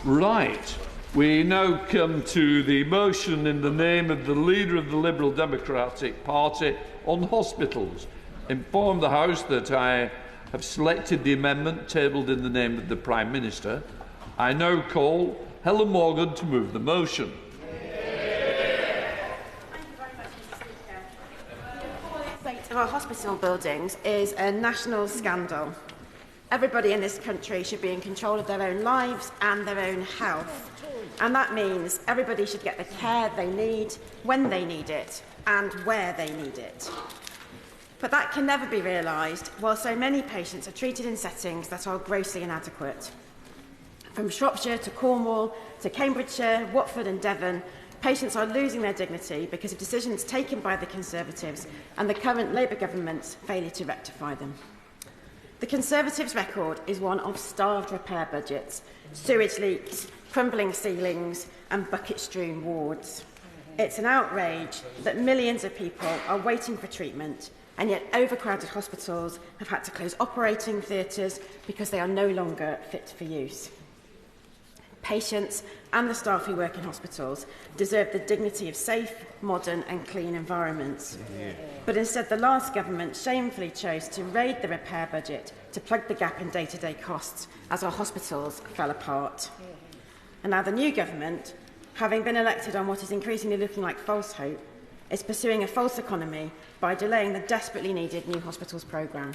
Right. We now come to the motion in the name of the leader of the Liberal Democratic Party on hospitals. Inform the House that I have selected the amendment tabled in the name of the Prime Minister. I now call Helen Morgan to move the motion. The state of our hospital buildings is a national scandal. Everybody in this country should be in control of their own lives and their own health. And that means everybody should get the care they need, when they need it, and where they need it. But that can never be realised while so many patients are treated in settings that are grossly inadequate. From Shropshire to Cornwall to Cambridgeshire, Watford and Devon, patients are losing their dignity because of decisions taken by the Conservatives and the current Labour government's failure to rectify them. The Conservatives' record is one of starved repair budgets, sewage leaks, crumbling ceilings and bucket-strewn wards. It's an outrage that millions of people are waiting for treatment, and yet overcrowded hospitals have had to close operating theatres because they are no longer fit for use. Patients and the staff who work in hospitals deserve the dignity of safe, modern and clean environments. But instead, the last government shamefully chose to raid the repair budget to plug the gap in day-to-day costs as our hospitals fell apart. And now the new government, having been elected on what is increasingly looking like false hope, is pursuing a false economy by delaying the desperately needed new hospitals programme.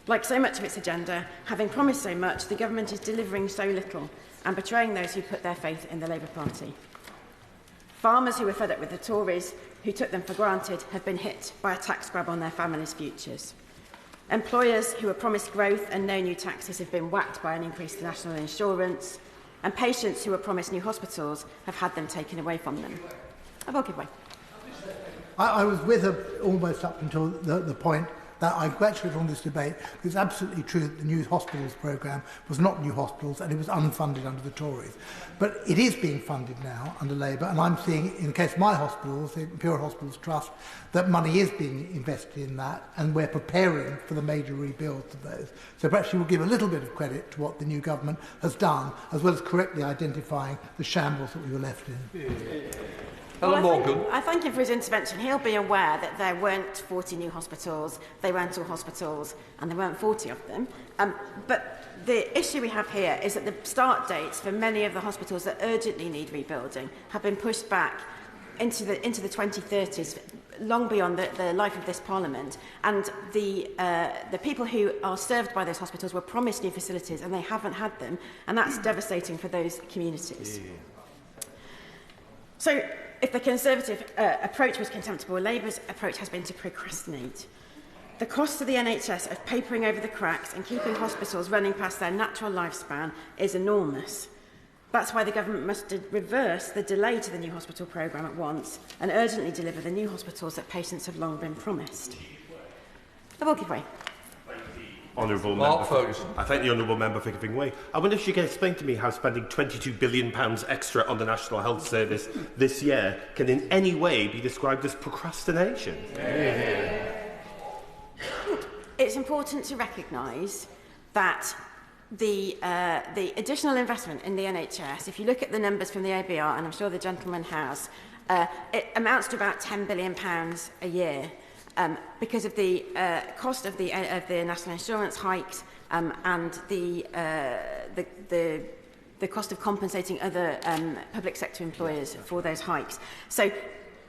Like so much of its agenda, having promised so much, the government is delivering so little and betraying those who put their faith in the Labour Party. Farmers who were fed up with the Tories, who took them for granted, have been hit by a tax grab on their families' futures. Employers who were promised growth and no new taxes have been whacked by an increase in national insurance, and patients who were promised new hospitals have had them taken away from them. I will give way. I was with her almost up until the point that I congratulate on this debate. It's absolutely true that the new hospitals programme was not new hospitals and it was unfunded under the Tories. But it is being funded now under Labour, and I'm seeing, in the case of my hospitals, the Imperial Hospitals Trust, that money is being invested in that, and we're preparing for the major rebuilds of those. So perhaps you will give a little bit of credit to what the new government has done, as well as correctly identifying the shambles that we were left in. Helen Morgan. I thank him for his intervention. He'll be aware that there weren't 40 new hospitals, they weren't all hospitals, and there weren't 40 of them. But the issue we have here is that the start dates for many of the hospitals that urgently need rebuilding have been pushed back into the 2030s, long beyond the life of this Parliament. And the people who are served by those hospitals were promised new facilities, and they haven't had them, and that's devastating for those communities. So, if the Conservative approach was contemptible, Labour's approach has been to procrastinate. The cost to the NHS of papering over the cracks and keeping hospitals running past their natural lifespan is enormous. That's why the government must reverse the delay to the new hospital programme at once and urgently deliver the new hospitals that patients have long been promised. I will give way. Honourable Member. I thank the Honourable Member for giving way. I wonder if you can explain to me how spending £22 billion extra on the National Health Service this year can in any way be described as procrastination. It's important to recognise that the additional investment in the NHS, if you look at the numbers from the ABR, and I'm sure the gentleman has, it amounts to about £10 billion a year. Because of the cost of the national insurance hikes and the cost of compensating other public sector employers for those hikes. So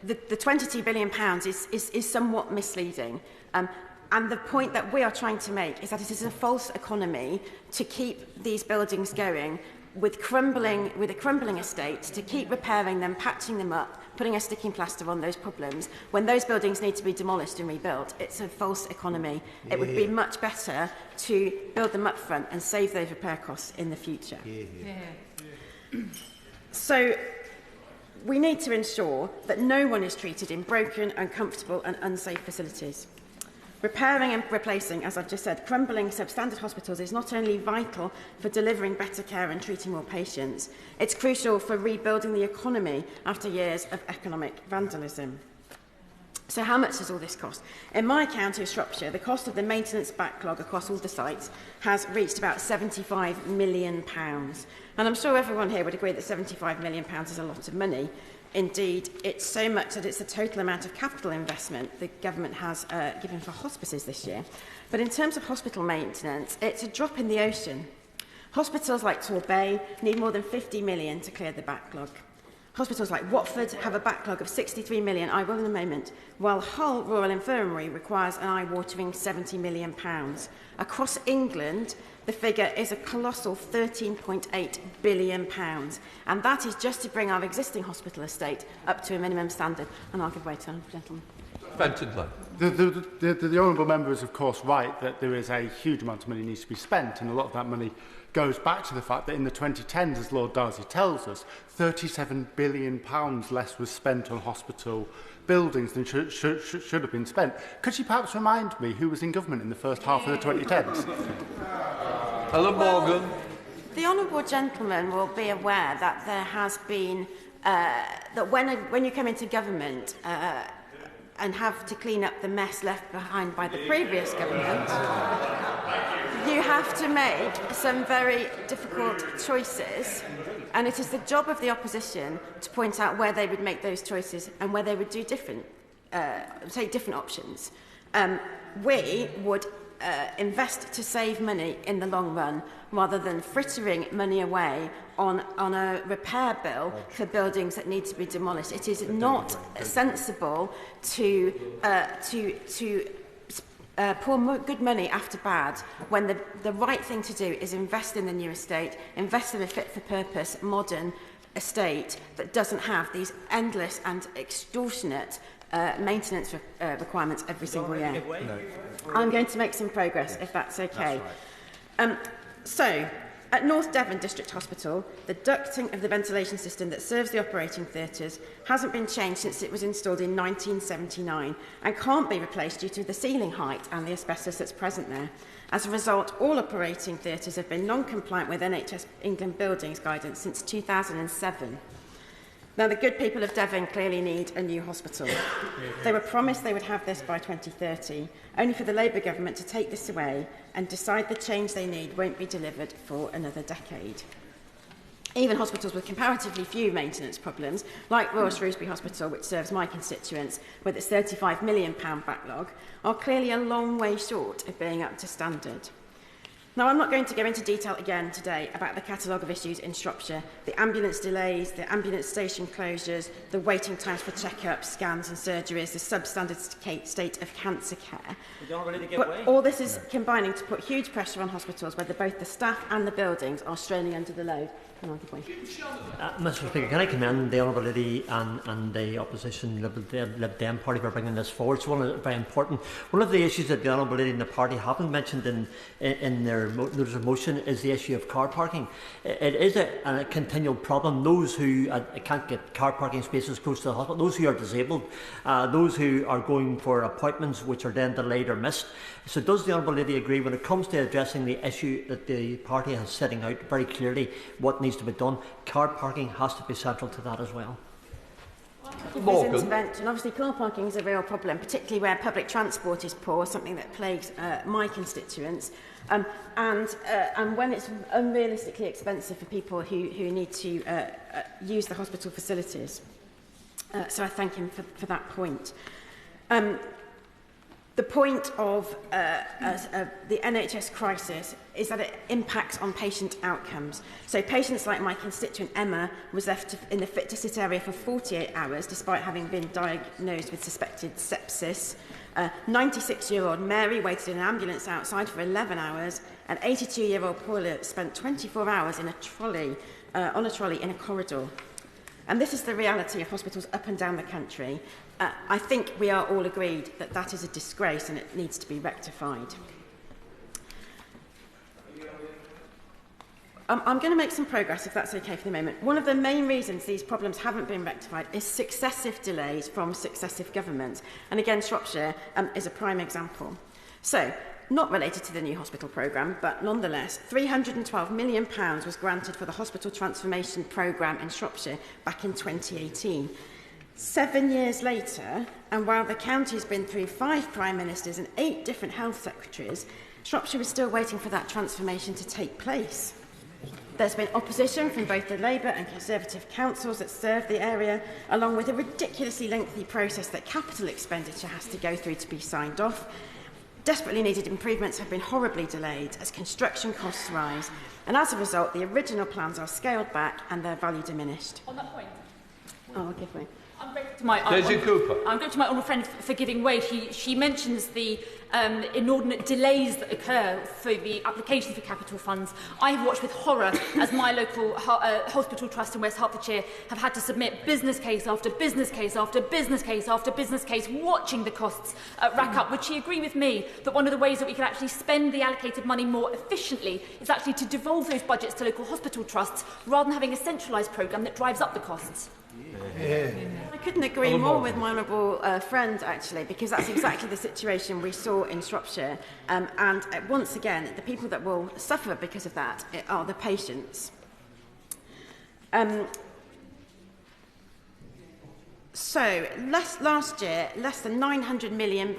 the £22 billion is somewhat misleading. And the point that we are trying to make is that it is a false economy to keep these buildings going with a crumbling estate, to keep repairing them, patching them up, putting a sticking plaster on those problems, when those buildings need to be demolished and rebuilt. It's a false economy. It would be much better to build them up front and save those repair costs in the future. So we need to ensure that no one is treated in broken, uncomfortable and unsafe facilities. Repairing and replacing, as I've just said, crumbling substandard hospitals is not only vital for delivering better care and treating more patients, it's crucial for rebuilding the economy after years of economic vandalism. So how much does all this cost? In my county of Shropshire, the cost of the maintenance backlog across all the sites has reached about £75 million. And I'm sure everyone here would agree that £75 million is a lot of money. Indeed, it's so much that it's the total amount of capital investment the government has given for hospices this year. But in terms of hospital maintenance, it's a drop in the ocean. Hospitals like Torbay need more than £50 million to clear the backlog. Hospitals like Watford have a backlog of £63 million, I will in a moment, while Hull Royal Infirmary requires an eye-watering £70 million. Across England, the figure is a colossal £13.8 billion, and that is just to bring our existing hospital estate up to a minimum standard. And I'll give way to the gentleman. The honourable member is, of course, right that there is a huge amount of money needs to be spent, and a lot of that money goes back to the fact that in the 2010s, as Lord Darcy tells us, £37 billion less was spent on hospital buildings than should have been spent. Could you perhaps remind me who was in government in the first half of the 2010s? Helen Morgan. The honourable gentleman will be aware that there has been, that when you come into government and have to clean up the mess left behind by the previous government, you have to make some very difficult choices, and it is the job of the opposition to point out where they would make those choices and where they would do take different options. We would invest to save money in the long run rather than frittering money away on a repair bill for buildings that need to be demolished. It is not sensible to pour good money after bad when the right thing to do is invest in the new estate, invest in a fit-for-purpose modern estate that doesn't have these endless and extortionate maintenance requirements every single year. No. I'm going to make some progress, if that's okay. That's right. So, at North Devon District Hospital, the ducting of the ventilation system that serves the operating theatres hasn't been changed since it was installed in 1979 and can't be replaced due to the ceiling height and the asbestos that's present there. As a result, all operating theatres have been non-compliant with NHS England buildings guidance since 2007. Now, the good people of Devon clearly need a new hospital. They were promised they would have this by 2030, only for the Labour government to take this away and decide the change they need won't be delivered for another decade. Even hospitals with comparatively few maintenance problems, like Royal Shrewsbury Hospital, which serves my constituents, with its £35 million backlog, are clearly a long way short of being up to standard. Now, I'm not going to go into detail again today about the catalogue of issues in Shropshire, the ambulance delays, the ambulance station closures, the waiting times for check-ups, scans and surgeries, the substandard state of cancer care. But all this is combining to put huge pressure on hospitals where both the staff and the buildings are straining under the load. Mr. Speaker, can I commend the Honourable Lady and the opposition Lib Dem party for bringing this forward? So one of very important. One of the issues that the Honourable Lady and the party haven't mentioned in their notice of motion is the issue of car parking. It is a continual problem. Those who can't get car parking spaces close to the hospital, those who are disabled, those who are going for appointments which are then delayed or missed. So does the Honourable Lady agree when it comes to addressing the issue that the party is setting out very clearly what needs to be done? Car parking has to be central to that as well. Intervention. Obviously, car parking is a real problem, particularly where public transport is poor, something that plagues my constituents, and when it's unrealistically expensive for people who need to use the hospital facilities. So I thank him for that point. The point of the NHS crisis is that it impacts on patient outcomes. So patients like my constituent Emma was left in the fit-to-sit area for 48 hours despite having been diagnosed with suspected sepsis. 96-year-old Mary waited in an ambulance outside for 11 hours. An 82-year-old Paula spent 24 hours in a trolley, on a trolley in a corridor. And this is the reality of hospitals up and down the country. I think we are all agreed that that is a disgrace and it needs to be rectified. I'm going to make some progress, if that's okay for the moment. One of the main reasons these problems haven't been rectified is successive delays from successive governments. And again, Shropshire is a prime example. So, not related to the new hospital programme, but nonetheless, £312 million was granted for the hospital transformation programme in Shropshire back in 2018. 7 years later, and while the county's been through 5 Prime Ministers and 8 different Health Secretaries, Shropshire is still waiting for that transformation to take place. There's been opposition from both the Labour and Conservative councils that serve the area, along with a ridiculously lengthy process that capital expenditure has to go through to be signed off. Desperately needed improvements have been horribly delayed as construction costs rise, and as a result, the original plans are scaled back and their value diminished. On that point, give me. I'm grateful to my honourable friend for giving way. She mentions the inordinate delays that occur for the application for capital funds. I have watched with horror as my local hospital trust in West Hertfordshire have had to submit business case after business case after business case after business case, watching the costs rack up. Would she agree with me that one of the ways that we can actually spend the allocated money more efficiently is actually to devolve those budgets to local hospital trusts rather than having a centralised programme that drives up the costs? Yeah. I couldn't agree more with my honourable friend, actually, because that's exactly the situation we saw in Shropshire. And once again, the people that will suffer because of that are the patients. So, last year, less than £900 million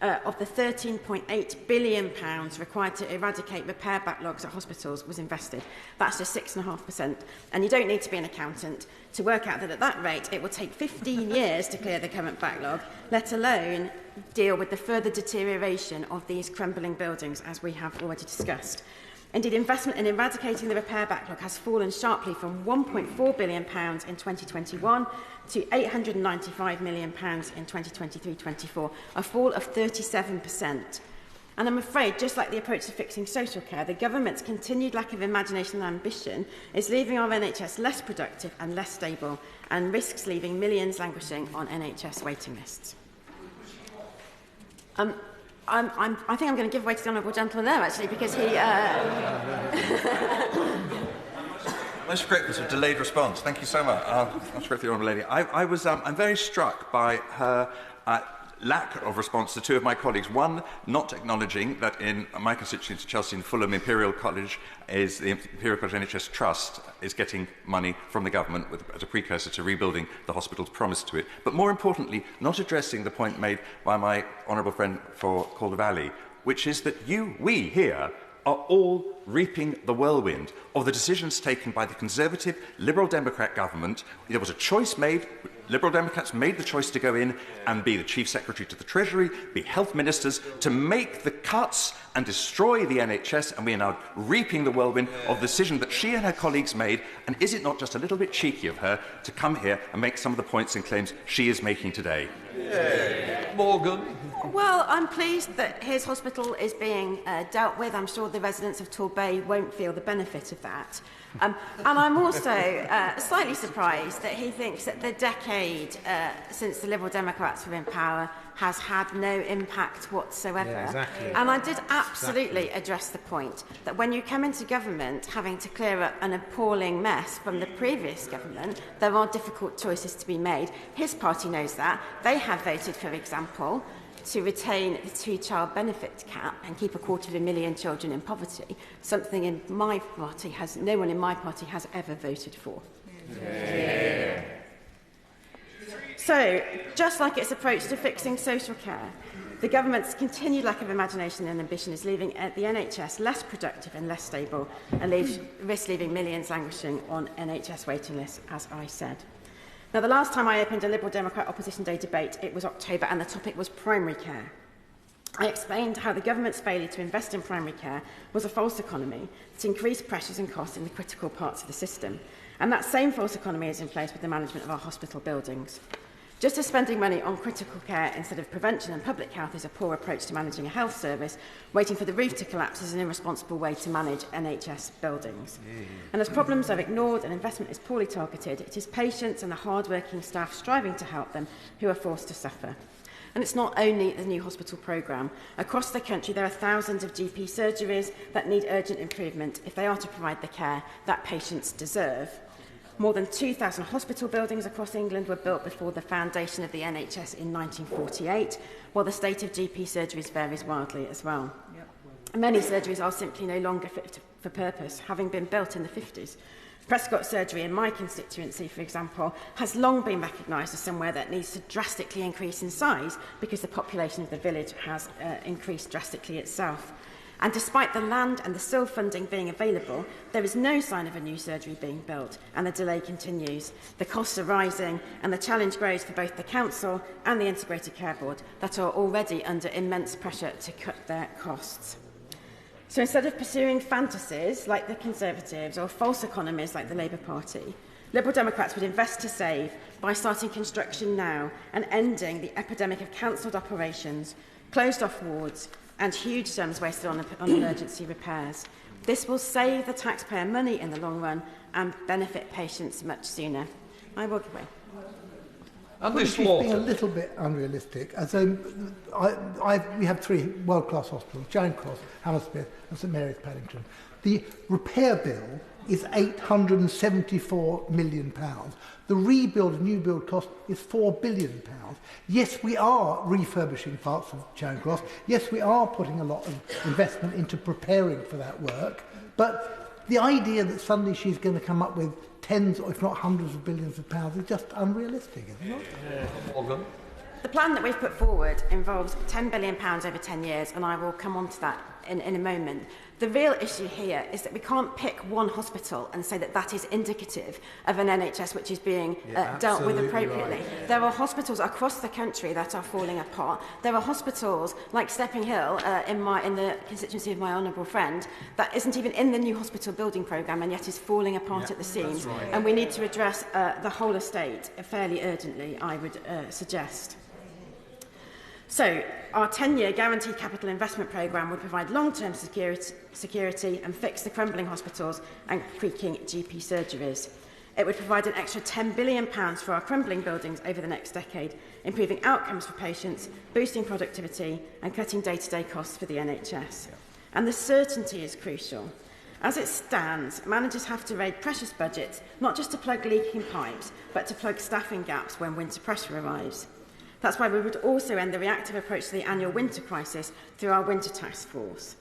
of the £13.8 billion required to eradicate repair backlogs at hospitals was invested. That's just 6.5%. And you don't need to be an accountant to work out that at that rate it will take 15 years to clear the current backlog, let alone deal with the further deterioration of these crumbling buildings, as we have already discussed. Indeed, investment in eradicating the repair backlog has fallen sharply from £1.4 billion in 2021 to £895 million in 2023-24, a fall of 37%. And I'm afraid, just like the approach to fixing social care, the government's continued lack of imagination and ambition is leaving our NHS less productive and less stable, and risks leaving millions languishing on NHS waiting lists. I think I'm going to give way to the honourable gentleman there, actually, because he... Most grateful for a delayed response. Thank you so much. Most grateful, Honourable Lady. I'm very struck by her lack of response to two of my colleagues. One, not acknowledging that in my constituency, Chelsea and Fulham, the Imperial College NHS Trust is getting money from the government as a precursor to rebuilding the hospitals promised to it. But more importantly, not addressing the point made by my honourable friend for Calder Valley, which is that we here are all reaping the whirlwind of the decisions taken by the Conservative Liberal Democrat government. There was a choice made. Liberal Democrats made the choice to go in and be the Chief Secretary to the Treasury, be health ministers, to make the cuts and destroy the NHS, and we are now reaping the whirlwind of the decision that she and her colleagues made. And is it not just a little bit cheeky of her to come here and make some of the points and claims she is making today? Morgan. Well, I'm pleased that his hospital is being dealt with. I'm sure the residents of Torbay won't feel the benefit of that. And I'm also slightly surprised that he thinks that the decade since the Liberal Democrats were in power has had no impact whatsoever. Yeah, exactly. And I did absolutely address the point that when you come into government having to clear up an appalling mess from the previous government, there are difficult choices to be made. His party knows that. They have voted, for example, to retain the 2-child benefit cap and keep 250,000 children in poverty, something in my party no one in my party has ever voted for. Yeah. So, just like its approach to fixing social care, the government's continued lack of imagination and ambition is leaving the NHS less productive and less stable, and risks leaving millions languishing on NHS waiting lists, as I said. Now, the last time I opened a Liberal Democrat Opposition Day debate, it was October, and the topic was primary care. I explained how the government's failure to invest in primary care was a false economy that increased pressures and costs in the critical parts of the system. And that same false economy is in place with the management of our hospital buildings. Just as spending money on critical care instead of prevention and public health is a poor approach to managing a health service, waiting for the roof to collapse is an irresponsible way to manage NHS buildings. And as problems are ignored and investment is poorly targeted, it is patients and the hard-working staff striving to help them who are forced to suffer. And it's not only the new hospital programme. Across the country, there are thousands of GP surgeries that need urgent improvement if they are to provide the care that patients deserve. More than 2,000 hospital buildings across England were built before the foundation of the NHS in 1948, while the state of GP surgeries varies wildly as well. Many surgeries are simply no longer fit for purpose, having been built in the 50s. Prescott surgery in my constituency, for example, has long been recognised as somewhere that needs to drastically increase in size because the population of the village has increased drastically itself. And despite the land and the SIL funding being available, there is no sign of a new surgery being built, and the delay continues. The costs are rising, and the challenge grows for both the council and the Integrated Care Board that are already under immense pressure to cut their costs. So instead of pursuing fantasies like the Conservatives or false economies like the Labour Party, Liberal Democrats would invest to save by starting construction now and ending the epidemic of cancelled operations, closed off wards and huge sums wasted on emergency repairs. This will save the taxpayer money in the long run and benefit patients much sooner. I walk away. And well, this she's being a little bit unrealistic. We have 3 world-class hospitals, Charing Cross, Hammersmith and St Mary's Paddington. The repair bill is £874 million. The rebuild and new build cost is £4 billion. Yes, we are refurbishing parts of Charing Cross. Yes, we are putting a lot of investment into preparing for that work. But the idea that suddenly she's going to come up with tens or if not hundreds of billions of pounds is just unrealistic, isn't it? The plan that we've put forward involves £10 billion over 10 years, and I will come on to that in a moment. The real issue here is that we can't pick one hospital and say that that is indicative of an NHS which is being dealt with appropriately. Right. There are hospitals across the country that are falling apart. There are hospitals like Stepping Hill in the constituency of my honourable friend that isn't even in the new hospital building programme and yet is falling apart at the seams. Right. And we need to address the whole estate fairly urgently, I would suggest. So, our 10-year guaranteed capital investment programme would provide long-term security and fix the crumbling hospitals and creaking GP surgeries. It would provide an extra £10 billion for our crumbling buildings over the next decade, improving outcomes for patients, boosting productivity and cutting day-to-day costs for the NHS. And the certainty is crucial. As it stands, managers have to raid precious budgets, not just to plug leaking pipes, but to plug staffing gaps when winter pressure arrives. That's why we would also end the reactive approach to the annual winter crisis through our winter task force.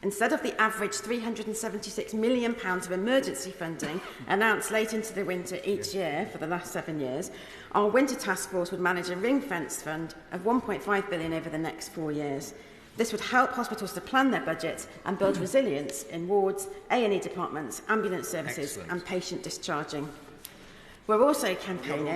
Instead of the average £376 million of emergency funding announced late into the winter each year for the last 7 years, our winter task force would manage a ring-fenced fund of £1.5 billion over the next 4 years. This would help hospitals to plan their budgets and build resilience in wards, A&E departments, ambulance services and patient discharging. We're also campaigning...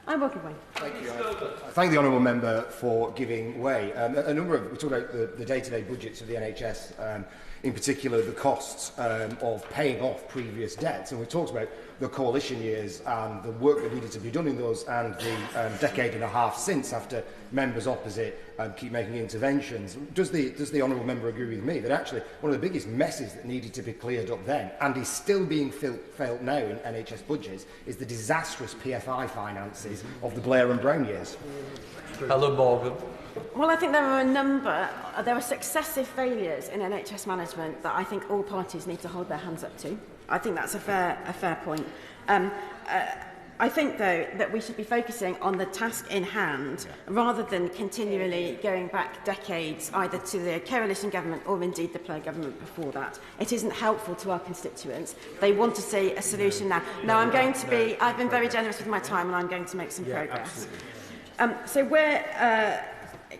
I will give way. Thank you. I thank the honourable member for giving way. We talked about the day-to-day budgets of the NHS, in particular the costs of paying off previous debts, and we talked about the coalition years and the work that needed to be done in those, and the decade and a half since, after members opposite keep making interventions. Does the honourable member agree with me that actually one of the biggest messes that needed to be cleared up then, and is still being felt now in NHS budgets, is the disastrous PFI finances of the Blair and Brown years? Helen Morgan. Well, I think there are successive failures in NHS management that I think all parties need to hold their hands up to. I think that's a fair point. I think, though, that we should be focusing on the task in hand rather than continually going back decades either to the coalition government or indeed the Blair government before that. It isn't helpful to our constituents. They want to see a solution now. Now, I've been very generous with my time and I'm going to make some progress. So we're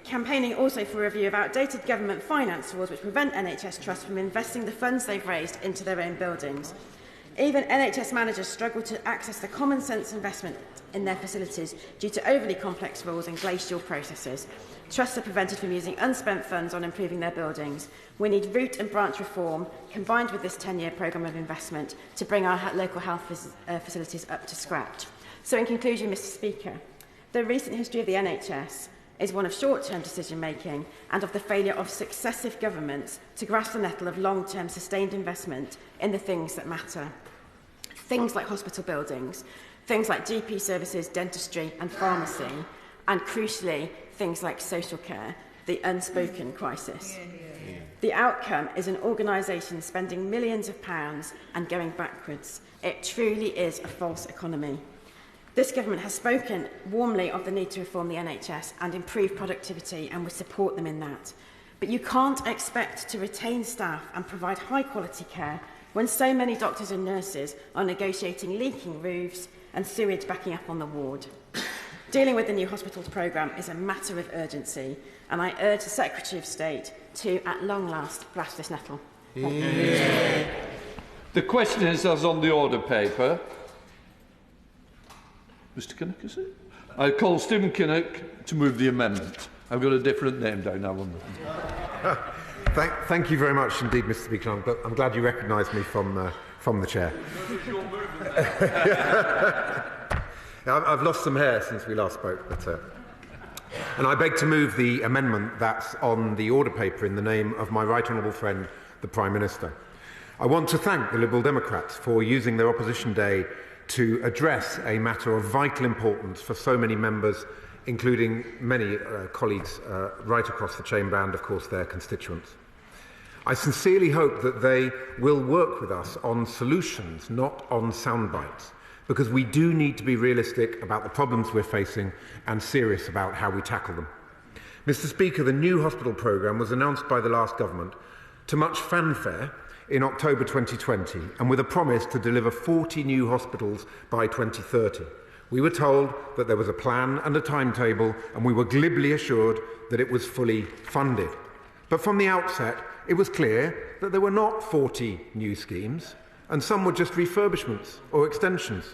campaigning also for a review of outdated government finance rules which prevent NHS trusts from investing the funds they've raised into their own buildings. Even NHS managers struggle to access the common sense investment in their facilities due to overly complex rules and glacial processes. Trusts are prevented from using unspent funds on improving their buildings. We need root and branch reform combined with this 10-year programme of investment to bring our local health facilities up to scratch. So in conclusion, Mr Speaker, the recent history of the NHS is one of short-term decision-making and of the failure of successive governments to grasp the nettle of long-term sustained investment in the things that matter. Things like hospital buildings, things like GP services, dentistry and pharmacy, and crucially, things like social care, the unspoken crisis. The outcome is an organisation spending millions of pounds and going backwards. It truly is a false economy. This government has spoken warmly of the need to reform the NHS and improve productivity, and we support them in that. But you can't expect to retain staff and provide high-quality care when so many doctors and nurses are negotiating leaking roofs and sewage backing up on the ward. Dealing with the new hospitals programme is a matter of urgency, and I urge the Secretary of State to, at long last, grasp this nettle. Yeah. The question is, as on the order paper, Mr Kinnock, is it? I call Stephen Kinnock to move the amendment. I've got a different name down now on them. Thank you very much indeed, Mr Speaker. I'm glad you recognise me from the chair. I've lost some hair since we last spoke, and I beg to move the amendment that's on the order paper in the name of my right honourable friend, the Prime Minister. I want to thank the Liberal Democrats for using their opposition day to address a matter of vital importance for so many members, including many colleagues right across the chamber and, of course, their constituents. I sincerely hope that they will work with us on solutions, not on sound bites, because we do need to be realistic about the problems we're facing and serious about how we tackle them. Mr Speaker, the new hospital programme was announced by the last government to much fanfare in October 2020 and with a promise to deliver 40 new hospitals by 2030. We were told that there was a plan and a timetable, and we were glibly assured that it was fully funded. But from the outset, it was clear that there were not 40 new schemes, and some were just refurbishments or extensions.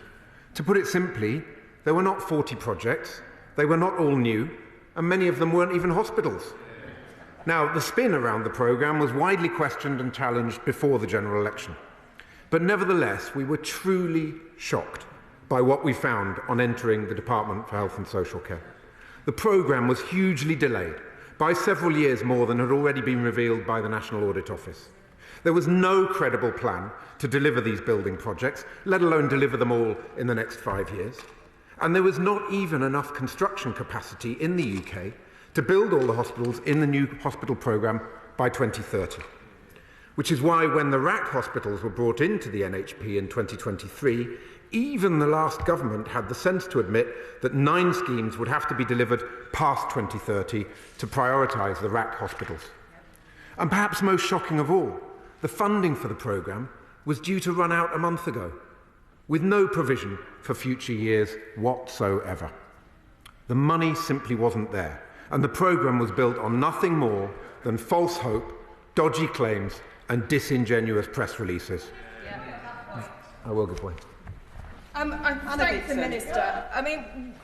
To put it simply, there were not 40 projects, they were not all new, and many of them weren't even hospitals. Now, the spin around the programme was widely questioned and challenged before the general election. But nevertheless, we were truly shocked by what we found on entering the Department for Health and Social Care. The programme was hugely delayed by several years more than had already been revealed by the National Audit Office. There was no credible plan to deliver these building projects, let alone deliver them all in the next 5 years. And there was not even enough construction capacity in the UK to build all the hospitals in the new hospital programme by 2030. Which is why when the RAC hospitals were brought into the NHP in 2023, even the last government had the sense to admit that 9 schemes would have to be delivered past 2030 to prioritise the RAC hospitals. And perhaps most shocking of all, the funding for the programme was due to run out a month ago, with no provision for future years whatsoever. The money simply wasn't there, and the programme was built on nothing more than false hope, dodgy claims and disingenuous press releases. I will give way. I thank the Minister. I mean,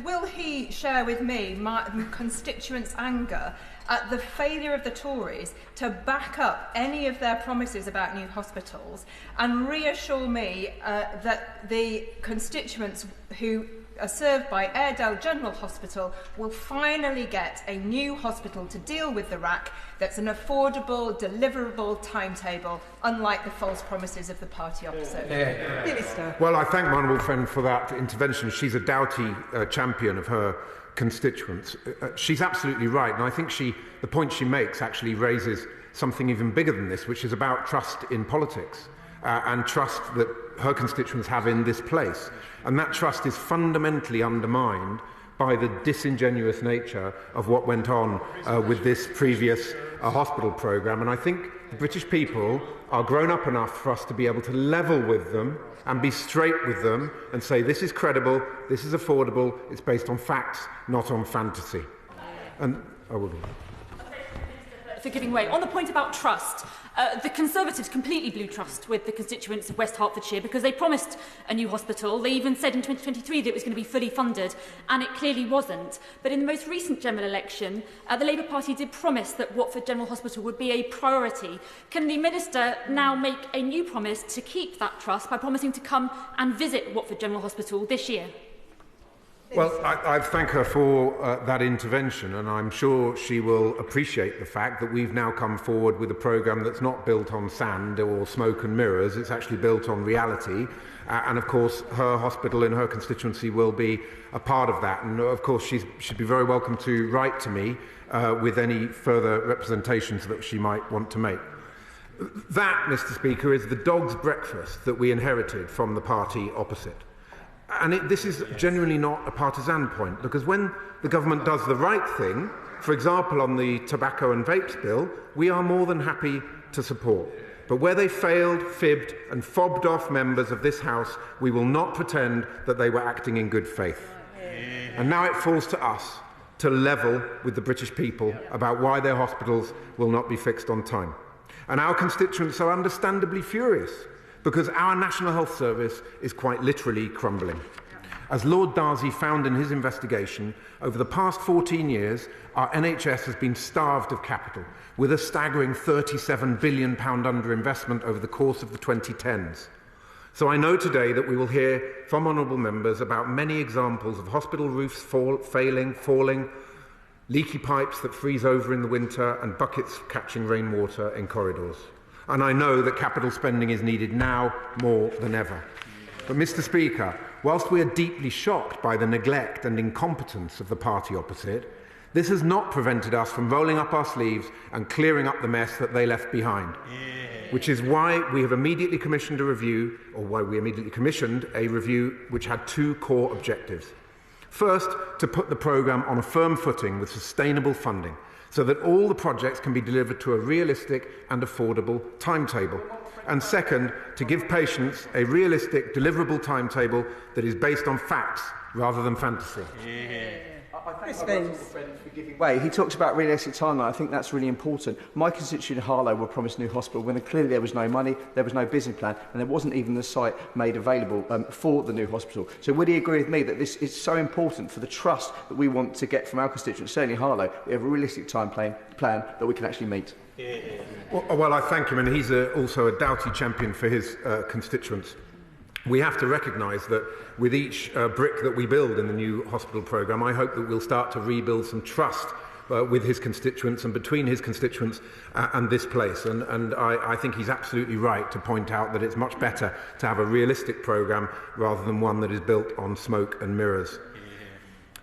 will he share with me my constituents' anger at the failure of the Tories to back up any of their promises about new hospitals and reassure me that the constituents who are served by Airedale General Hospital will finally get a new hospital to deal with the RAC that's an affordable, deliverable timetable, unlike the false promises of the party opposite. Minister. Well, I thank my honourable friend for that intervention. She's a doughty champion of her constituents. She's absolutely right, and I think the point she makes actually raises something even bigger than this, which is about trust in politics and trust that her constituents have in this place. And that trust is fundamentally undermined by the disingenuous nature of what went on with this previous hospital programme. And I think the British people are grown up enough for us to be able to level with them and be straight with them and say this is credible, this is affordable, it's based on facts, not on fantasy. And I will. For giving way. On the point about trust, the Conservatives completely blew trust with the constituents of West Hertfordshire because they promised a new hospital. They even said in 2023 that it was going to be fully funded, and it clearly wasn't. But in the most recent general election, the Labour Party did promise that Watford General Hospital would be a priority. Can the Minister now make a new promise to keep that trust by promising to come and visit Watford General Hospital this year? Well, I thank her for that intervention, and I'm sure she will appreciate the fact that we've now come forward with a programme that's not built on sand or smoke and mirrors. It's actually built on reality, and of course her hospital in her constituency will be a part of that. And of course she'd be very welcome to write to me with any further representations that she might want to make. That, Mr. Speaker, is the dog's breakfast that we inherited from the party opposite. And this is genuinely not a partisan point, because when the government does the right thing, for example, on the tobacco and vapes bill, we are more than happy to support. But where they failed, fibbed and fobbed off members of this House, we will not pretend that they were acting in good faith. And now it falls to us to level with the British people about why their hospitals will not be fixed on time. And our constituents are understandably furious because our National Health Service is quite literally crumbling. As Lord Darcy found in his investigation, over the past 14 years, our NHS has been starved of capital, with a staggering £37 billion underinvestment over the course of the 2010s. So I know today that we will hear from honourable members about many examples of hospital roofs falling, leaky pipes that freeze over in the winter, and buckets catching rainwater in corridors. And I know that capital spending is needed now more than ever. But, Mr. Speaker, whilst we are deeply shocked by the neglect and incompetence of the party opposite, this has not prevented us from rolling up our sleeves and clearing up the mess that they left behind. Which is why we have immediately commissioned a review, or why we immediately commissioned a review which had two core objectives. First, to put the programme on a firm footing with sustainable funding, so that all the projects can be delivered to a realistic and affordable timetable. And second, to give patients a realistic, deliverable timetable that is based on facts rather than fantasy. I thank for giving way. He talks about realistic timeline. I think that's really important. My constituent in Harlow were promised a new hospital when clearly there was no money, there was no business plan, and there wasn't even the site made available for the new hospital. So would he agree with me that this is so important for the trust that we want to get from our constituents, certainly Harlow, we have a realistic time plan that we can actually meet? Well, I thank him, and he's also a doughty champion for his constituents. We have to recognise that with each brick that we build in the new hospital programme, I hope that we'll start to rebuild some trust with his constituents and between his constituents and this place. And I think he's absolutely right to point out that it's much better to have a realistic programme rather than one that is built on smoke and mirrors.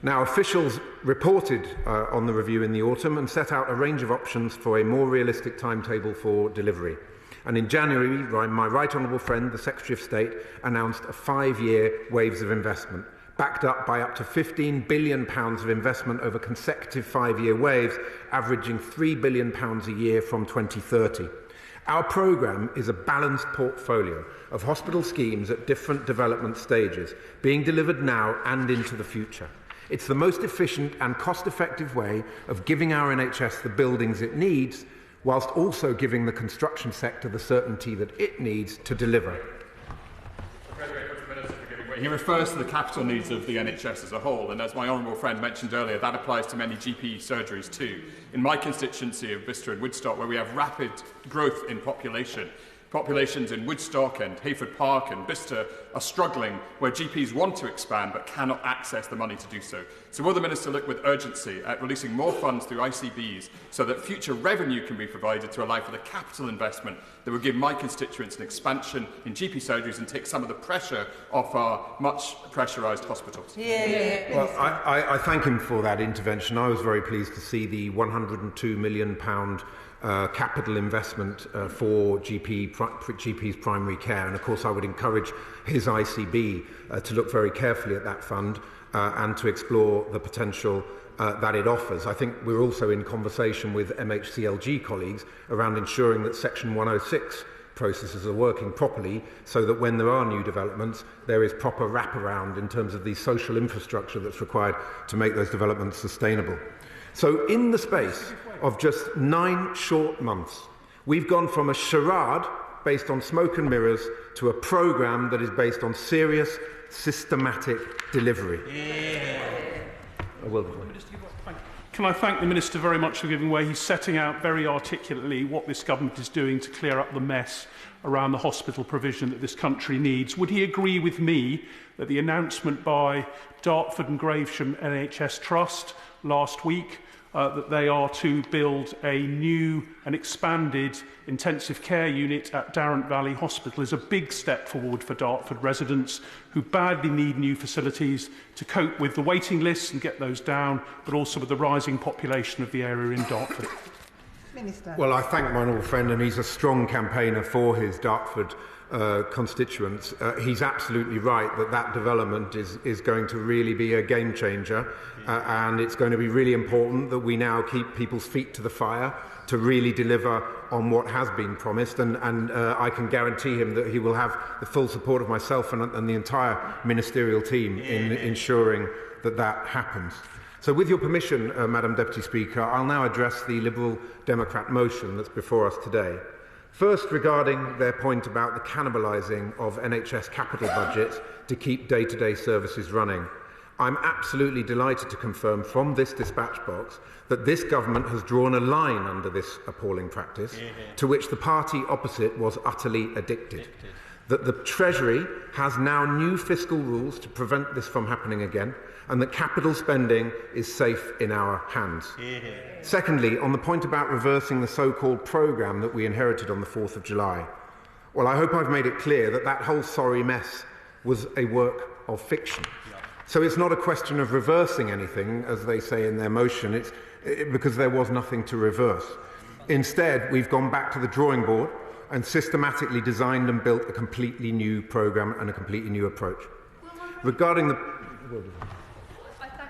Now, officials reported on the review in the autumn and set out a range of options for a more realistic timetable for delivery. And in January, my right honourable friend, the Secretary of State, announced a 5-year waves of investment, backed up by up to £15 billion of investment over consecutive 5-year waves, averaging £3 billion a year from 2030. Our programme is a balanced portfolio of hospital schemes at different development stages, being delivered now and into the future. It's the most efficient and cost-effective way of giving our NHS the buildings it needs, whilst also giving the construction sector the certainty that it needs to deliver. He refers to the capital needs of the NHS as a whole, and as my honourable friend mentioned earlier, that applies to many GP surgeries too. In my constituency of Bicester and Woodstock, where we have rapid growth in populations in Woodstock and Hayford Park and Bicester are struggling, where GPs want to expand but cannot access the money to do so. So will the Minister look with urgency at releasing more funds through ICBs so that future revenue can be provided to allow for the capital investment that will give my constituents an expansion in GP surgeries and take some of the pressure off our much pressurised hospitals? Well, I thank him for that intervention. I was very pleased to see the £102 million capital investment for GP's primary care, and of course I would encourage his ICB to look very carefully at that fund and to explore the potential that it offers. I think we're also in conversation with MHCLG colleagues around ensuring that Section 106 processes are working properly so that when there are new developments there is proper wraparound in terms of the social infrastructure that's required to make those developments sustainable. So in the space of just 9 short months, we've gone from a charade based on smoke and mirrors to a programme that is based on serious, systematic delivery. Can I thank the Minister very much for giving way? He's setting out very articulately what this government is doing to clear up the mess around the hospital provision that this country needs. Would he agree with me that the announcement by Dartford and Gravesham NHS Trust last week that they are to build a new and expanded intensive care unit at Darrant Valley Hospital is a big step forward for Dartford residents who badly need new facilities to cope with the waiting lists and get those down, but also with the rising population of the area in Dartford? Minister. Well, I thank my honourable friend, and he's a strong campaigner for his Dartford constituents. He's absolutely right that that development is going to really be a game changer, and it's going to be really important that we now keep people's feet to the fire to really deliver on what has been promised, and I can guarantee him that he will have the full support of myself and the entire ministerial team in ensuring that that happens. So with your permission, Madam Deputy Speaker, I'll now address the Liberal Democrat motion that's before us today. First, regarding their point about the cannibalising of NHS capital budgets to keep day-to-day services running. I'm absolutely delighted to confirm from this dispatch box that this government has drawn a line under this appalling practice, to which the party opposite was utterly addicted. That the Treasury has now new fiscal rules to prevent this from happening again, and that capital spending is safe in our hands. Secondly, on the point about reversing the so-called programme that we inherited on the 4th of July, well, I hope I've made it clear that that whole sorry mess was a work of fiction. So it's not a question of reversing anything, as they say in their motion, because there was nothing to reverse. Instead, we've gone back to the drawing board and systematically designed and built a completely new programme and a completely new approach. Regarding the...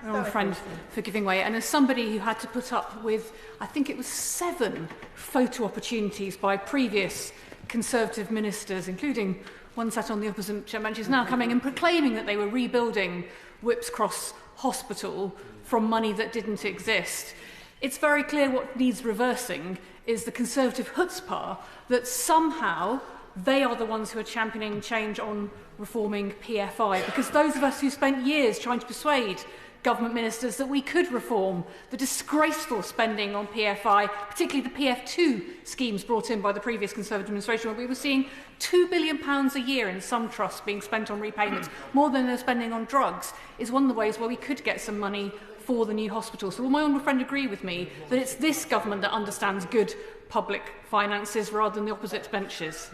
My friend for giving way, and as somebody who had to put up with, I think it was 7 photo opportunities by previous Conservative ministers, including one sat on the opposite benches now, coming and proclaiming that they were rebuilding Whipps Cross Hospital from money that didn't exist. It's very clear what needs reversing is the Conservative chutzpah that somehow they are the ones who are championing change on reforming PFI, because those of us who spent years trying to persuade government ministers that we could reform the disgraceful spending on PFI, particularly the PF2 schemes brought in by the previous Conservative administration, where we were seeing £2 billion a year in some trusts being spent on repayments, more than they're spending on drugs, is one of the ways where we could get some money for the new hospital. So will my honourable friend agree with me that it's this government that understands good public finances rather than the opposite benches?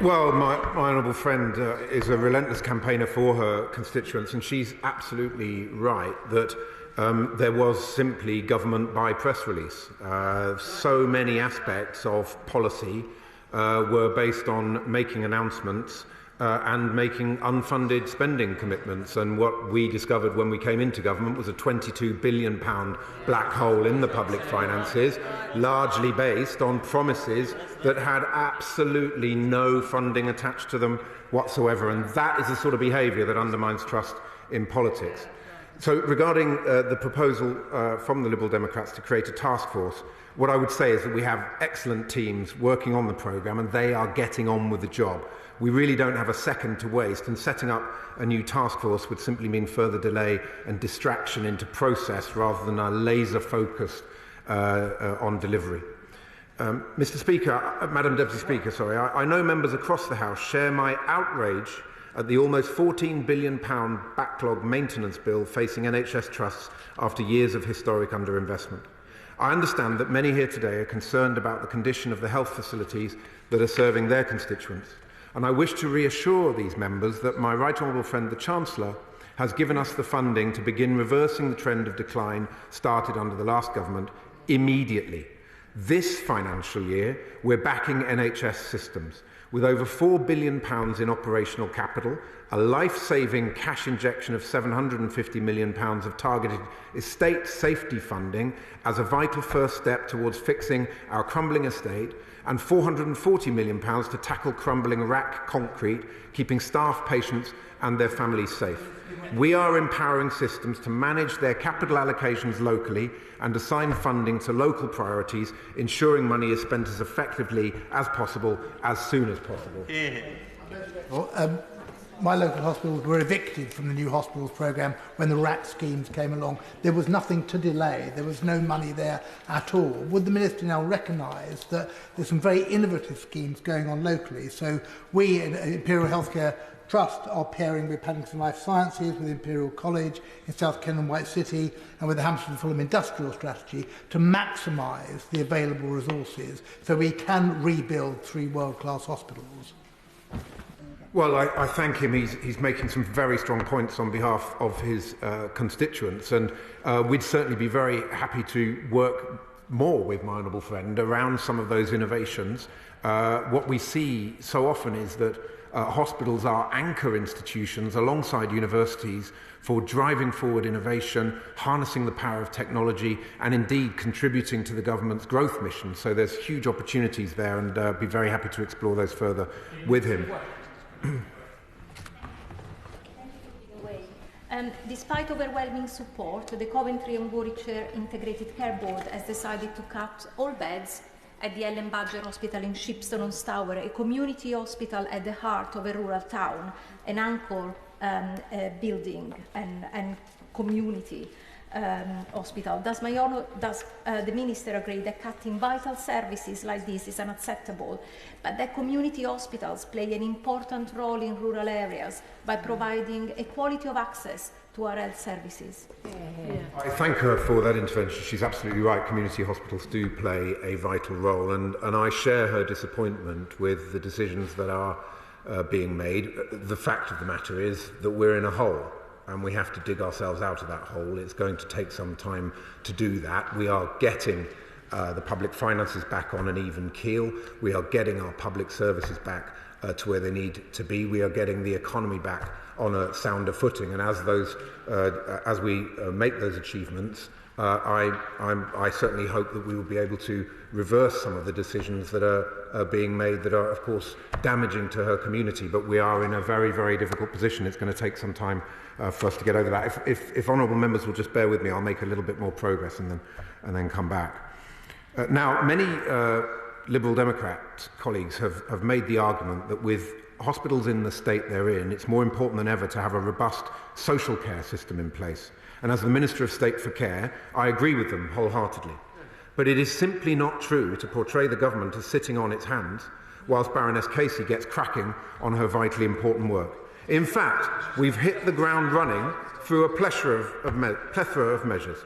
Well, my honourable friend is a relentless campaigner for her constituents, and she's absolutely right that there was simply government by press release. So many aspects of policy were based on making announcements and making unfunded spending commitments. And what we discovered when we came into government was a £22 billion black hole in the public finances, largely based on promises that had absolutely no funding attached to them whatsoever. And that is the sort of behaviour that undermines trust in politics. So regarding the proposal from the Liberal Democrats to create a task force, what I would say is that we have excellent teams working on the programme and they are getting on with the job. We really don't have a second to waste, and setting up a new task force would simply mean further delay and distraction into process rather than a laser focus on delivery. Mr. Speaker, Madam Deputy Speaker, sorry, I know members across the House share my outrage at the almost £14 billion backlog maintenance bill facing NHS trusts after years of historic underinvestment. I understand that many here today are concerned about the condition of the health facilities that are serving their constituents. And I wish to reassure these members that my right honourable friend, the Chancellor, has given us the funding to begin reversing the trend of decline started under the last government immediately. This financial year, we're backing NHS systems with over £4 billion in operational capital, a life-saving cash injection of £750 million of targeted estate safety funding as a vital first step towards fixing our crumbling estate, and £440 million to tackle crumbling rack concrete, keeping staff, patients and their families safe. We are empowering systems to manage their capital allocations locally and assign funding to local priorities, ensuring money is spent as effectively as possible, as soon as possible. Well, my local hospitals were evicted from the new hospitals programme when the RAT schemes came along. There was nothing to delay. There was no money there at all. Would the Minister now recognise that there's some very innovative schemes going on locally? So we in Imperial Healthcare Trust are pairing with Paddington Life Sciences, with Imperial College in South Kent White City, and with the Hampshire and Fulham Industrial Strategy to maximise the available resources so we can rebuild 3 world-class hospitals. Well, I thank him. He's making some very strong points on behalf of his constituents, and we'd certainly be very happy to work more with my honourable friend around some of those innovations. What we see so often is that hospitals are anchor institutions alongside universities for driving forward innovation, harnessing the power of technology, and indeed contributing to the government's growth mission. So there's huge opportunities there, and I'd be very happy to explore those further with him. Despite overwhelming support, the Coventry and Warwickshire Integrated Care Board has decided to cut all beds at the Helen Badger Hospital in Shipston-on-Stour, a community hospital at the heart of a rural town, an anchor building and community hospital. Does the Minister agree that cutting vital services like this is unacceptable, but that community hospitals play an important role in rural areas by providing equality of access to our health services? I thank her for that intervention. She's absolutely right. Community hospitals do play a vital role, and I share her disappointment with the decisions that are being made. The fact of the matter is that we're in a hole, and we have to dig ourselves out of that hole. It's going to take some time to do that. We are getting the public finances back on an even keel. We are getting our public services back to where they need to be. We are getting the economy back on a sounder footing. And as we make those achievements, I certainly hope that we will be able to reverse some of the decisions that are being made that are, of course, damaging to her community. But we are in a very, very difficult position. It's going to take some time for us to get over that. If honourable members will just bear with me, I'll make a little bit more progress and then come back. Now, many Liberal Democrat colleagues have made the argument that with hospitals in the state they're in, it's more important than ever to have a robust social care system in place. And as the Minister of State for Care, I agree with them wholeheartedly. But it is simply not true to portray the government as sitting on its hands whilst Baroness Casey gets cracking on her vitally important work. In fact, we've hit the ground running through a plethora of measures.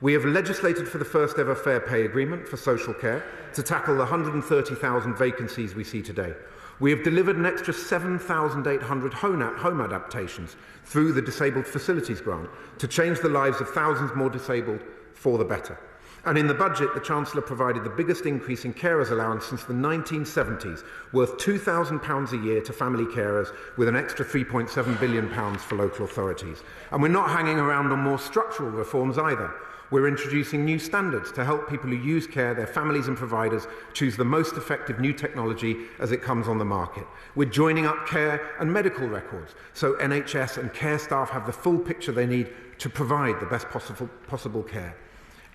We have legislated for the first ever fair pay agreement for social care to tackle the 130,000 vacancies we see today. We have delivered an extra 7,800 home adaptations through the Disabled Facilities Grant to change the lives of thousands more disabled for the better. And in the budget, the Chancellor provided the biggest increase in carers allowance since the 1970s, worth £2,000 a year to family carers, with an extra £3.7 billion for local authorities. And we're not hanging around on more structural reforms either. We're introducing new standards to help people who use care, their families and providers, choose the most effective new technology as it comes on the market. We're joining up care and medical records so NHS and care staff have the full picture they need to provide the best possible care.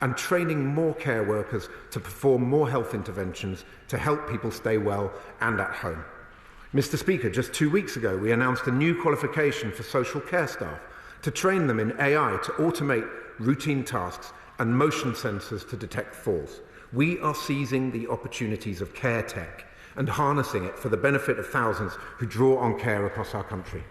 And training more care workers to perform more health interventions to help people stay well and at home. Mr. Speaker, just 2 weeks ago we announced a new qualification for social care staff to train them in AI to automate routine tasks and motion sensors to detect falls. We are seizing the opportunities of care tech and harnessing it for the benefit of thousands who draw on care across our country.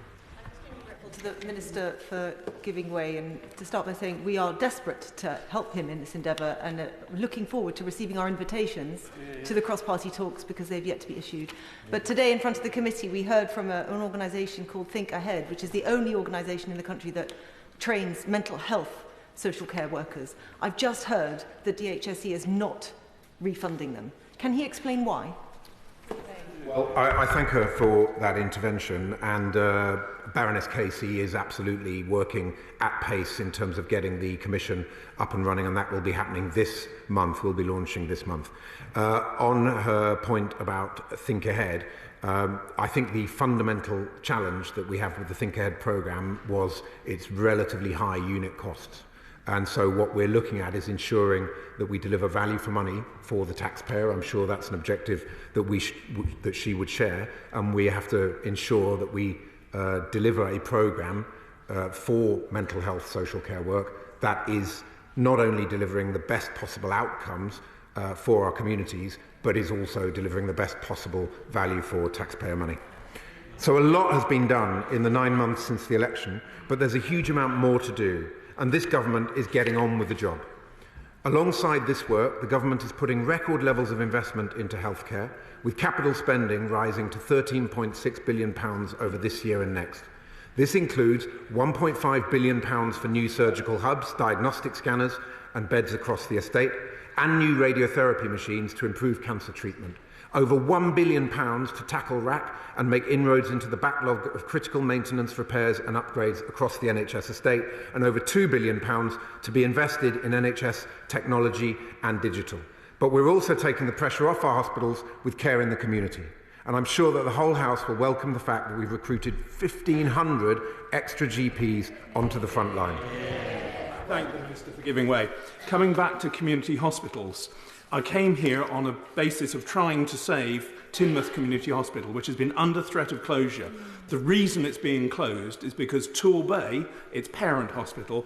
To the Minister for giving way, and to start by saying we are desperate to help him in this endeavour and looking forward to receiving our invitations to the cross-party talks because they've yet to be issued. But today in front of the committee we heard from an organisation called Think Ahead, which is the only organisation in the country that trains mental health social care workers. I've just heard that DHSE is not refunding them. Can he explain why? Well, I thank her for that intervention, and Baroness Casey is absolutely working at pace in terms of getting the Commission up and running, and that will be happening this month. We'll be launching this month. On her point about Think Ahead, I think the fundamental challenge that we have with the Think Ahead programme was its relatively high unit costs. And so what we're looking at is ensuring that we deliver value for money for the taxpayer. I'm sure that's an objective that that she would share. And we have to ensure that we deliver a programme for mental health social care work that is not only delivering the best possible outcomes for our communities, but is also delivering the best possible value for taxpayer money. So a lot has been done in the 9 months since the election, but there's a huge amount more to do. And this government is getting on with the job. Alongside this work, the government is putting record levels of investment into healthcare, with capital spending rising to £13.6 billion over this year and next. This includes £1.5 billion for new surgical hubs, diagnostic scanners and beds across the estate, and new radiotherapy machines to improve cancer treatment. Over £1 billion to tackle RAC and make inroads into the backlog of critical maintenance, repairs and upgrades across the NHS estate, and over £2 billion to be invested in NHS technology and digital. But we're also taking the pressure off our hospitals with care in the community. And I'm sure that the whole House will welcome the fact that we've recruited 1,500 extra GPs onto the front line. Thank the Minister for giving way. Coming back to community hospitals, I came here on a basis of trying to save Teignmouth Community Hospital, which has been under threat of closure. The reason it's being closed is because Torbay, its parent hospital,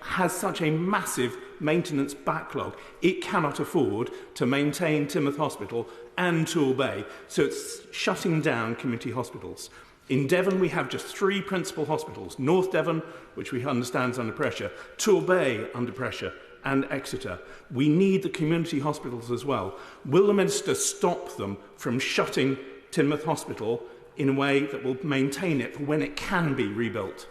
has such a massive maintenance backlog. It cannot afford to maintain Teignmouth Hospital and Torbay, so it's shutting down community hospitals. In Devon, we have just 3 principal hospitals: North Devon, which we understand is under pressure, Torbay under pressure, and Exeter. We need the community hospitals as well. Will the Minister stop them from shutting Teignmouth Hospital in a way that will maintain it for when it can be rebuilt?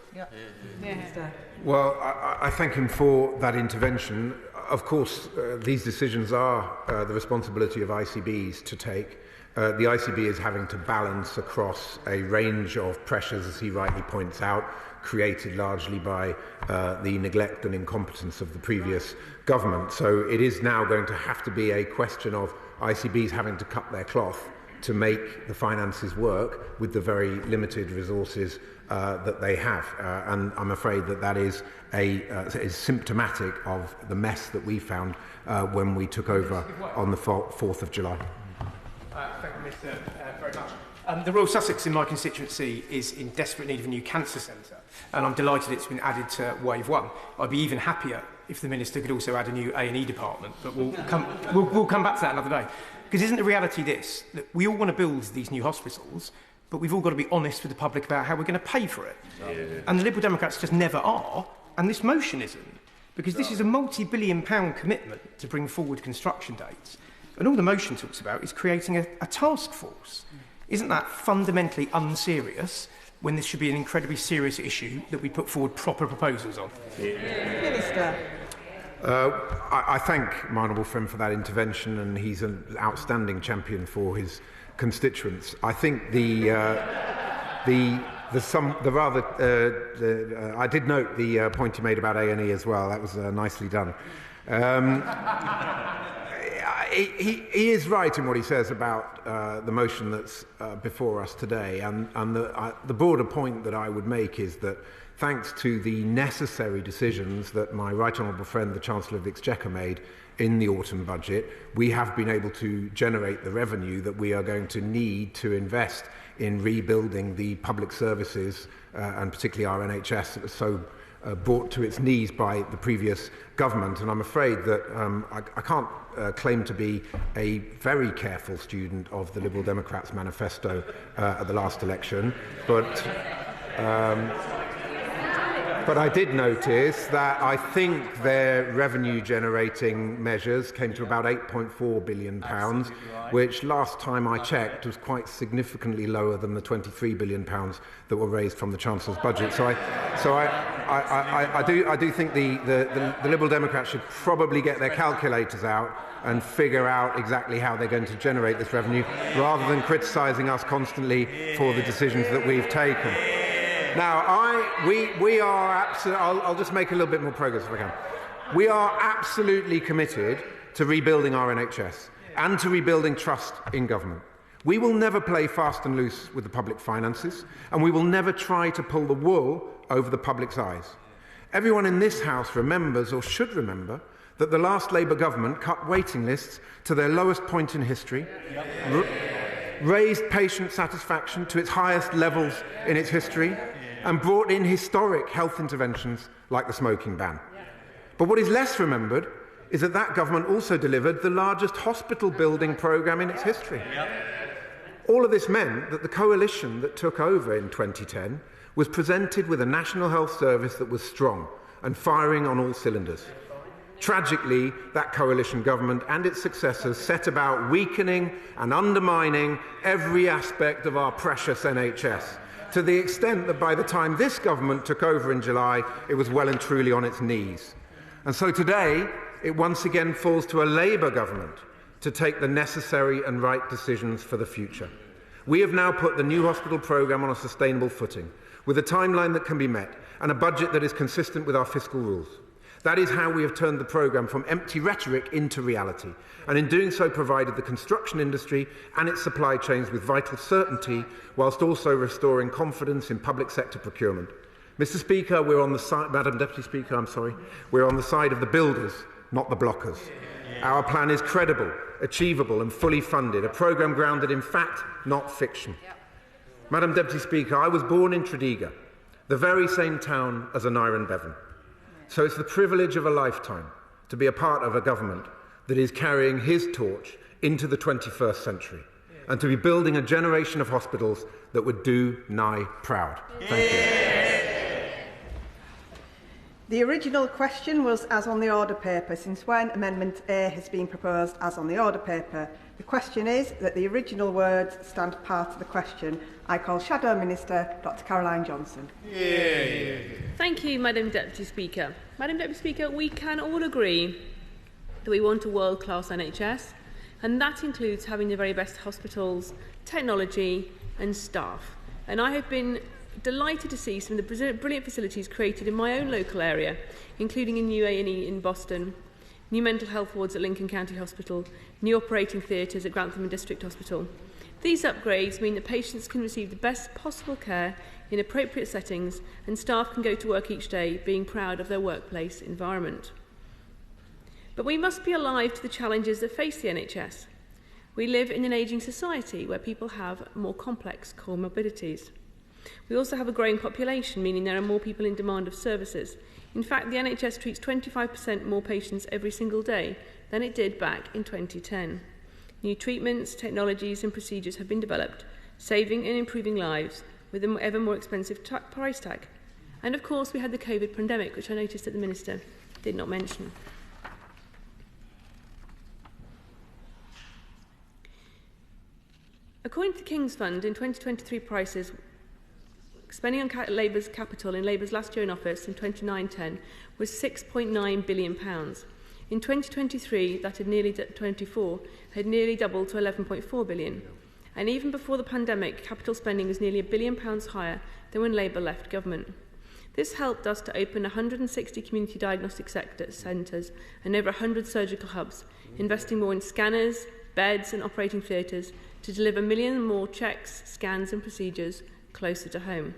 Well, I thank him for that intervention. Of course, these decisions are the responsibility of ICBs to take. The ICB is having to balance across a range of pressures, as he rightly points out, created largely by the neglect and incompetence of the previous government. So it is now going to have to be a question of ICBs having to cut their cloth to make the finances work with the very limited resources that they have. And I'm afraid that that is symptomatic of the mess that we found when we took over on the 4th of July. Thank you, Mr. very much. The Royal Sussex in my constituency is in desperate need of a new cancer centre, and I'm delighted it's been added to Wave 1. I'd be even happier if the Minister could also add a new A&E department, but we'll come back to that another day. Because isn't the reality this, that we all want to build these new hospitals, but we've all got to be honest with the public about how we're going to pay for it. Yeah. And the Liberal Democrats just never are, and this motion isn't. Because this is a multi-billion-pound commitment to bring forward construction dates. And all the motion talks about is creating a task force. Isn't that fundamentally unserious when this should be an incredibly serious issue that we put forward proper proposals on? Minister. I thank my honourable friend for that intervention, and he's an outstanding champion for his constituents. I think I did note the point he made about A&E as well. That was nicely done. He is right in what he says about the motion that's before us today, and the broader point that I would make is that thanks to the necessary decisions that my right honourable friend, the Chancellor of the Exchequer, made in the autumn budget, we have been able to generate the revenue that we are going to need to invest in rebuilding the public services, and particularly our NHS that was so brought to its knees by the previous government. And I'm afraid that I can't claim to be a very careful student of the Liberal Democrats' manifesto at the last election, but I did notice that I think their revenue-generating measures came to about £8.4 billion, which last time I checked was quite significantly lower than the £23 billion that were raised from the Chancellor's budget. So I do think the Liberal Democrats should probably get their calculators out and figure out exactly how they're going to generate this revenue, rather than criticising us constantly for the decisions that we've taken. Now, we are absolutely... I'll just make a little bit more progress if I can. We are absolutely committed to rebuilding our NHS and to rebuilding trust in government. We will never play fast and loose with the public finances, and we will never try to pull the wool over the public's eyes. Everyone in this House remembers, or should remember, that the last Labour government cut waiting lists to their lowest point in history, raised patient satisfaction to its highest levels in its history, and brought in historic health interventions like the smoking ban. But what is less remembered is that that government also delivered the largest hospital building programme in its history. All of this meant that the coalition that took over in 2010 was presented with a National Health Service that was strong and firing on all cylinders. Tragically, that coalition government and its successors set about weakening and undermining every aspect of our precious NHS, to the extent that by the time this government took over in July, it was well and truly on its knees. And so today, it once again falls to a Labour government to take the necessary and right decisions for the future. We have now put the new hospital programme on a sustainable footing, with a timeline that can be met and a budget that is consistent with our fiscal rules. That is how we have turned the programme from empty rhetoric into reality, and in doing so provided the construction industry and its supply chains with vital certainty, whilst also restoring confidence in public sector procurement. Mr. Speaker, Madam Deputy Speaker, we're on the side of the builders, not the blockers. Our plan is credible, achievable and fully funded, a programme grounded in fact, not fiction. Madam Deputy Speaker, I was born in Tredegar, the very same town as Aneurin Bevan. So it's the privilege of a lifetime to be a part of a government that is carrying his torch into the 21st century and to be building a generation of hospitals that would do Nye proud. Thank you. The original question was as on the order paper. Since when Amendment A has been proposed as on the order paper? The question is that the original words stand part of the question. I call Shadow Minister Dr Caroline Johnson. Thank you, Madam Deputy Speaker. Madam Deputy Speaker, we can all agree that we want a world-class NHS, and that includes having the very best hospitals, technology and staff. And I have been delighted to see some of the brilliant facilities created in my own local area, including a new A&E in Boston, new mental health wards at Lincoln County Hospital, new operating theatres at Grantham and District Hospital. These upgrades mean that patients can receive the best possible care in appropriate settings, and staff can go to work each day being proud of their workplace environment. But we must be alive to the challenges that face the NHS. We live in an ageing society where people have more complex comorbidities. We also have a growing population, meaning there are more people in demand of services. In fact, the NHS treats 25% more patients every single day than it did back in 2010. New treatments, technologies and procedures have been developed, saving and improving lives with an ever more expensive price tag. And of course, we had the COVID pandemic, which I noticed that the Minister did not mention. According to the King's Fund, in 2023 prices, spending on Labour's capital in Labour's last year in office in 2009-10 was £6.9 billion. In 2023, that had nearly doubled to £11.4 billion. And even before the pandemic, capital spending was nearly £1 billion higher than when Labour left government. This helped us to open 160 community diagnostic centres and over 100 surgical hubs, investing more in scanners, beds and operating theatres to deliver 1 million more checks, scans and procedures closer to home.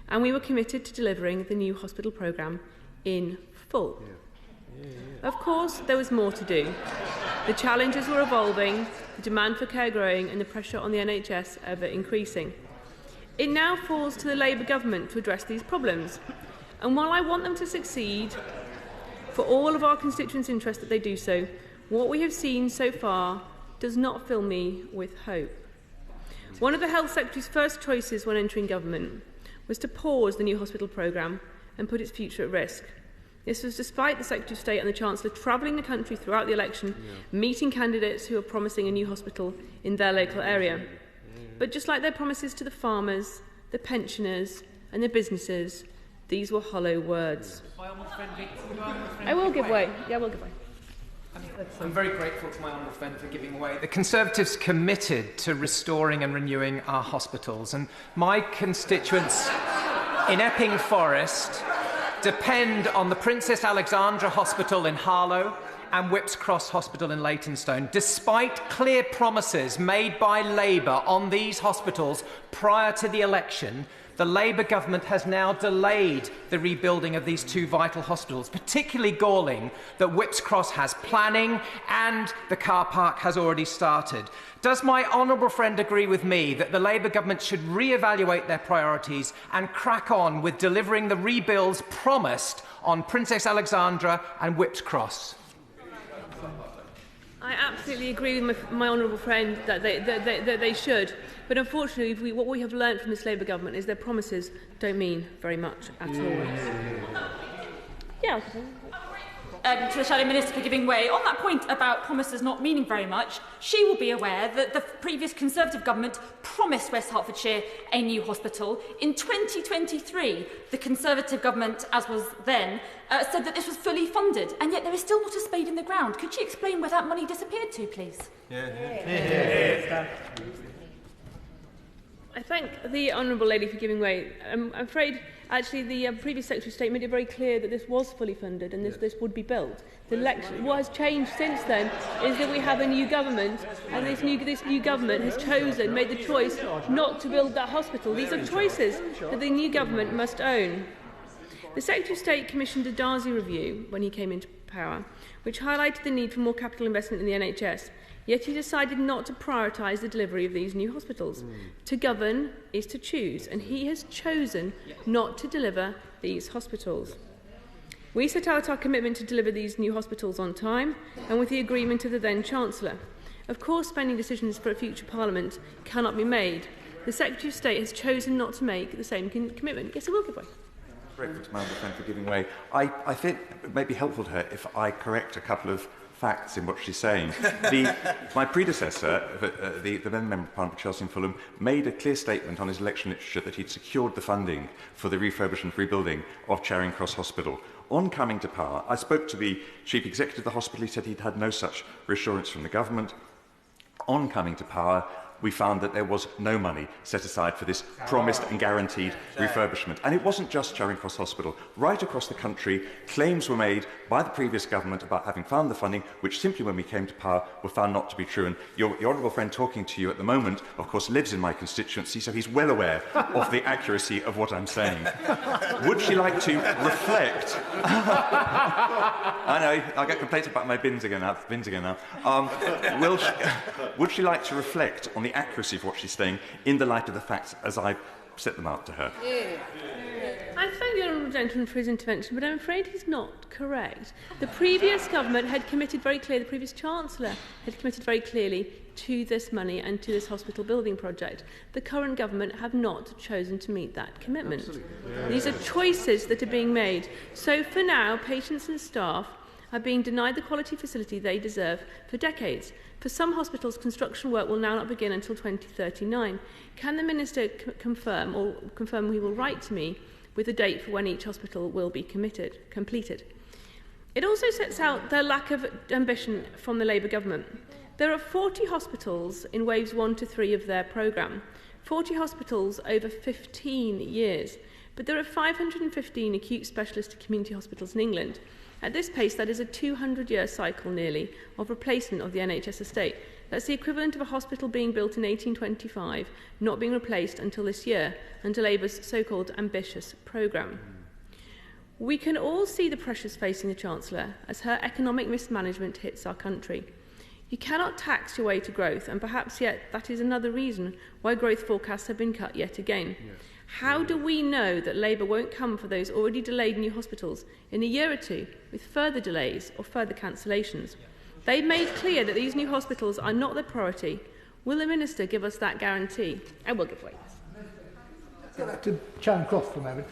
And we were committed to delivering the new hospital programme in full. Of course, there was more to do. The challenges were evolving, the demand for care growing and the pressure on the NHS ever increasing. It now falls to the Labour government to address these problems. And while I want them to succeed, for all of our constituents' interest that they do so, what we have seen so far does not fill me with hope. One of the Health Secretary's first choices when entering government was to pause the new hospital programme and put its future at risk. This was despite the Secretary of State and the Chancellor travelling the country throughout the election, meeting candidates who were promising a new hospital in their local area. But just like their promises to the farmers, the pensioners and the businesses, these were hollow words. I will give way. Yeah, I will give way. I'm very grateful to my honourable friend for giving way. The Conservatives committed to restoring and renewing our hospitals, and my constituents in Epping Forest depend on the Princess Alexandra Hospital in Harlow and Whipps Cross Hospital in Leytonstone. Despite clear promises made by Labour on these hospitals prior to the election, the Labour government has now delayed the rebuilding of these two vital hospitals, particularly galling that Whipps Cross has planning and the car park has already started. Does my honourable friend agree with me that the Labour government should re-evaluate their priorities and crack on with delivering the rebuilds promised on Princess Alexandra and Whipps Cross? I absolutely agree with my honourable friend that they should. But unfortunately, what we have learnt from this Labour government is their promises don't mean very much at all. Yeah. To the Shadow Minister for giving way. On that point about promises not meaning very much, she will be aware that the previous Conservative government promised West Hertfordshire a new hospital. In 2023, the Conservative government, as was then, said that this was fully funded, and yet there is still not a spade in the ground. Could she explain where that money disappeared to, please? I thank the Honourable Lady for giving way. I'm afraid, actually, the previous Secretary of State made it very clear that this was fully funded and this would be built. What has changed since then is that we have a new government, and this new government has made the choice not to build that hospital. These are choices that the new government must own. The Secretary of State commissioned a Darcy review when he came into power, which highlighted the need for more capital investment in the NHS. Yet he decided not to prioritise the delivery of these new hospitals. To govern is to choose, and he has chosen not to deliver these hospitals. We set out our commitment to deliver these new hospitals on time and with the agreement of the then Chancellor. Of course, spending decisions for a future Parliament cannot be made. The Secretary of State has chosen not to make the same commitment. Yes, I will give way. Grateful to my other friend for giving way. I think it may be helpful to her if I correct a couple of facts in what she's saying. My predecessor, the then Member of Parliament for Chelsea and Fulham, made a clear statement on his election literature that he'd secured the funding for the refurbishment and rebuilding of Charing Cross Hospital. On coming to power, I spoke to the Chief Executive of the hospital. He said he'd had no such reassurance from the government. On coming to power, we found that there was no money set aside for this promised and guaranteed refurbishment. And it wasn't just Charing Cross Hospital. Right across the country, claims were made by the previous government about having found the funding, which simply, when we came to power, were found not to be true. And your honourable friend talking to you at the moment, of course, lives in my constituency, so he's well aware of the accuracy of what I'm saying. Would she like to reflect? I know, I'll get complaints about my bins again now. Would she like to reflect on the accuracy of what she's saying in the light of the facts as I've set them out to her? I thank the Honourable Gentleman for his intervention, but I'm afraid he's not correct. The previous government had committed very clearly, the previous Chancellor had committed very clearly to this money and to this hospital building project. The current government have not chosen to meet that commitment. These are choices that are being made. So for now, patients and staff are being denied the quality facility they deserve for decades. For some hospitals, construction work will now not begin until 2039. Can the Minister confirm he will write to me with a date for when each hospital will be completed? It also sets out the lack of ambition from the Labour government. There are 40 hospitals in waves 1 to 3 of their programme, 40 hospitals over 15 years, but there are 515 acute specialist community hospitals in England. At this pace, that is a 200-year cycle, nearly, of replacement of the NHS estate. That's the equivalent of a hospital being built in 1825, not being replaced until this year, under Labour's so-called ambitious programme. We can all see the pressures facing the Chancellor as her economic mismanagement hits our country. You cannot tax your way to growth, and perhaps yet that is another reason why growth forecasts have been cut yet again. Yes. How do we know that Labour won't come for those already delayed new hospitals in a year or two with further delays or further cancellations? They've made clear that these new hospitals are not their priority. Will the Minister give us that guarantee? I will give way. Go back to Charing Cross for a moment.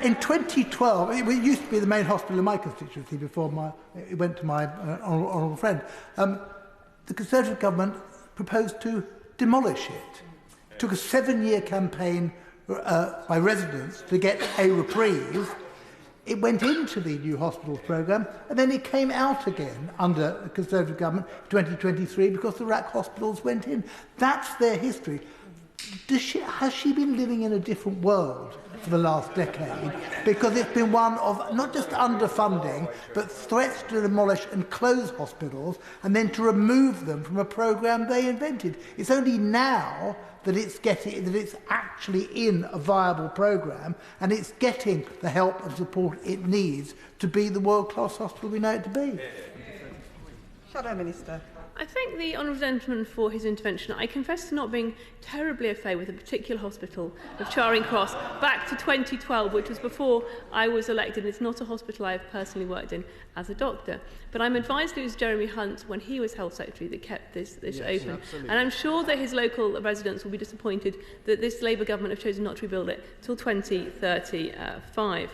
In 2012, it used to be the main hospital in my constituency before it went to my honourable friend. The Conservative government proposed to demolish it. It took a 7-year campaign by residents to get a reprieve. It went into the new hospitals programme, and then it came out again under the Conservative government in 2023 because the RAC hospitals went in. That's their history. Has she been living in a different world for the last decade? Because it's been one of not just underfunding, but threats to demolish and close hospitals and then to remove them from a programme they invented. It's only now that it's actually in a viable programme and it's getting the help and support it needs to be the world-class hospital we know it to be. Shadow Minister. I thank the Honourable Gentleman for his intervention. I confess to not being terribly au fait with a particular hospital of Charing Cross back to 2012, which was before I was elected. It's not a hospital I have personally worked in as a doctor. But I'm advised it was Jeremy Hunt, when he was Health Secretary, that kept this open. Absolutely. And I'm sure that his local residents will be disappointed that this Labour government have chosen not to rebuild it till 2035.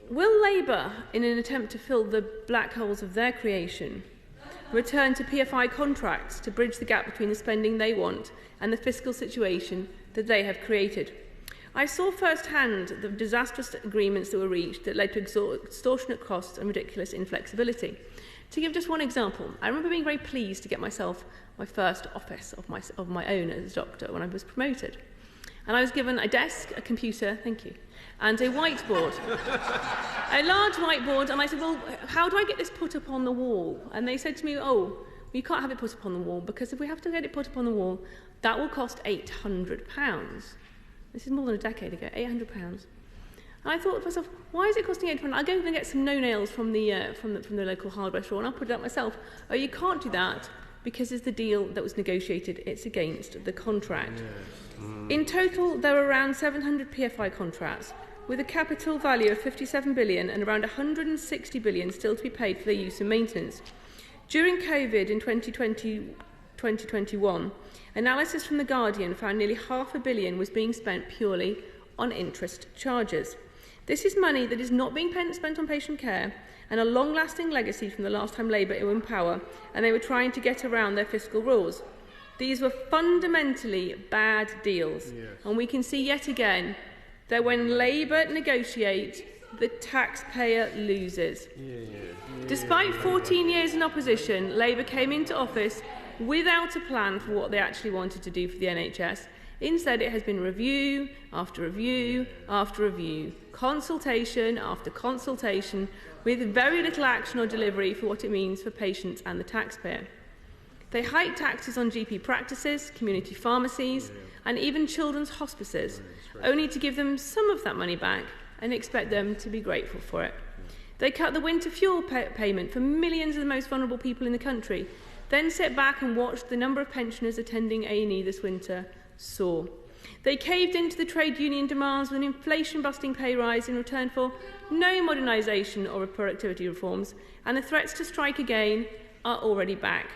Will Labour, in an attempt to fill the black holes of their creation, return to PFI contracts to bridge the gap between the spending they want and the fiscal situation that they have created. I saw firsthand the disastrous agreements that were reached that led to extortionate costs and ridiculous inflexibility. To give just one example, I remember being very pleased to get myself my first office of my own as a doctor when I was promoted. And I was given a desk, a computer, thank you, and a whiteboard. A large whiteboard, and I said, well, how do I get this put up on the wall? And they said to me, oh, you can't have it put up on the wall, because if we have to get it put up on the wall, that will cost £800. This is more than a decade ago, £800. And I thought to myself, why is it costing £800? I'll go and get some no-nails from the local hardware store and I'll put it up myself. Oh, you can't do that because it's the deal that was negotiated. It's against the contract. In total, there were around 700 PFI contracts with a capital value of 57 billion and around 160 billion still to be paid for their use and maintenance. During COVID in 2021, analysis from The Guardian found nearly £500 million was being spent purely on interest charges. This is money that is not being spent on patient care and a long-lasting legacy from the last time Labour were in power and they were trying to get around their fiscal rules. These were fundamentally bad deals, and we can see yet again that when Labour negotiate, the taxpayer loses. Despite 14 years in opposition, Labour came into office without a plan for what they actually wanted to do for the NHS. Instead, it has been review after review after review, consultation after consultation, with very little action or delivery for what it means for patients and the taxpayer. They hike taxes on GP practices, community pharmacies, and even children's hospices, only to give them some of that money back and expect them to be grateful for it. They cut the winter fuel payment for millions of the most vulnerable people in the country, then sit back and watch the number of pensioners attending A&E this winter soar. They caved into the trade union demands with an inflation-busting pay rise in return for no modernisation or productivity reforms, and the threats to strike again are already back.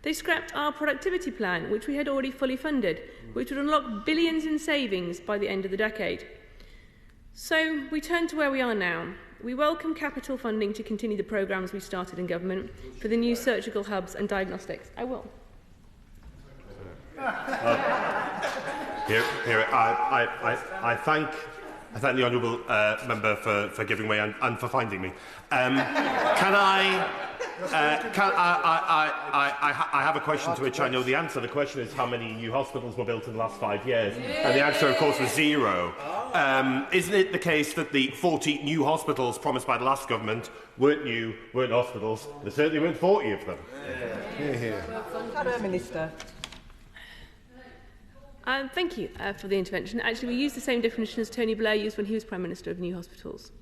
They scrapped our productivity plan, which we had already fully funded, which would unlock billions in savings by the end of the decade. So we turn to where we are now. We welcome capital funding to continue the programmes we started in government for the new surgical hubs and diagnostics. I will. I thank the honourable member for giving way and for finding me. I have a question to which I know the answer. The question is how many new hospitals were built in the last 5 years, and the answer, of course, was 0. Isn't it the case that the 40 new hospitals promised by the last government weren't new, weren't hospitals? There certainly weren't 40 of them. Minister. Thank you for the intervention. Actually, we used the same definition as Tony Blair used when he was Prime Minister of new hospitals.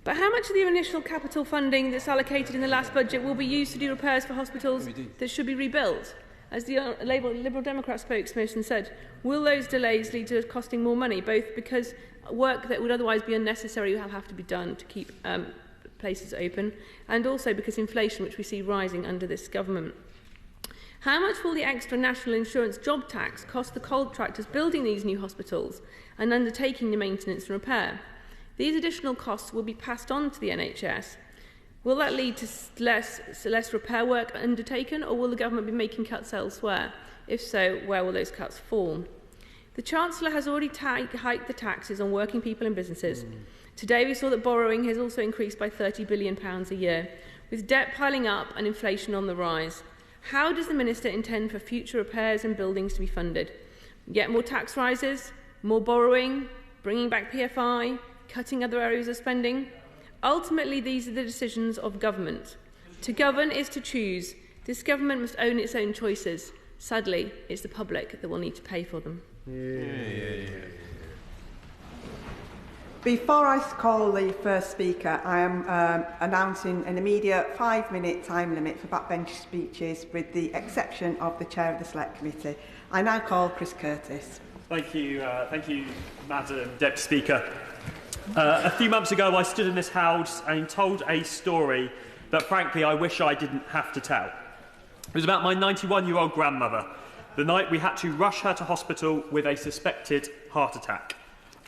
But how much of the initial capital funding that's allocated in the last budget will be used to do repairs for hospitals that should be rebuilt? As the Liberal Democrat spokesperson said, will those delays lead to costing more money, both because work that would otherwise be unnecessary will have to be done to keep places open, and also because inflation, which we see rising under this government? How much will the extra national insurance job tax cost the contractors building these new hospitals and undertaking the maintenance and repair? These additional costs will be passed on to the NHS. Will that lead to less repair work undertaken, or will the government be making cuts elsewhere? If so, where will those cuts fall? The Chancellor has already hiked the taxes on working people and businesses. Today we saw that borrowing has also increased by £30 billion a year, with debt piling up and inflation on the rise. How does the Minister intend for future repairs and buildings to be funded? Yet more tax rises, more borrowing, bringing back PFI, cutting other areas of spending? Ultimately, these are the decisions of government. To govern is to choose. This government must own its own choices. Sadly, it's the public that will need to pay for them. Before I call the first speaker, I am announcing an immediate 5-minute time limit for backbench speeches, with the exception of the Chair of the Select Committee. I now call Chris Curtis. Thank you, Madam Deputy Speaker. A few months ago, I stood in this House and told a story that, frankly, I wish I didn't have to tell. It was about my 91-year-old grandmother, the night we had to rush her to hospital with a suspected heart attack,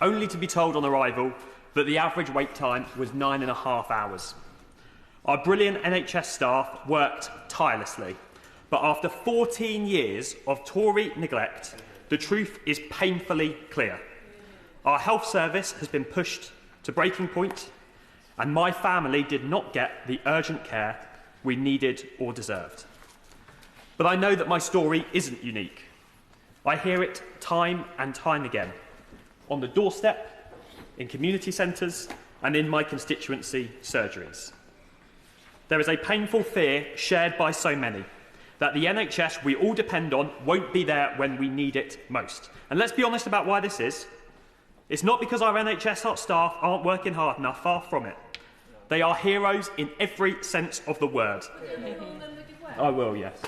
only to be told on arrival that the average wait time was 9.5 hours. Our brilliant NHS staff worked tirelessly, but after 14 years of Tory neglect, the truth is painfully clear. Our health service has been pushed to breaking point, and my family did not get the urgent care we needed or deserved. But I know that my story isn't unique. I hear it time and time again, on the doorstep, in community centres, and in my constituency surgeries. There is a painful fear shared by so many that the NHS we all depend on won't be there when we need it most. And let's be honest about why this is. It's not because our NHS staff aren't working hard enough, far from it. They are heroes in every sense of the word. I will, yes.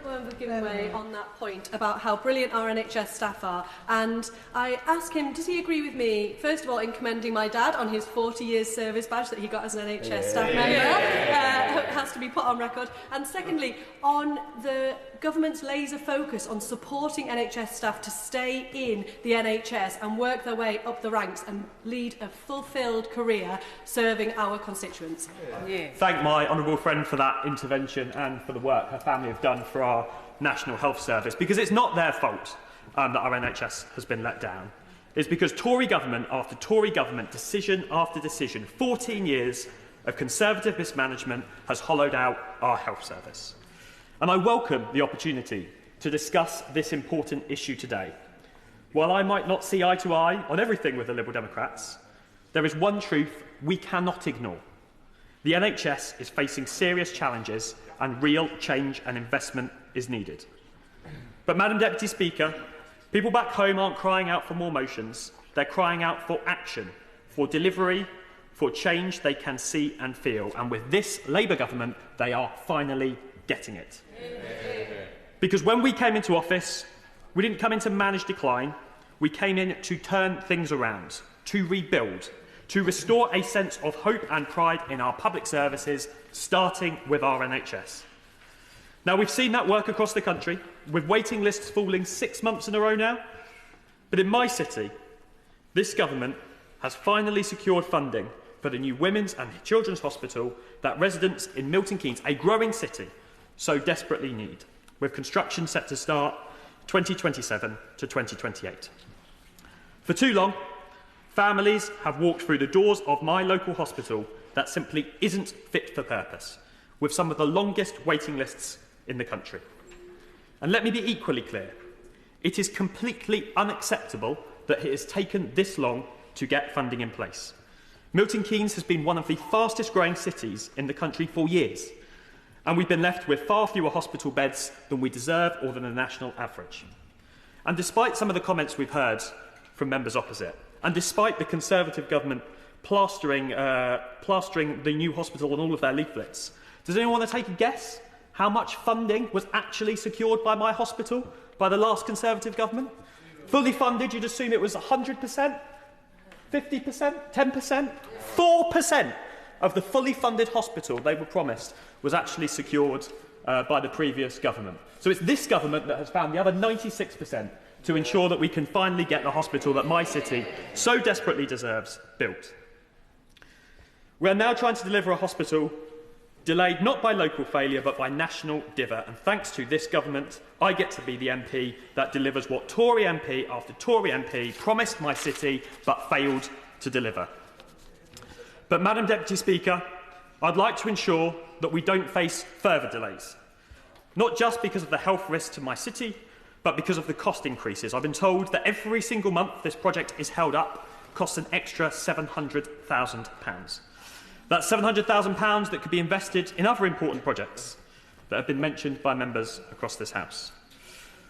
For giving way on that point about how brilliant our NHS staff are, and I asked him, does he agree with me, first of all, in commending my dad on his 40 years service badge that he got as an NHS staff member, has to be put on record, and secondly, on the government's laser focus on supporting NHS staff to stay in the NHS and work their way up the ranks and lead a fulfilled career serving our constituents. Thank my honourable friend for that intervention and for the work her family have done for our National Health Service, because it's not their fault that our NHS has been let down. It's because Tory government after Tory government, decision after decision, 14 years of Conservative mismanagement has hollowed out our health service. And I welcome the opportunity to discuss this important issue today. While I might not see eye to eye on everything with the Liberal Democrats, there is one truth we cannot ignore. The NHS is facing serious challenges and real change and investment is needed. But, Madam Deputy Speaker, people back home aren't crying out for more motions. They're crying out for action, for delivery, for change they can see and feel. And with this Labour government, they are finally getting it. Because when we came into office, we didn't come in to manage decline. We came in to turn things around, to rebuild, to restore a sense of hope and pride in our public services, starting with our NHS. Now, we've seen that work across the country, with waiting lists falling 6 months in a row now. But in my city, this government has finally secured funding for the new Women's and Children's Hospital that residents in Milton Keynes, a growing city, so desperately need, with construction set to start 2027 to 2028. For too long, families have walked through the doors of my local hospital that simply isn't fit for purpose, with some of the longest waiting lists in the country. And let me be equally clear, it is completely unacceptable that it has taken this long to get funding in place. Milton Keynes has been one of the fastest growing cities in the country for years, and we've been left with far fewer hospital beds than we deserve or than the national average. And despite some of the comments we've heard from members opposite, and despite the Conservative government plastering the new hospital on all of their leaflets, does anyone want to take a guess how much funding was actually secured by my hospital by the last Conservative government? Fully funded, you'd assume it was 100%, 50%, 10%? 4% of the fully funded hospital they were promised was actually secured by the previous government. So it's this government that has found the other 96% to ensure that we can finally get the hospital that my city so desperately deserves built. We are now trying to deliver a hospital delayed not by local failure but by national diva, and thanks to this government I get to be the MP that delivers what Tory MP after Tory MP promised my city but failed to deliver. But, Madam Deputy Speaker, I'd like to ensure that we don't face further delays, not just because of the health risks to my city, but because of the cost increases. I've been told that every single month this project is held up costs an extra £700,000. That's £700,000 that could be invested in other important projects that have been mentioned by members across this House.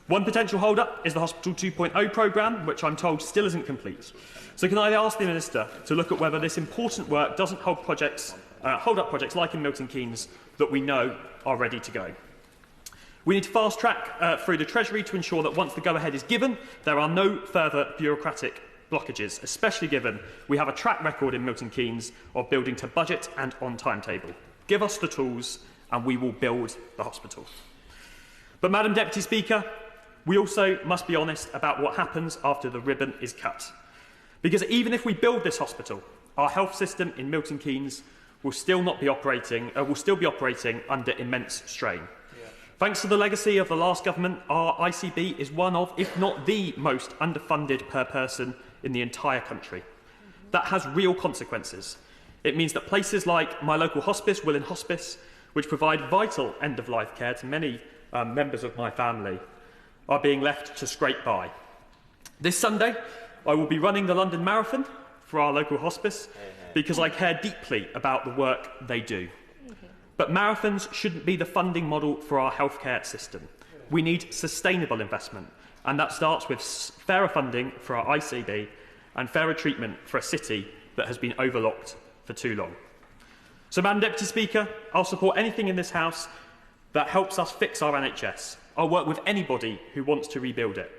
One potential hold-up is the Hospital 2.0 programme, which I'm told still isn't complete. So can I ask the Minister to look at whether this important work doesn't hold up projects like in Milton Keynes that we know are ready to go. We need to fast-track through the Treasury to ensure that once the go-ahead is given, there are no further bureaucratic blockages, especially given we have a track record in Milton Keynes of building to budget and on timetable. Give us the tools and we will build the hospital. But, Madam Deputy Speaker, we also must be honest about what happens after the ribbon is cut. Because even if we build this hospital, our health system in Milton Keynes will still be operating under immense strain. Thanks to the legacy of the last government, our ICB is one of, if not the most underfunded per person in the entire country. That has real consequences. It means that places like my local hospice, Willen Hospice, which provide vital end-of-life care to many members of my family, are being left to scrape by. This Sunday, I will be running the London Marathon for our local hospice because I care deeply about the work they do. But marathons shouldn't be the funding model for our healthcare system. We need sustainable investment, and that starts with fairer funding for our ICB and fairer treatment for a city that has been overlooked for too long. So, Madam Deputy Speaker, I'll support anything in this House that helps us fix our NHS. I'll work with anybody who wants to rebuild it.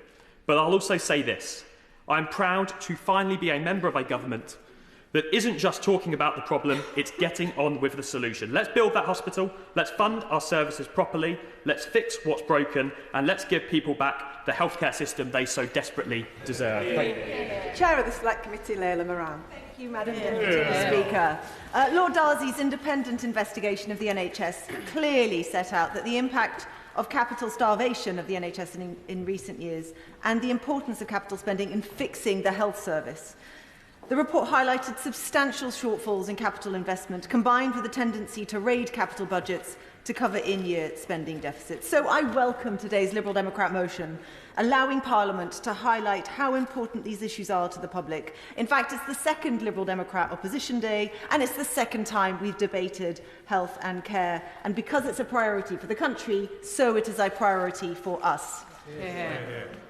But I'll also say this. I'm proud to finally be a member of a government that isn't just talking about the problem, it's getting on with the solution. Let's build that hospital, let's fund our services properly, let's fix what's broken, and let's give people back the healthcare system they so desperately deserve. Thank you. Chair of the Select Committee, Layla Moran. Thank you, Madam Deputy Speaker. Lord Darcy's independent investigation of the NHS clearly set out that the impact of capital starvation of the NHS in recent years and the importance of capital spending in fixing the health service. The report highlighted substantial shortfalls in capital investment, combined with a tendency to raid capital budgets to cover in-year spending deficits. So I welcome today's Liberal Democrat motion, allowing Parliament to highlight how important these issues are to the public. In fact, it's the second Liberal Democrat opposition day, and it's the second time we've debated health and care. And because it's a priority for the country, so it is a priority for us.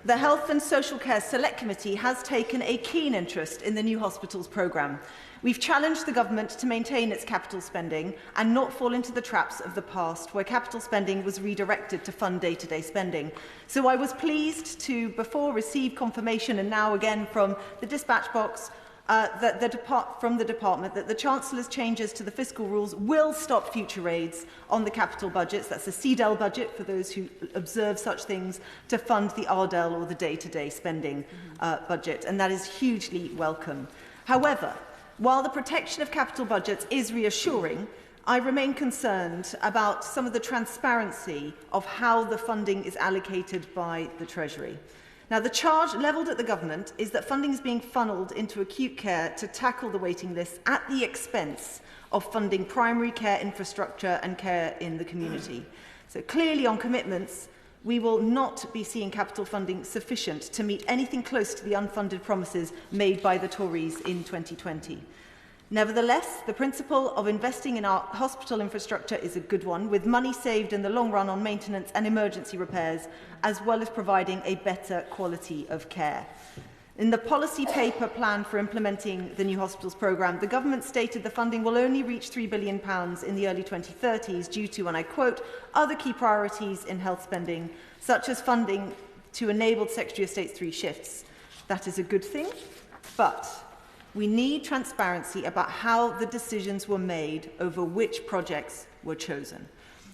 The Health and Social Care Select Committee has taken a keen interest in the new hospitals programme. We've challenged the government to maintain its capital spending and not fall into the traps of the past, where capital spending was redirected to fund day-to-day spending. So I was pleased to, before, receive confirmation, and now again from the dispatch box, from the department, that the Chancellor's changes to the fiscal rules will stop future raids on the capital budgets. That's the CDEL budget, for those who observe such things, to fund the RDEL, or the day-to-day spending budget, and that is hugely welcome. However, while the protection of capital budgets is reassuring, I remain concerned about some of the transparency of how the funding is allocated by the Treasury. Now, the charge levelled at the government is that funding is being funnelled into acute care to tackle the waiting lists at the expense of funding primary care infrastructure and care in the community. So clearly on commitments, we will not be seeing capital funding sufficient to meet anything close to the unfunded promises made by the Tories in 2020. Nevertheless, the principle of investing in our hospital infrastructure is a good one, with money saved in the long run on maintenance and emergency repairs, as well as providing a better quality of care. In the policy paper plan for implementing the new hospitals programme, the government stated the funding will only reach £3 billion in the early 2030s due to, and I quote, other key priorities in health spending, such as funding to enable Secretary of State's 3 shifts. That is a good thing, but we need transparency about how the decisions were made over which projects were chosen.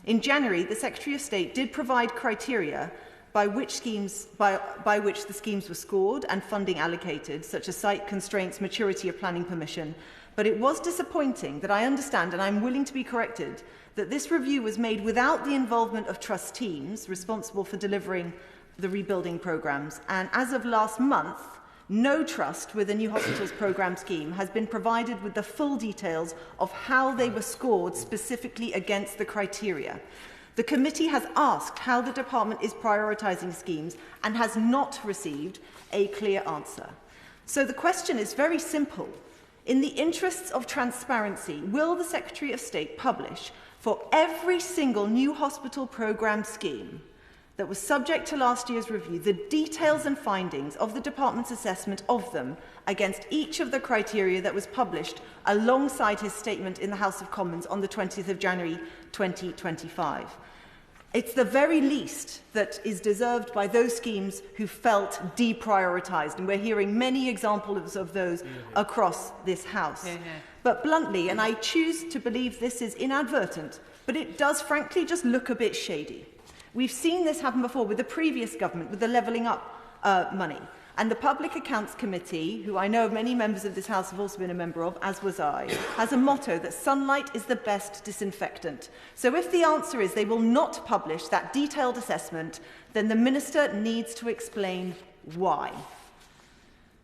In January, the Secretary of State did provide criteria by which the schemes were scored and funding allocated, such as site constraints, maturity of planning permission. But it was disappointing that I understand, and I'm willing to be corrected, that this review was made without the involvement of trust teams responsible for delivering the rebuilding programmes. And as of last month, no trust with the new hospitals programme scheme has been provided with the full details of how they were scored specifically against the criteria. The committee has asked how the department is prioritising schemes and has not received a clear answer. So the question is very simple. In the interests of transparency, will the Secretary of State publish for every single new hospital programme scheme that was subject to last year's review the details and findings of the department's assessment of them against each of the criteria that was published alongside his statement in the House of Commons on the 20th of January 2025? It's the very least that is deserved by those schemes who felt deprioritised, and we're hearing many examples of those across this House. But bluntly, and I choose to believe this is inadvertent, but it does frankly just look a bit shady. We've seen this happen before with the previous government, with the levelling up money. And the Public Accounts Committee, who I know many members of this House have also been a member of, as was I, has a motto that sunlight is the best disinfectant. So if the answer is they will not publish that detailed assessment, then the Minister needs to explain why.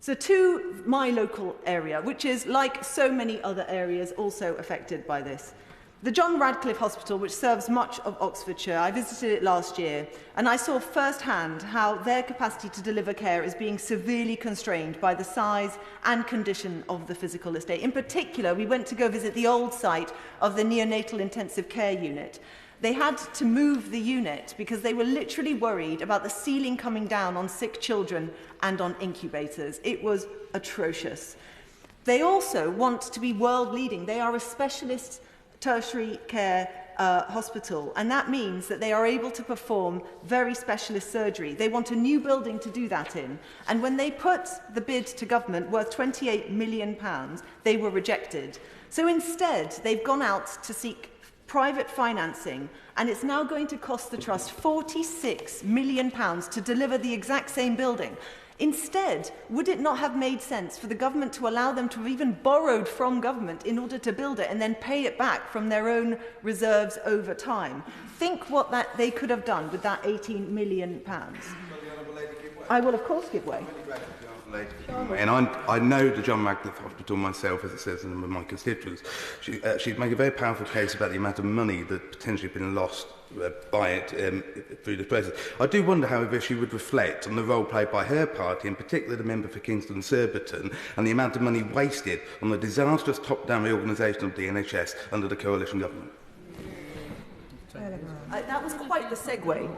So to my local area, which is, like so many other areas, also affected by this. The John Radcliffe Hospital, which serves much of Oxfordshire, I visited it last year, and I saw firsthand how their capacity to deliver care is being severely constrained by the size and condition of the physical estate. In particular, we went to go visit the old site of the neonatal intensive care unit. They had to move the unit because they were literally worried about the ceiling coming down on sick children and on incubators. It was atrocious. They also want to be world-leading. They are a specialist tertiary care hospital, and that means that they are able to perform very specialist surgery. They want a new building to do that in, and when they put the bid to government worth £28 million, they were rejected. So instead, they've gone out to seek private financing, and it's now going to cost the Trust £46 million to deliver the exact same building. Instead, would it not have made sense for the government to allow them to have even borrowed from government in order to build it and then pay it back from their own reserves over time? Think what they could have done with that £18 million. I will, of course, give way. And I know the John Radcliffe Hospital myself, as it says in my constituents. She's made a very powerful case about the amount of money that potentially been lost by it through the process. I do wonder, however, if she would reflect on the role played by her party, in particular the member for Kingston Surbiton, and the amount of money wasted on the disastrous top-down reorganisation of the NHS under the coalition government. That was quite the segue.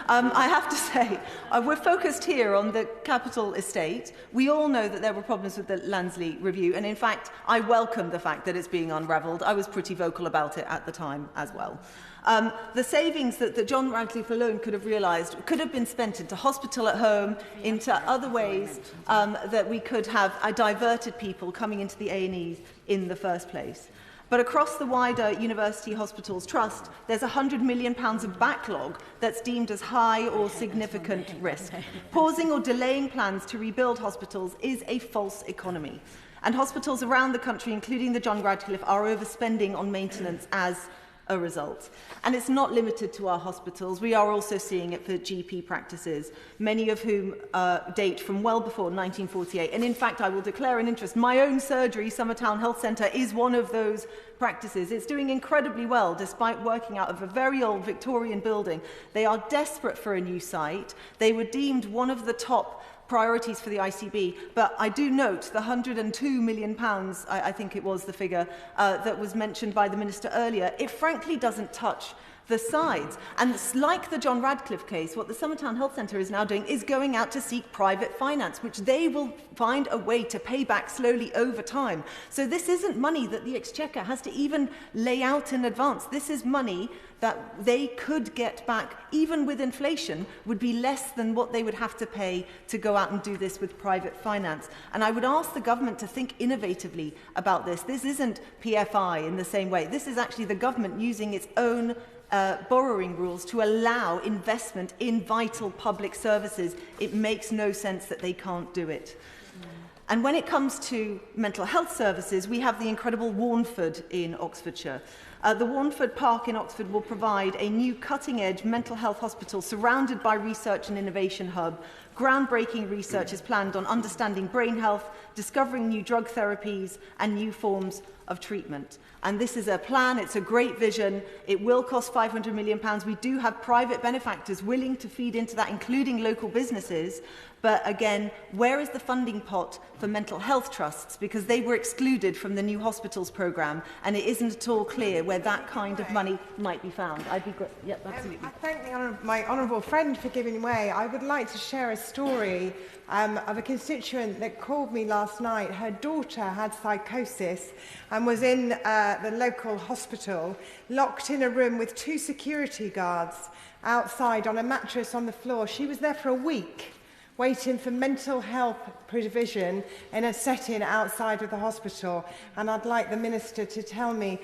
I have to say, we're focused here on the capital estate. We all know that there were problems with the Lansley review, and in fact, I welcome the fact that it's being unravelled. I was pretty vocal about it at the time as well. The savings that John Radcliffe alone could have realised could have been spent into hospital at home, into other ways that we could have diverted people coming into the A&Es in the first place. But across the wider University Hospitals Trust, there's £100 million of backlog that's deemed as high or significant risk. Pausing or delaying plans to rebuild hospitals is a false economy. And hospitals around the country, including the John Radcliffe, are overspending on maintenance as a result. And it's not limited to our hospitals. We are also seeing it for GP practices, many of whom date from well before 1948. And in fact, I will declare an interest. My own surgery, Summertown Health Centre, is one of those practices. It's doing incredibly well, despite working out of a very old Victorian building. They are desperate for a new site. They were deemed one of the top priorities for the ICB, but I do note the £102 million, I think it was the figure, that was mentioned by the Minister earlier. It frankly doesn't touch the sides. And like the John Radcliffe case, what the Summertown Health Centre is now doing is going out to seek private finance, which they will find a way to pay back slowly over time. So this isn't money that the Exchequer has to even lay out in advance. This is money that they could get back, even with inflation, would be less than what they would have to pay to go out and do this with private finance. And I would ask the government to think innovatively about this. This isn't PFI in the same way. This is actually the government using its own borrowing rules to allow investment in vital public services. It makes no sense that they can't do it. And when it comes to mental health services, we have the incredible Warnford in Oxfordshire. The Warnford Park in Oxford will provide a new cutting-edge mental health hospital surrounded by research and innovation hub. Groundbreaking research is planned on understanding brain health, discovering new drug therapies and new forms of treatment. And this is a plan, it's a great vision. It will cost £500 million. We do have private benefactors willing to feed into that, including local businesses. But again, where is the funding pot for mental health trusts? Because they were excluded from the new hospitals programme, and it isn't at all clear where that kind of money might be found. I'd be great. Yep, absolutely. I thank my honourable friend for giving way. I would like to share a story of a constituent that called me last night. Her daughter had psychosis and was in the local hospital, locked in a room with 2 security guards outside on a mattress on the floor. She was there for a week, waiting for mental health provision in a setting outside of the hospital. And I'd like the Minister to tell me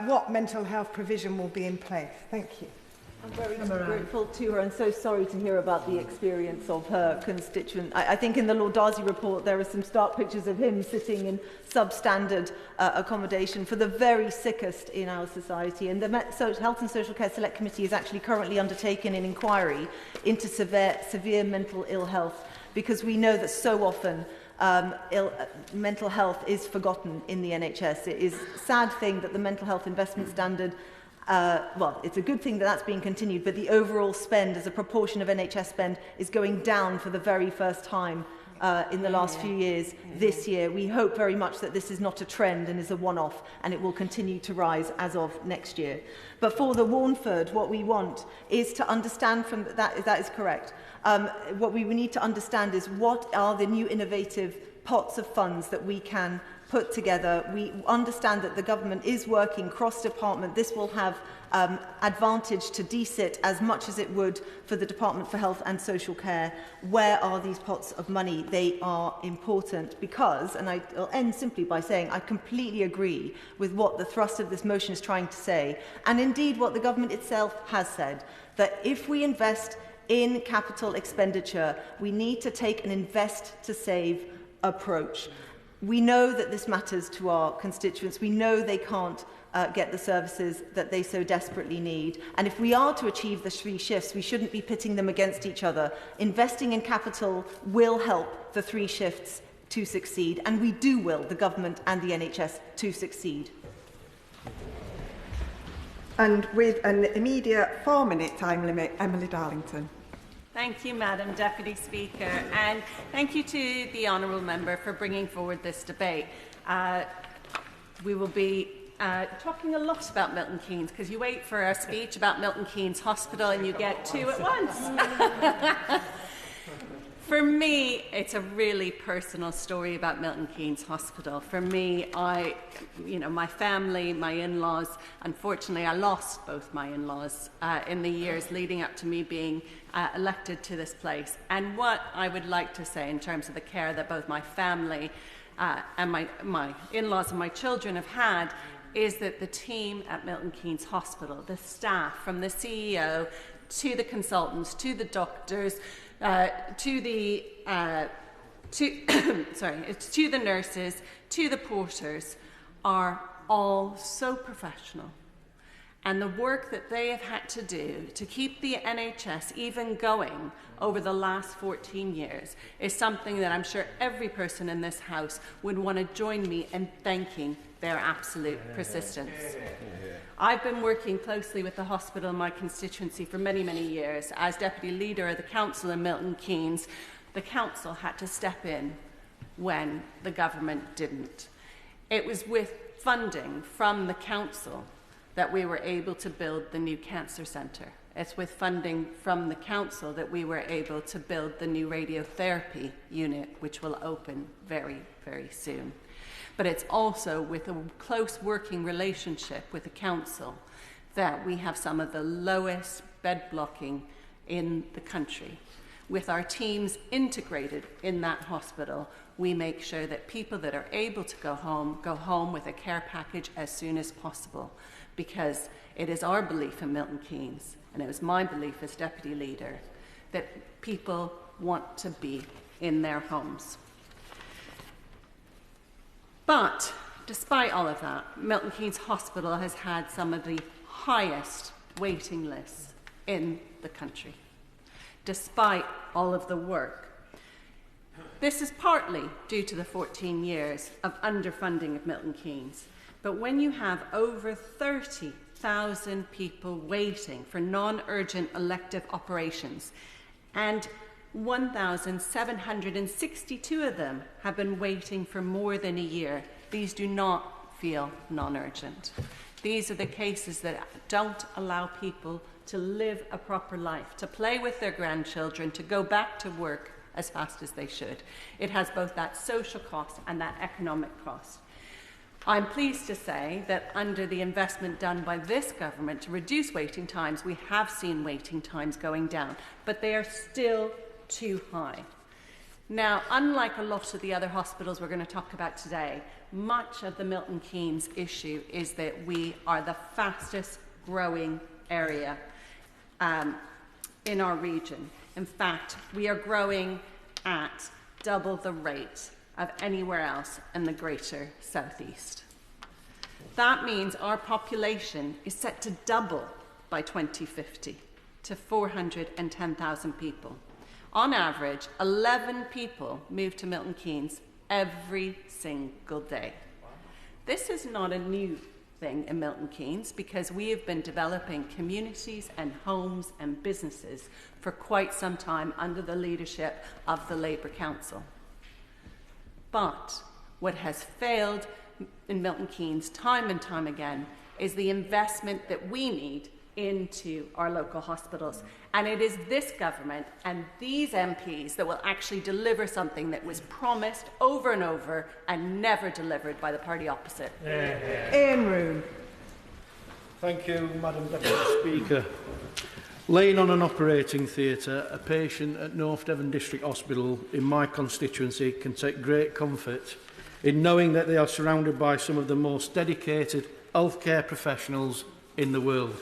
what mental health provision will be in place. Thank you. I'm very grateful to her and so sorry to hear about the experience of her constituent. I think in the Lord Darcy report there are some stark pictures of him sitting in substandard accommodation for the very sickest in our society. And the Health and Social Care Select Committee is actually currently undertaking an inquiry into severe mental ill health, because we know that so often mental health is forgotten in the NHS. It is a sad thing that the mental health investment standard, well, it's a good thing that that's being continued, but the overall spend as a proportion of NHS spend is going down for the very first time in the last few years this year. We hope very much that this is not a trend and is a one-off, and it will continue to rise as of next year. But for the Warnford, what we want is to understand from that is correct. What we need to understand is what are the new innovative pots of funds that we can put together. We understand that the government is working cross-department. This will have advantage to DSIT as much as it would for the Department for Health and Social Care. Where are these pots of money? They are important because, and I'll end simply by saying I completely agree with what the thrust of this motion is trying to say, and indeed what the government itself has said, that if we invest in capital expenditure, we need to take an invest to save approach. We know that this matters to our constituents. We know they can't get the services that they so desperately need. And if we are to achieve the 3 shifts, we shouldn't be pitting them against each other. Investing in capital will help the 3 shifts to succeed, and we do will, the government and the NHS, to succeed. And with an immediate 4-minute time limit, Emily Darlington. Thank you, Madam Deputy Speaker, and thank you to the Honourable Member for bringing forward this debate. We will be talking a lot about Milton Keynes, because you wait for a speech about Milton Keynes Hospital and you get 2 at once. For me, it's a really personal story about Milton Keynes Hospital. For me, my family, my in-laws, unfortunately, I lost both my in-laws in the years leading up to me being elected to this place. And what I would like to say in terms of the care that both my family and my in-laws and my children have had is that the team at Milton Keynes Hospital, the staff, from the CEO to the consultants, to the doctors, to the nurses, to the porters, are all so professional. And the work that they have had to do to keep the NHS even going over the last 14 years is something that I'm sure every person in this House would want to join me in thanking their absolute persistence. I've been working closely with the hospital in my constituency for many, many years. As Deputy Leader of the Council in Milton Keynes, the Council had to step in when the government didn't. It was with funding from the Council that we were able to build the new cancer centre. It's with funding from the Council that we were able to build the new radiotherapy unit, which will open very, very soon. But it's also with a close working relationship with the Council that we have some of the lowest bed blocking in the country. With our teams integrated in that hospital, we make sure that people that are able to go home with a care package as soon as possible, because it is our belief in Milton Keynes, and it was my belief as Deputy Leader, that people want to be in their homes. But despite all of that, Milton Keynes Hospital has had some of the highest waiting lists in the country, despite all of the work. This is partly due to the 14 years of underfunding of Milton Keynes. But when you have over 30,000 people waiting for non-urgent elective operations, and 1,762 of them have been waiting for more than a year, these do not feel non-urgent. These are the cases that don't allow people to live a proper life, to play with their grandchildren, to go back to work as fast as they should. It has both that social cost and that economic cost. I'm pleased to say that under the investment done by this government to reduce waiting times, we have seen waiting times going down, but they are still too high. Now, unlike a lot of the other hospitals we're going to talk about today, much of the Milton Keynes issue is that we are the fastest growing area in our region. In fact, we are growing at double the rate of anywhere else in the Greater South East. That means our population is set to double by 2050 to 410,000 people. On average, 11 people move to Milton Keynes every single day. This is not a new thing in Milton Keynes because we have been developing communities and homes and businesses for quite some time under the leadership of the Labour Council. But what has failed in Milton Keynes time and time again is the investment that we need into our local hospitals. And it is this government and these MPs that will actually deliver something that was promised over and over and never delivered by the party opposite. Ian Roome. Thank you, Madam Deputy Speaker. Laying on an operating theatre, a patient at North Devon District Hospital in my constituency can take great comfort in knowing that they are surrounded by some of the most dedicated healthcare professionals in the world.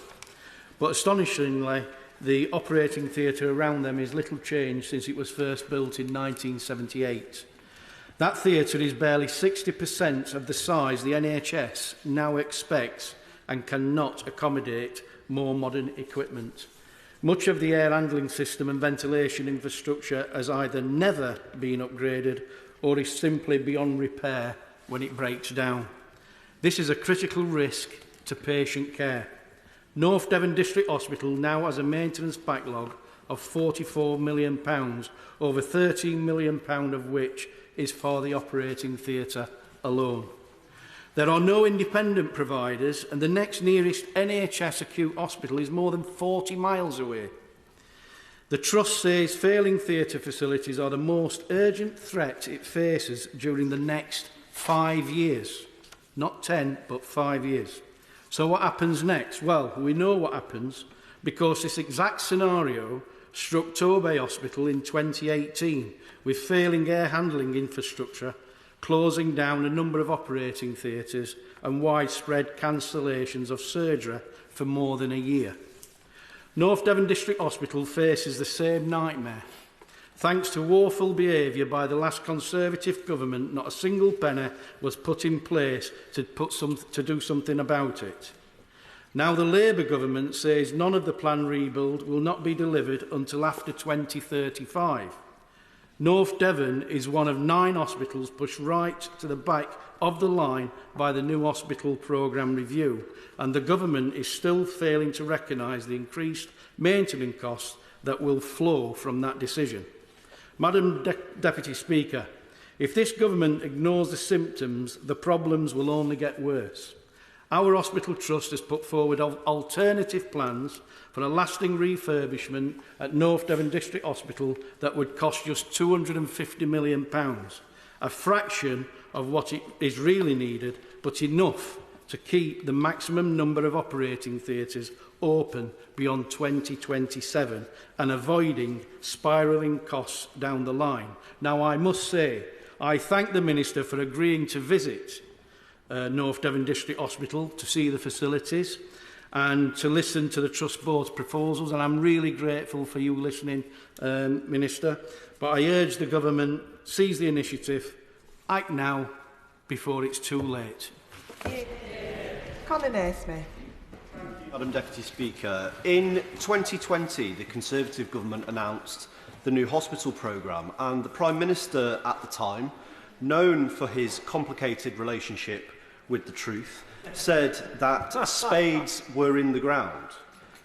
But astonishingly, the operating theatre around them is little changed since it was first built in 1978. That theatre is barely 60% of the size the NHS now expects and cannot accommodate more modern equipment. Much of the air handling system and ventilation infrastructure has either never been upgraded or is simply beyond repair when it breaks down. This is a critical risk to patient care. North Devon District Hospital now has a maintenance backlog of £44 million, over £13 million of which is for the operating theatre alone. There are no independent providers and the next nearest NHS acute hospital is more than 40 miles away. The Trust says failing theatre facilities are the most urgent threat it faces during the next 5 years. Not 10, but 5 years. So what happens next? Well, we know what happens because this exact scenario struck Torbay Hospital in 2018 with failing air handling infrastructure, closing down a number of operating theatres and widespread cancellations of surgery for more than a year. North Devon District Hospital faces the same nightmare. Thanks to woeful behaviour by the last Conservative government, not a single penny was put in place to do something about it. Now the Labour government says none of the planned rebuild will not be delivered until after 2035. North Devon is one of 9 hospitals pushed right to the back of the line by the new hospital programme review, and the government is still failing to recognise the increased maintenance costs that will flow from that decision. Madam Deputy Speaker, if this government ignores the symptoms, the problems will only get worse. Our Hospital Trust has put forward alternative plans for a lasting refurbishment at North Devon District Hospital that would cost just £250 million, a fraction of what is really needed, but enough to keep the maximum number of operating theatres open beyond 2027 and avoiding spiralling costs down the line. Now, I must say, I thank the Minister for agreeing to visit North Devon District Hospital to see the facilities and to listen to the Trust Board's proposals, and I'm really grateful for you listening, Minister. But I urge the Government, seize the initiative, act now before it's too late. Colin Naismith. Madam Deputy Speaker, in 2020 the Conservative government announced the new hospital programme, and the Prime Minister at the time, known for his complicated relationship with the truth, said that spades were in the ground.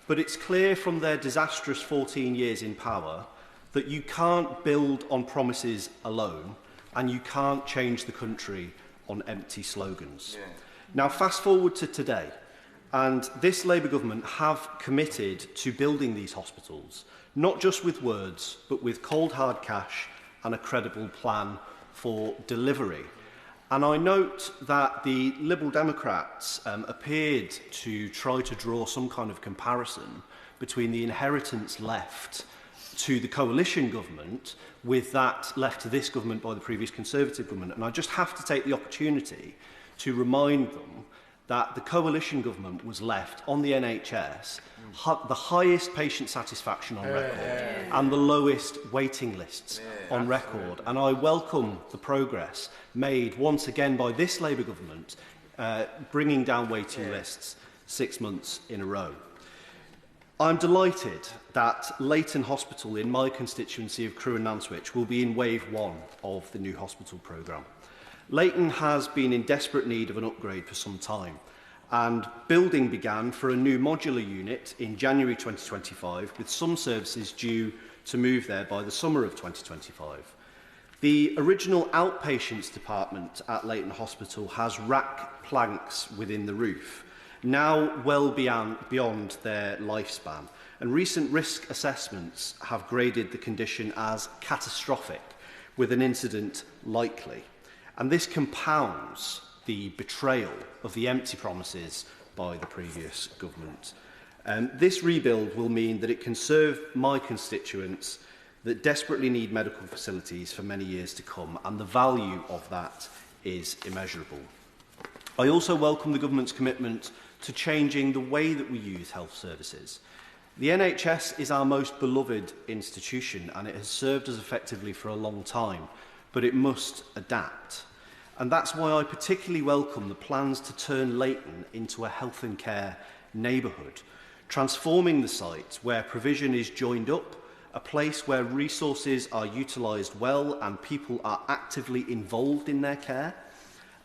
But it's clear from their disastrous 14 years in power that you can't build on promises alone and you can't change the country on empty slogans. Yeah. Now, fast forward to today, and this Labour government have committed to building these hospitals, not just with words, but with cold hard cash and a credible plan for delivery. And I note that the Liberal Democrats appeared to try to draw some kind of comparison between the inheritance left to the coalition government with that left to this government by the previous Conservative government. And I just have to take the opportunity to remind them that the coalition government was left on the NHS the highest patient satisfaction on record and the lowest waiting lists on record. And I welcome the progress made once again by this Labour government, bringing down waiting lists 6 months in a row. I'm delighted that Leighton Hospital in my constituency of Crewe and Nantwich will be in wave 1 of the new hospital programme. Leighton has been in desperate need of an upgrade for some time, and building began for a new modular unit in January 2025, with some services due to move there by the summer of 2025. The original outpatients department at Leighton Hospital has rack planks within the roof, now well beyond their lifespan, and recent risk assessments have graded the condition as catastrophic, with an incident likely. And this compounds the betrayal of the empty promises by the previous government. This rebuild will mean that it can serve my constituents that desperately need medical facilities for many years to come, and the value of that is immeasurable. I also welcome the government's commitment to changing the way that we use health services. The NHS is our most beloved institution, and it has served us effectively for a long time, but it must adapt. And that's why I particularly welcome the plans to turn Leighton into a health and care neighbourhood, transforming the site where provision is joined up, a place where resources are utilised well and people are actively involved in their care,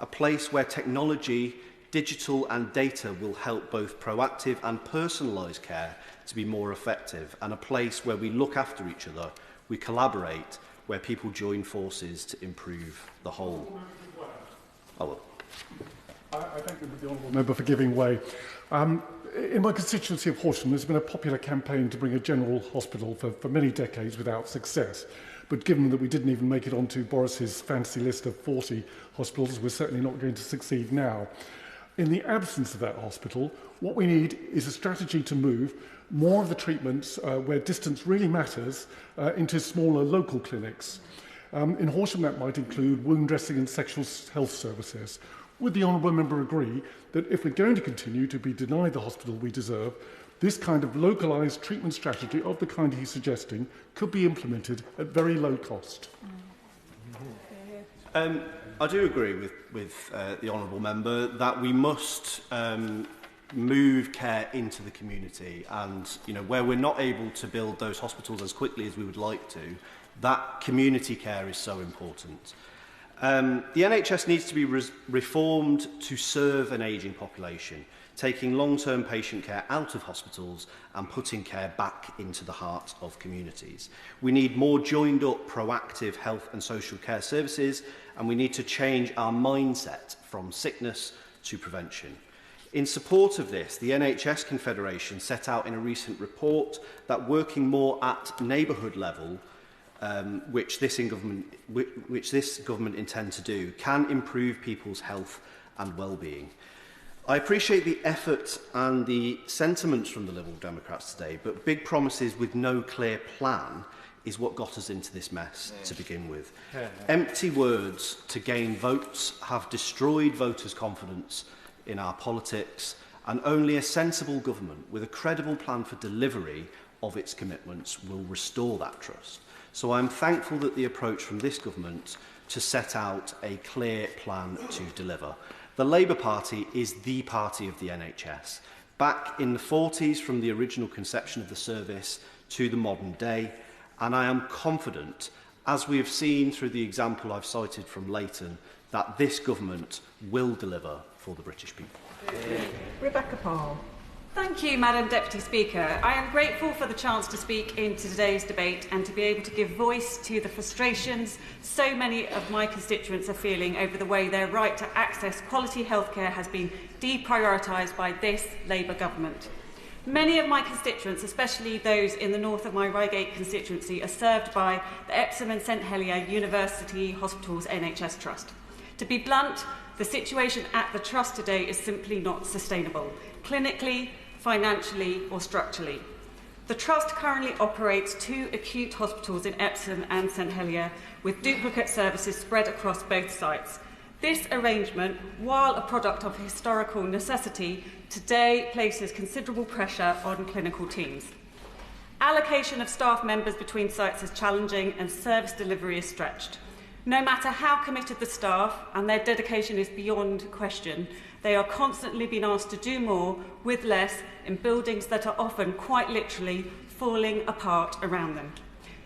a place where technology, digital and data will help both proactive and personalised care to be more effective, and a place where we look after each other, we collaborate, where people join forces to improve the whole. I thank the honourable member for giving way. In my constituency of Horsham, there's been a popular campaign to bring a general hospital for many decades without success. But given that we didn't even make it onto Boris's fancy list of 40 hospitals, we're certainly not going to succeed now. In the absence of that hospital, what we need is a strategy to move more of the treatments where distance really matters into smaller local clinics. In Horsham, that might include wound dressing and sexual health services. Would the honourable member agree that if we're going to continue to be denied the hospital we deserve, this kind of localised treatment strategy of the kind he's suggesting could be implemented at very low cost? I do agree with the honourable member that we must move care into the community, and where we're not able to build those hospitals as quickly as we would like to, that community care is so important. The NHS needs to be reformed to serve an ageing population, taking long-term patient care out of hospitals and putting care back into the heart of communities. We need more joined-up, proactive health and social care services, and we need to change our mindset from sickness to prevention. In support of this, the NHS Confederation set out in a recent report that working more at neighbourhood level, which this government intend to do, can improve people's health and well-being. I appreciate the effort and the sentiments from the Liberal Democrats today, but big promises with no clear plan is what got us into this mess to begin with. Empty words to gain votes have destroyed voters' confidence in our politics, and only a sensible government with a credible plan for delivery of its commitments will restore that trust. So I'm thankful that the approach from this government to set out a clear plan to deliver. The Labour Party is the party of the NHS. Back in the 40s, from the original conception of the service to the modern day, and I am confident, as we have seen through the example I've cited from Leighton, that this government will deliver for the British people. Rebecca Paul. Thank you, Madam Deputy Speaker. I am grateful for the chance to speak in today's debate and to be able to give voice to the frustrations so many of my constituents are feeling over the way their right to access quality healthcare has been deprioritised by this Labour government. Many of my constituents, especially those in the north of my Reigate constituency, are served by the Epsom and St Helier University Hospitals NHS Trust. To be blunt, the situation at the Trust today is simply not sustainable, clinically, financially or structurally. The Trust currently operates 2 acute hospitals in Epsom and St Helier with duplicate services spread across both sites. This arrangement, while a product of historical necessity, today places considerable pressure on clinical teams. Allocation of staff members between sites is challenging and service delivery is stretched. No matter how committed the staff, and their dedication is beyond question, they are constantly being asked to do more with less in buildings that are often quite literally falling apart around them.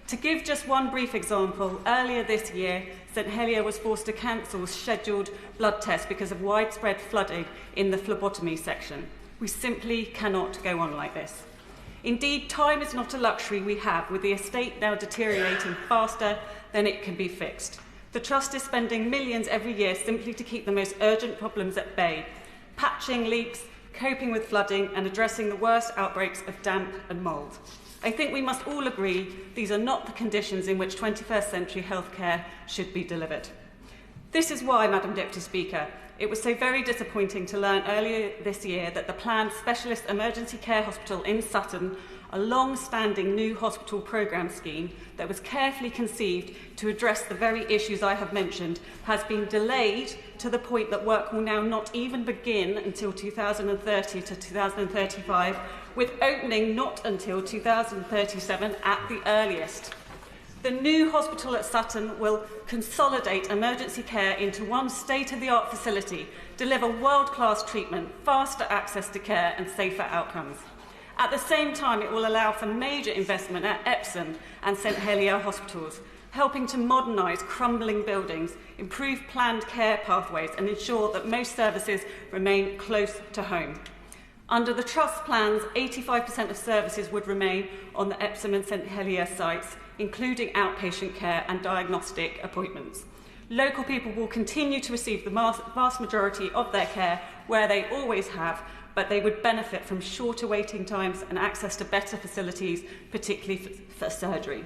To give just one brief example, earlier this year, St Helier was forced to cancel scheduled blood tests because of widespread flooding in the phlebotomy section. We simply cannot go on like this. Indeed, time is not a luxury we have, with the estate now deteriorating faster than it can be fixed. The Trust is spending millions every year simply to keep the most urgent problems at bay, patching leaks, coping with flooding and addressing the worst outbreaks of damp and mould. I think we must all agree these are not the conditions in which 21st century healthcare should be delivered. This is why, Madam Deputy Speaker, it was so very disappointing to learn earlier this year that the planned specialist emergency care hospital in Sutton, a long-standing new hospital programme scheme that was carefully conceived to address the very issues I have mentioned, has been delayed to the point that work will now not even begin until 2030 to 2035, with opening not until 2037 at the earliest. The new hospital at Sutton will consolidate emergency care into one state-of-the-art facility, deliver world-class treatment, faster access to care and safer outcomes. At the same time, it will allow for major investment at Epsom and St Helier hospitals, helping to modernise crumbling buildings, improve planned care pathways and ensure that most services remain close to home. Under the Trust plans, 85% of services would remain on the Epsom and St Helier sites, including outpatient care and diagnostic appointments. Local people will continue to receive the vast majority of their care where they always have, but they would benefit from shorter waiting times and access to better facilities, particularly for surgery.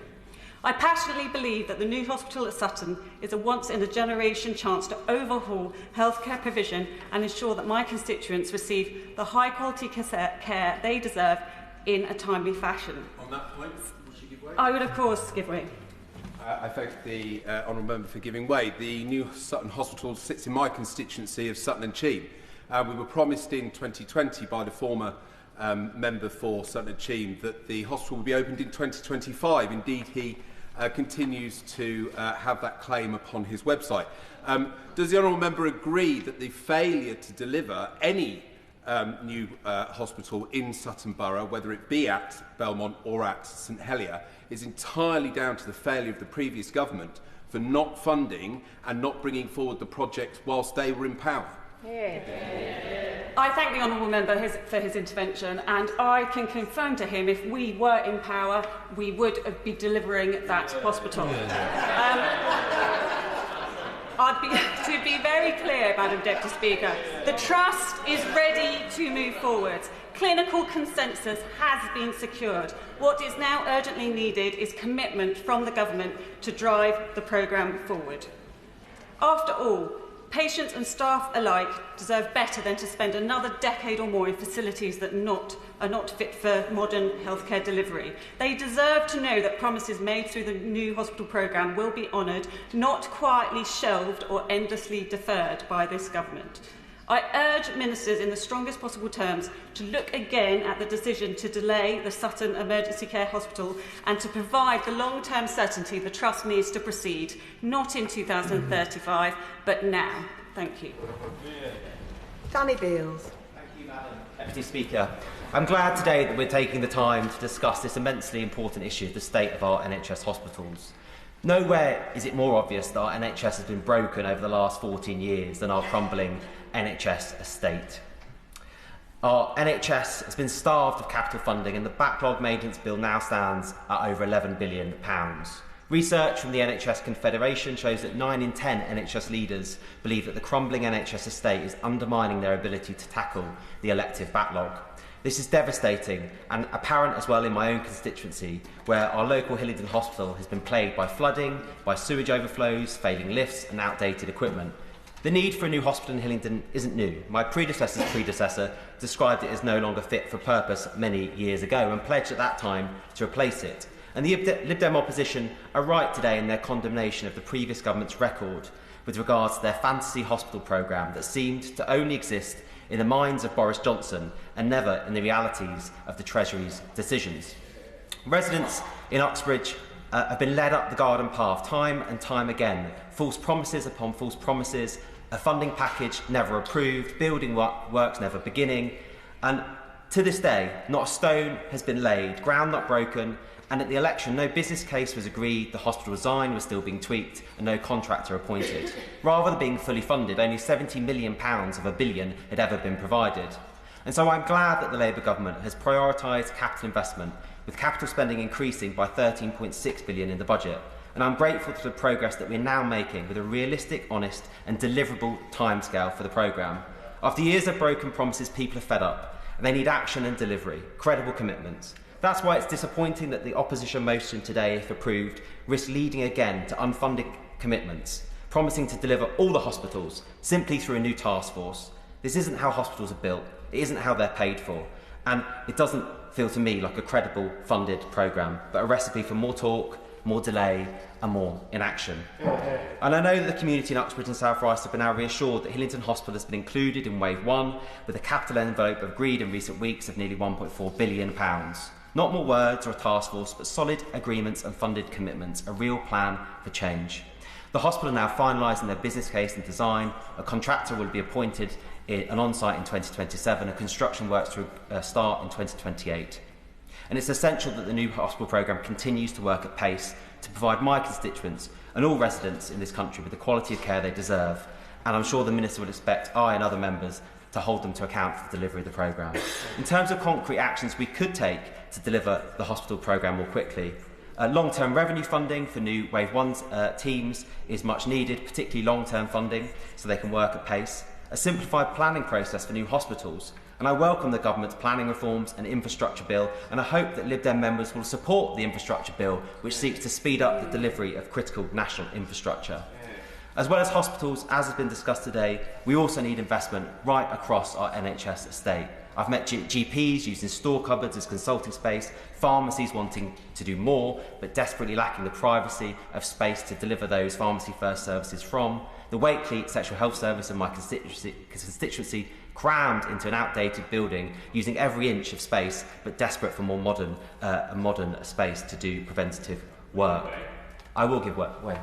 I passionately believe that the new hospital at Sutton is a once-in-a-generation chance to overhaul healthcare provision and ensure that my constituents receive the high-quality care they deserve in a timely fashion. On that point, would you give way? I would, of course, give way. I thank the honourable member for giving way. The new Sutton Hospital sits in my constituency of Sutton and Cheam. We were promised in 2020 by the former member for Sutton and Cheam that the hospital would be opened in 2025. Indeed, he continues to have that claim upon his website. Does the honourable member agree that the failure to deliver any new hospital in Sutton Borough, whether it be at Belmont or at St Helier, is entirely down to the failure of the previous government for not funding and not bringing forward the project whilst they were in power? I thank the honourable member for his intervention, and I can confirm to him if we were in power, we would be delivering that hospital. To be very clear, Madam Deputy Speaker, the Trust is ready to move forward. Clinical consensus has been secured. What is now urgently needed is commitment from the government to drive the programme forward. After all, patients and staff alike deserve better than to spend another decade or more in facilities that are not fit for modern healthcare delivery. They deserve to know that promises made through the new hospital programme will be honoured, not quietly shelved or endlessly deferred by this government. I urge ministers in the strongest possible terms to look again at the decision to delay the Sutton Emergency Care Hospital and to provide the long-term certainty the Trust needs to proceed, not in 2035, but now. Thank you. Danny Beales. Thank you, Madam Deputy Speaker. I'm glad today that we're taking the time to discuss this immensely important issue, the state of our NHS hospitals. Nowhere is it more obvious that our NHS has been broken over the last 14 years than our crumbling NHS estate. Our NHS has been starved of capital funding and the backlog maintenance bill now stands at over £11 billion. Research from the NHS Confederation shows that 9 in 10 NHS leaders believe that the crumbling NHS estate is undermining their ability to tackle the elective backlog. This is devastating and apparent as well in my own constituency, where our local Hillingdon hospital has been plagued by flooding, by sewage overflows, failing lifts and outdated equipment. The need for a new hospital in Hillingdon isn't new. My predecessor's predecessor described it as no longer fit for purpose many years ago and pledged at that time to replace it. And the Lib Dem opposition are right today in their condemnation of the previous government's record with regards to their fantasy hospital programme that seemed to only exist in the minds of Boris Johnson and never in the realities of the Treasury's decisions. Residents in Uxbridge have been led up the garden path time and time again. False promises upon false promises, a funding package never approved, building works never beginning, and to this day, not a stone has been laid, ground not broken, and at the election, no business case was agreed, the hospital design was still being tweaked, and no contractor appointed. Rather than being fully funded, only £70 million of £1 billion had ever been provided. And so I'm glad that the Labour government has prioritised capital investment, with capital spending increasing by £13.6 billion in the budget. And I'm grateful to the progress that we're now making with a realistic, honest and deliverable timescale for the programme. After years of broken promises, people are fed up, and they need action and delivery, credible commitments. That's why it's disappointing that the opposition motion today, if approved, risks leading again to unfunded commitments, promising to deliver all the hospitals simply through a new task force. This isn't how hospitals are built, it isn't how they're paid for, and it doesn't feel to me like a credible funded programme, but a recipe for more talk, more delay and more inaction. And I know that the community in Uxbridge and South Ruislip have been now reassured that Hillingdon Hospital has been included in Wave 1 with a capital envelope agreed in recent weeks of nearly £1.4 billion. Not more words or a task force, but solid agreements and funded commitments, a real plan for change. The hospital are now finalising their business case and design. A contractor will be appointed and on-site in 2027, and construction works to start in 2028. And it's essential that the new hospital programme continues to work at pace to provide my constituents and all residents in this country with the quality of care they deserve. And I'm sure the Minister would expect I and other members to hold them to account for the delivery of the programme. In terms of concrete actions we could take to deliver the hospital programme more quickly, long-term revenue funding for new Wave 1 teams is much needed, particularly long-term funding, so they can work at pace. A simplified planning process for new hospitals. And I welcome the government's planning reforms and infrastructure bill, and I hope that Lib Dem members will support the infrastructure bill, which seeks to speed up the delivery of critical national infrastructure. As well as hospitals, as has been discussed today, we also need investment right across our NHS estate. I've met GPs using store cupboards as consulting space, pharmacies wanting to do more, but desperately lacking the privacy of space to deliver those pharmacy-first services from. The Wakeley Sexual Health Service in my constituency crammed into an outdated building, using every inch of space, but desperate for more modern space to do preventative work. I will give way.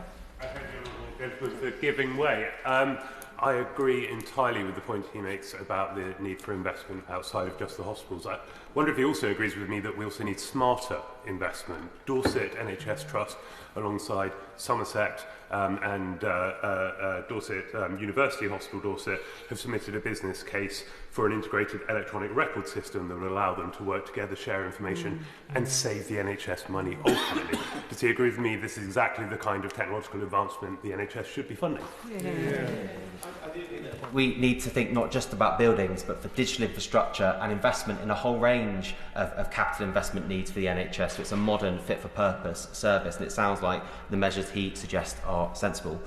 For giving way. I agree entirely with the point he makes about the need for investment outside of just the hospitals. I wonder if he also agrees with me that we also need smarter investment. Dorset NHS Trust, alongside Somerset and Dorset University Hospital Dorset, have submitted a business case for an integrated electronic record system that will allow them to work together, share information and save the NHS money ultimately. Does he agree with me this is exactly the kind of technological advancement the NHS should be funding? We need to think not just about buildings, but for digital infrastructure and investment in a whole range of capital investment needs for the NHS. So it's a modern, fit-for-purpose service, and it sounds like the measures he suggests are sensible.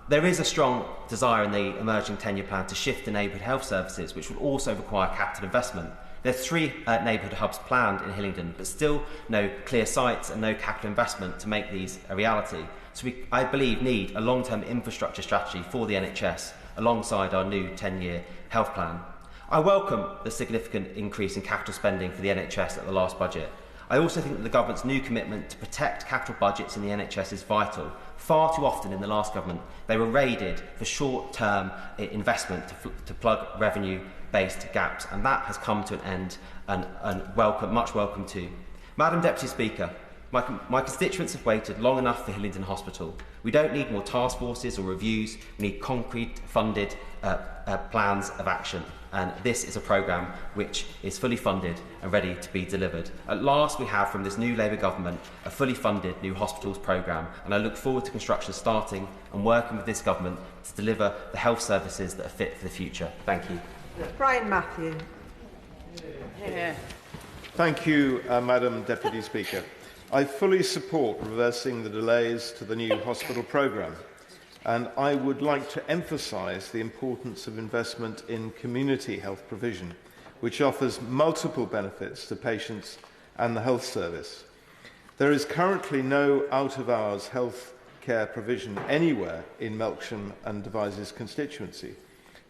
There is a strong desire in the emerging 10-year plan to shift to neighbourhood health services, which will also require capital investment. There are 3 neighbourhood hubs planned in Hillingdon, but still no clear sites and no capital investment to make these a reality. So we, I believe, need a long-term infrastructure strategy for the NHS alongside our new 10-year health plan. I welcome the significant increase in capital spending for the NHS at the last budget. I also think that the government's new commitment to protect capital budgets in the NHS is vital. Far too often in the last government, they were raided for short-term investment to plug revenue-based gaps, and that has come to an end and much welcome too. Madam Deputy Speaker, my constituents have waited long enough for Hillingdon Hospital. We don't need more task forces or reviews, we need concrete funded plans of action. And this is a programme which is fully funded and ready to be delivered. At last we have from this new Labour government a fully funded new hospitals programme, and I look forward to construction starting and working with this government to deliver the health services that are fit for the future. Thank you. Brian Mathew. Thank you, Madam Deputy Speaker. I fully support reversing the delays to the new hospital programme, and I would like to emphasise the importance of investment in community health provision, which offers multiple benefits to patients and the health service. There is currently no out-of-hours health care provision anywhere in Melksham and Devizes constituency.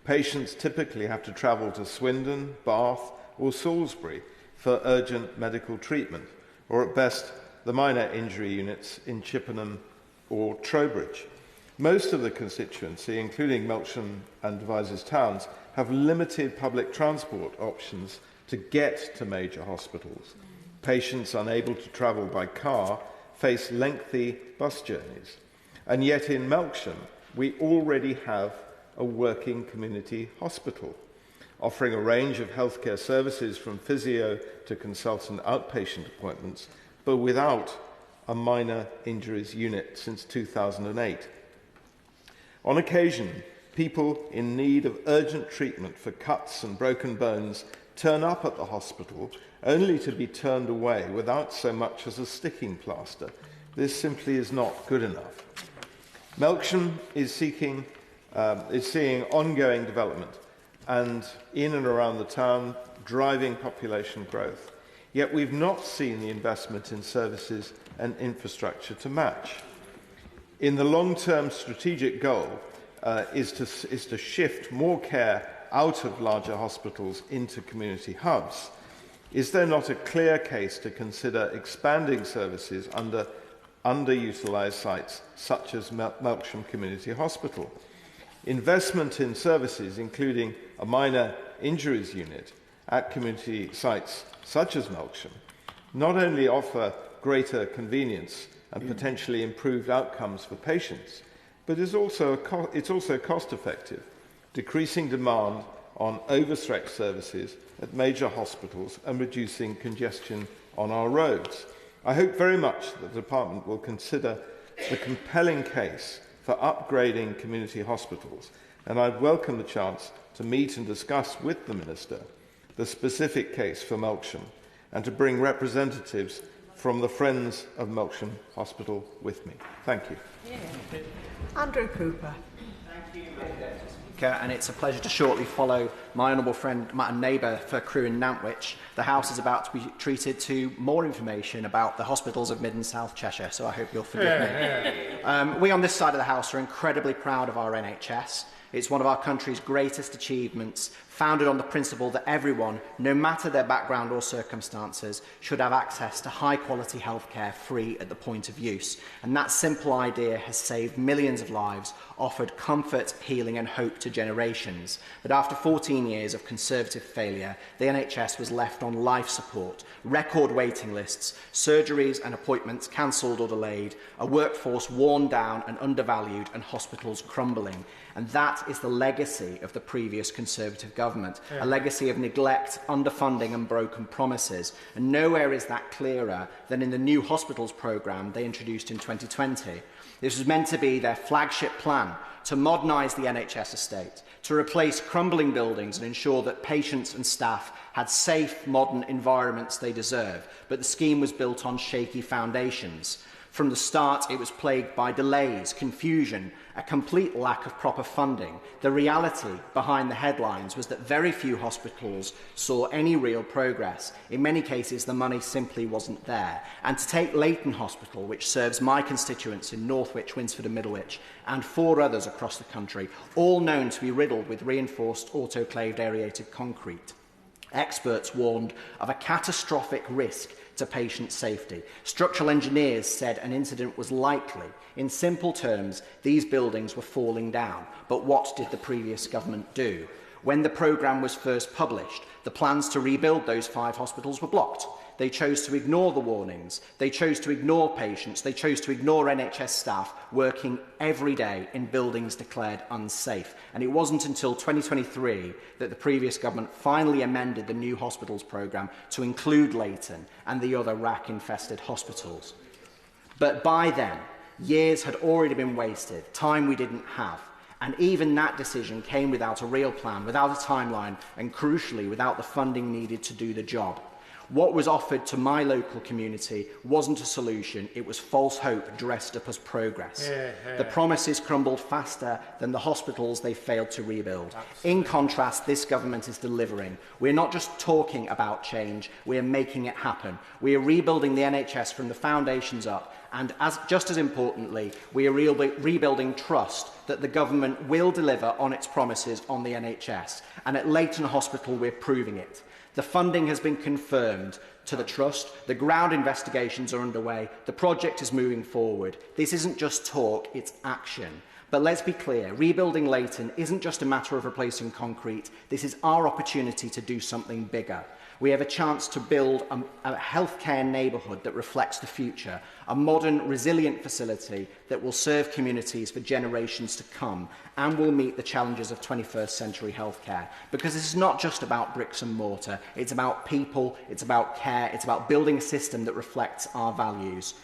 Patients typically have to travel to Swindon, Bath or Salisbury for urgent medical treatment, or at best the minor injury units in Chippenham or Trowbridge. Most of the constituency, including Melksham and Devizes towns, have limited public transport options to get to major hospitals. Patients unable to travel by car face lengthy bus journeys. And yet in Melksham, we already have a working community hospital, offering a range of healthcare services from physio to consultant outpatient appointments, but without a minor injuries unit since 2008. On occasion, people in need of urgent treatment for cuts and broken bones turn up at the hospital only to be turned away without so much as a sticking plaster. This simply is not good enough. Melksham is seeing ongoing development and in and around the town driving population growth. Yet we've not seen the investment in services and infrastructure to match. In the long-term strategic goal is to shift more care out of larger hospitals into community hubs. Is there not a clear case to consider expanding services under underutilised sites such as Melksham Community Hospital? Investment in services, including a minor injuries unit at community sites such as Melksham, not only offer greater convenience and potentially improved outcomes for patients, but it's also cost-effective, decreasing demand on overstretched services at major hospitals and reducing congestion on our roads. I hope very much that the Department will consider the compelling case for upgrading community hospitals, and I'd welcome the chance to meet and discuss with the Minister the specific case for Melksham and to bring representatives from the Friends of Melksham Hospital with me. Thank you. Andrew Cooper. And it's a pleasure to shortly follow my honourable friend and neighbour for Crewe and Nantwich. The House is about to be treated to more information about the hospitals of Mid and South Cheshire, so I hope you'll forgive me. We on this side of the House are incredibly proud of our NHS. It's one of our country's greatest achievements, founded on the principle that everyone, no matter their background or circumstances, should have access to high-quality healthcare free at the point of use. And that simple idea has saved millions of lives, offered comfort, healing and hope to generations. But after 14 years of Conservative failure, the NHS was left on life support, record waiting lists, surgeries and appointments cancelled or delayed, a workforce worn down and undervalued, and hospitals crumbling. And that is the legacy of the previous Conservative government, a legacy of neglect, underfunding and broken promises. And nowhere is that clearer than in the new hospitals programme they introduced in 2020. This was meant to be their flagship plan to modernise the NHS estate, to replace crumbling buildings and ensure that patients and staff had safe, modern environments they deserve. But the scheme was built on shaky foundations. From the start, it was plagued by delays, confusion, a complete lack of proper funding. The reality behind the headlines was that very few hospitals saw any real progress. In many cases, the money simply wasn't there. And to take Leighton Hospital, which serves my constituents in Northwich, Winsford and Middlewich, and 4 others across the country, all known to be riddled with reinforced autoclaved aerated concrete. Experts warned of a catastrophic risk to patient safety. Structural engineers said an incident was likely. In simple terms, these buildings were falling down. But what did the previous government do? When the programme was first published, the plans to rebuild those 5 hospitals were blocked. They chose to ignore the warnings. They chose to ignore patients. They chose to ignore NHS staff working every day in buildings declared unsafe. And it wasn't until 2023 that the previous government finally amended the new hospitals programme to include Leighton and the other RAC-infested hospitals. But by then, years had already been wasted, time we didn't have. And even that decision came without a real plan, without a timeline, and crucially, without the funding needed to do the job. What was offered to my local community wasn't a solution, it was false hope dressed up as progress. The promises crumbled faster than the hospitals they failed to rebuild. In contrast, this government is delivering. We're not just talking about change, we're making it happen. We are rebuilding the NHS from the foundations up, and just as importantly, we are rebuilding trust that the government will deliver on its promises on the NHS. And at Leighton Hospital, we're proving it. The funding has been confirmed to the trust, the ground investigations are underway, the project is moving forward. This isn't just talk, it's action. But let's be clear, rebuilding Leighton isn't just a matter of replacing concrete, this is our opportunity to do something bigger. We have a chance to build a healthcare neighbourhood that reflects the future, a modern, resilient facility that will serve communities for generations to come and will meet the challenges of 21st century healthcare. Because this is not just about bricks and mortar, it's about people, it's about care, it's about building a system that reflects our values.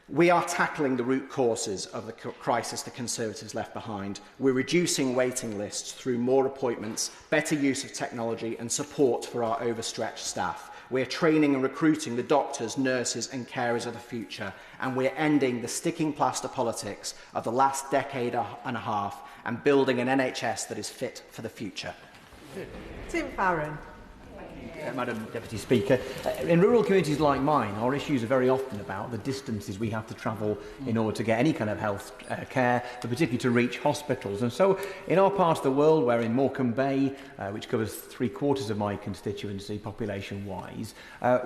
We are tackling the root causes of the crisis the Conservatives left behind. We're reducing waiting lists through more appointments, better use of technology and support for our overstretched staff. We're training and recruiting the doctors, nurses and carers of the future. And we're ending the sticking plaster politics of the last decade and a half and building an NHS that is fit for the future. Tim Farron. Madam Deputy Speaker. In rural communities like mine, our issues are very often about the distances we have to travel in order to get any kind of health care, but particularly to reach hospitals. And so in our part of the world, where in Morecambe Bay, which covers 3/4 of my constituency population-wise,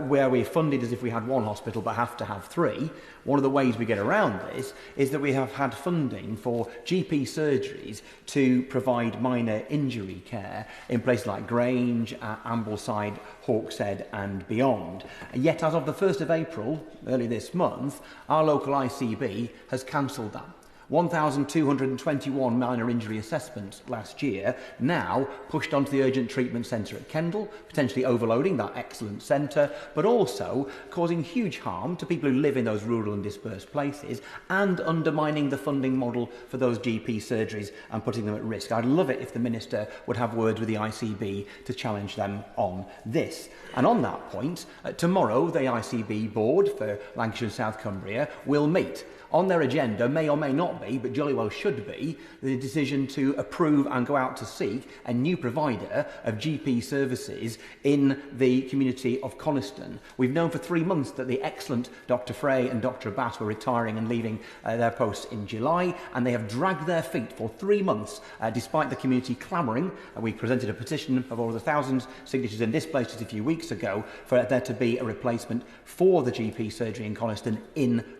where we're funded as if we had one hospital but have to have three, one of the ways we get around this is that we have had funding for GP surgeries to provide minor injury care in places like Grange, Ambleside, Hawkshead and beyond. And yet, as of the 1st of April, early this month, our local ICB has cancelled that. 1,221 minor injury assessments last year, now pushed onto the urgent treatment centre at Kendal, potentially overloading that excellent centre, but also causing huge harm to people who live in those rural and dispersed places and undermining the funding model for those GP surgeries and putting them at risk. I'd love it if the Minister would have words with the ICB to challenge them on this. And on that point, tomorrow the ICB board for Lancashire and South Cumbria will meet. On their agenda may or may not be, but jolly well should be, the decision to approve and go out to seek a new provider of GP services in the community of Coniston. We've known for 3 months that the excellent Dr Frey and Dr Abbas were retiring and leaving their posts in July, and they have dragged their feet for 3 months despite the community clamouring. We presented a petition of over 1,000 signatures in this place just a few weeks ago for there to be a replacement for the GP surgery in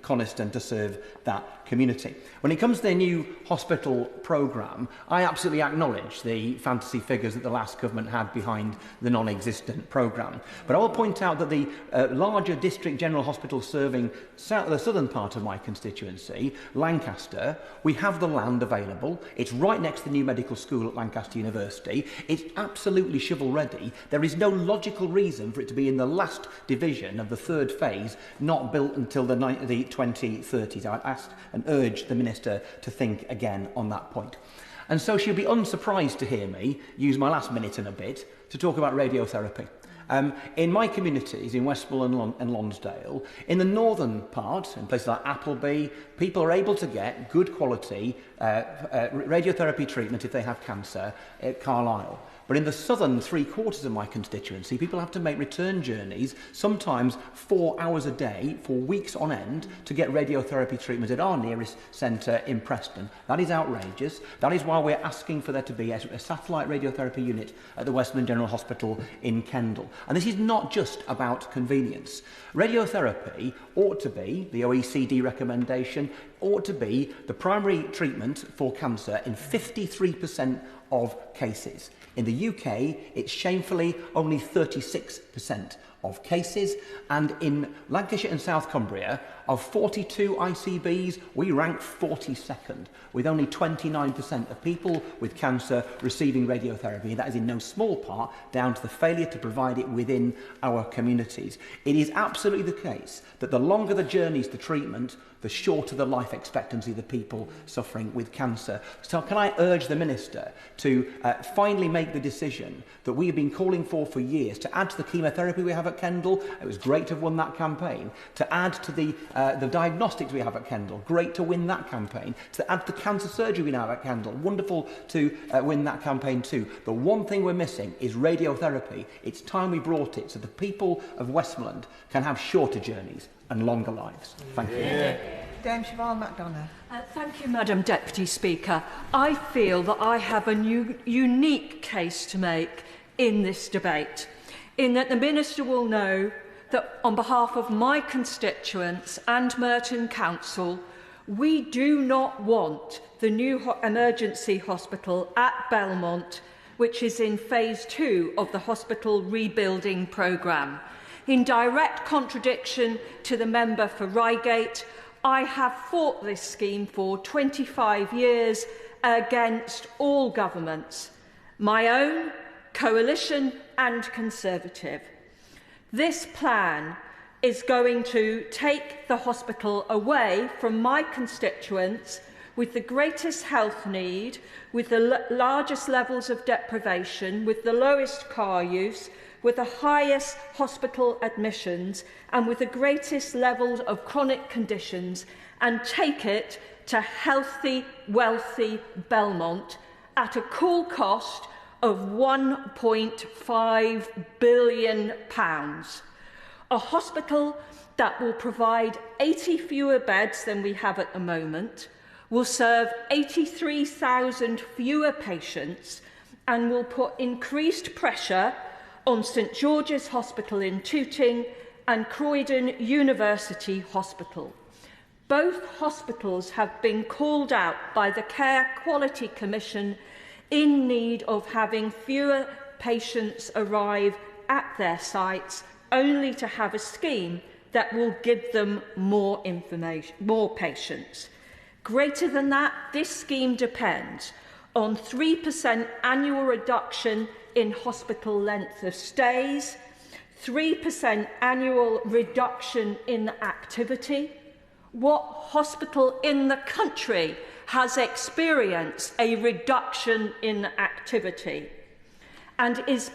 Coniston to serve that community. When it comes to their new hospital programme, I absolutely acknowledge the fantasy figures that the last government had behind the non-existent programme. But I will point out that the larger district general hospital serving the southern part of my constituency, Lancaster, we have the land available. It's right next to the new medical school at Lancaster University. It's absolutely shovel-ready. There is no logical reason for it to be in the last division of the third phase, not built until the 2030s. I'd ask and urge the Minister to think again on that point. And so she'll be unsurprised to hear me use my last minute and a bit to talk about radiotherapy. In my communities, in Westmorland and Lonsdale, in the northern part, in places like Appleby, people are able to get good quality radiotherapy treatment if they have cancer at Carlisle. But in the southern 3/4 of my constituency, people have to make return journeys, sometimes 4 hours a day, for weeks on end, to get radiotherapy treatment at our nearest centre in Preston. That is outrageous. That is why we're asking for there to be a satellite radiotherapy unit at the Westmorland General Hospital in Kendal. And this is not just about convenience. Radiotherapy ought to be, the OECD recommendation, ought to be the primary treatment for cancer in 53% of cases. In the UK, it's shamefully only 36% of cases, and in Lancashire and South Cumbria, of 42 ICBs, we rank 42nd, with only 29% of people with cancer receiving radiotherapy. That is in no small part down to the failure to provide it within our communities. It is absolutely the case that the longer the journeys to treatment, the shorter the life expectancy of the people suffering with cancer. So can I urge the Minister to finally make the decision that we have been calling for years to add to the chemotherapy we have at at Kendal. It was great to have won that campaign. To add to the diagnostics we have at Kendal, great to win that campaign. To add to the cancer surgery we now have at Kendal, wonderful to win that campaign too. The one thing we're missing is radiotherapy. It's time we brought it so the people of Westmorland can have shorter journeys and longer lives. Thank you. Dame Siobhan MacDonagh. Thank you, Madam Deputy Speaker. I feel that I have a unique case to make in this debate, in that the Minister will know that on behalf of my constituents and Merton Council, we do not want the new emergency hospital at Belmont, which is in phase 2 of the hospital rebuilding programme. In direct contradiction to the member for Reigate, I have fought this scheme for 25 years against all governments, my own, coalition and Conservative. This plan is going to take the hospital away from my constituents with the greatest health need, with the largest levels of deprivation, with the lowest car use, with the highest hospital admissions and with the greatest levels of chronic conditions, and take it to healthy, wealthy Belmont at a cool cost of £1.5 billion. A hospital that will provide 80 fewer beds than we have at the moment, will serve 83,000 fewer patients, and will put increased pressure on St George's Hospital in Tooting and Croydon University Hospital. Both hospitals have been called out by the Care Quality Commission in need of having fewer patients arrive at their sites, only to have a scheme that will give them more patients. Greater than that, this scheme depends on 3% annual reduction in hospital length of stays, 3% annual reduction in activity. What hospital in the country has experienced a reduction in activity and is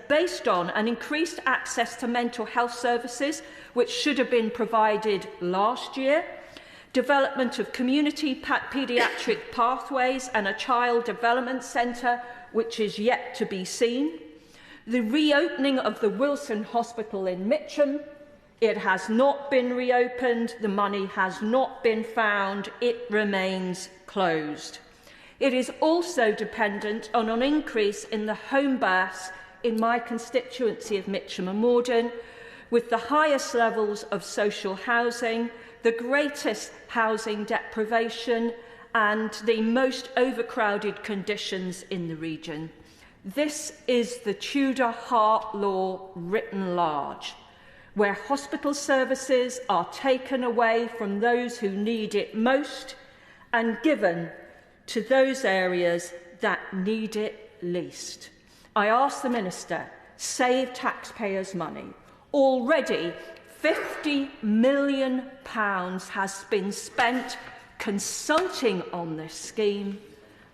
based on an increased access to mental health services, which should have been provided last year, development of community paediatric pathways and a child development centre, which is yet to be seen, the reopening of the Wilson Hospital in Mitcham. It has not been reopened, the money has not been found, it remains closed. It is also dependent on an increase in the home births in my constituency of Mitcham and Morden, with the highest levels of social housing, the greatest housing deprivation and the most overcrowded conditions in the region. This is the Tudor Hart law written large, where hospital services are taken away from those who need it most and given to those areas that need it least. I ask the Minister, save taxpayers' money. Already £50 million has been spent consulting on this scheme.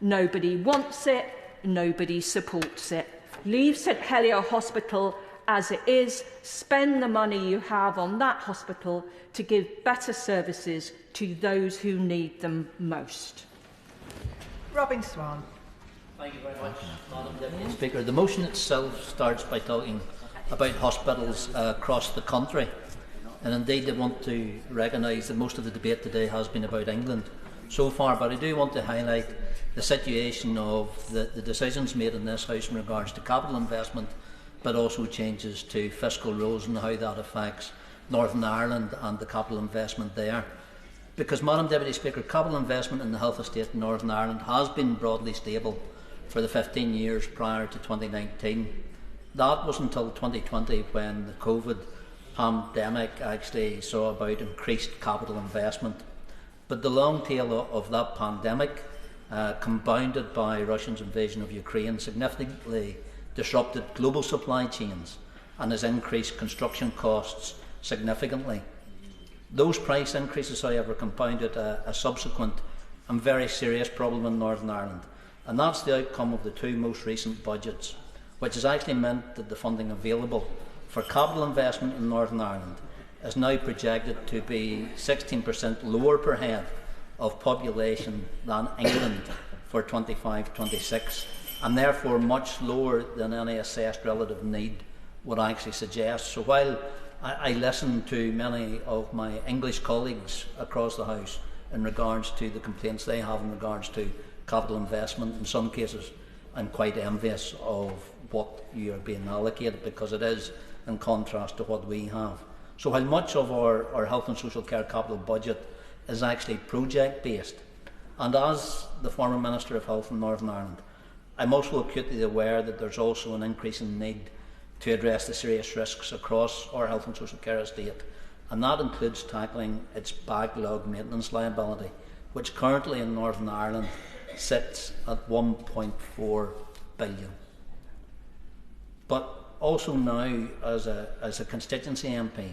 Nobody wants it, nobody supports it. Leave St Helier Hospital as it is, spend the money you have on that hospital to give better services to those who need them most. Robin Swan. Thank you very much, Madam Deputy Speaker. The motion itself starts by talking about hospitals across the country, and indeed I want to recognise that most of the debate today has been about England so far, but I do want to highlight the situation of the decisions made in this House in regards to capital investment, but also changes to fiscal rules and how that affects Northern Ireland and the capital investment there. Because, Madam Deputy Speaker, capital investment in the health estate in Northern Ireland has been broadly stable for the 15 years prior to 2019. That was until 2020 when the COVID pandemic actually saw about increased capital investment. But the long tail of that pandemic, compounded by Russia's invasion of Ukraine, significantly disrupted global supply chains and has increased construction costs significantly. Those price increases, however, compounded a subsequent and very serious problem in Northern Ireland, and that's the outcome of the two most recent budgets, which has actually meant that the funding available for capital investment in Northern Ireland is now projected to be 16% lower per head of population than England for 25-26, and therefore much lower than any assessed relative need would actually suggest. So while I listen to many of my English colleagues across the House in regards to the complaints they have in regards to capital investment, in some cases I'm quite envious of what you are being allocated, because it is in contrast to what we have. So while much of our health and social care capital budget is actually project based, and as the former Minister of Health in Northern Ireland, I'm also acutely aware that there's also an increasing need to address the serious risks across our health and social care estate, and that includes tackling its backlog maintenance liability, which currently in Northern Ireland sits at 1.4 billion. But also now, as a constituency MP,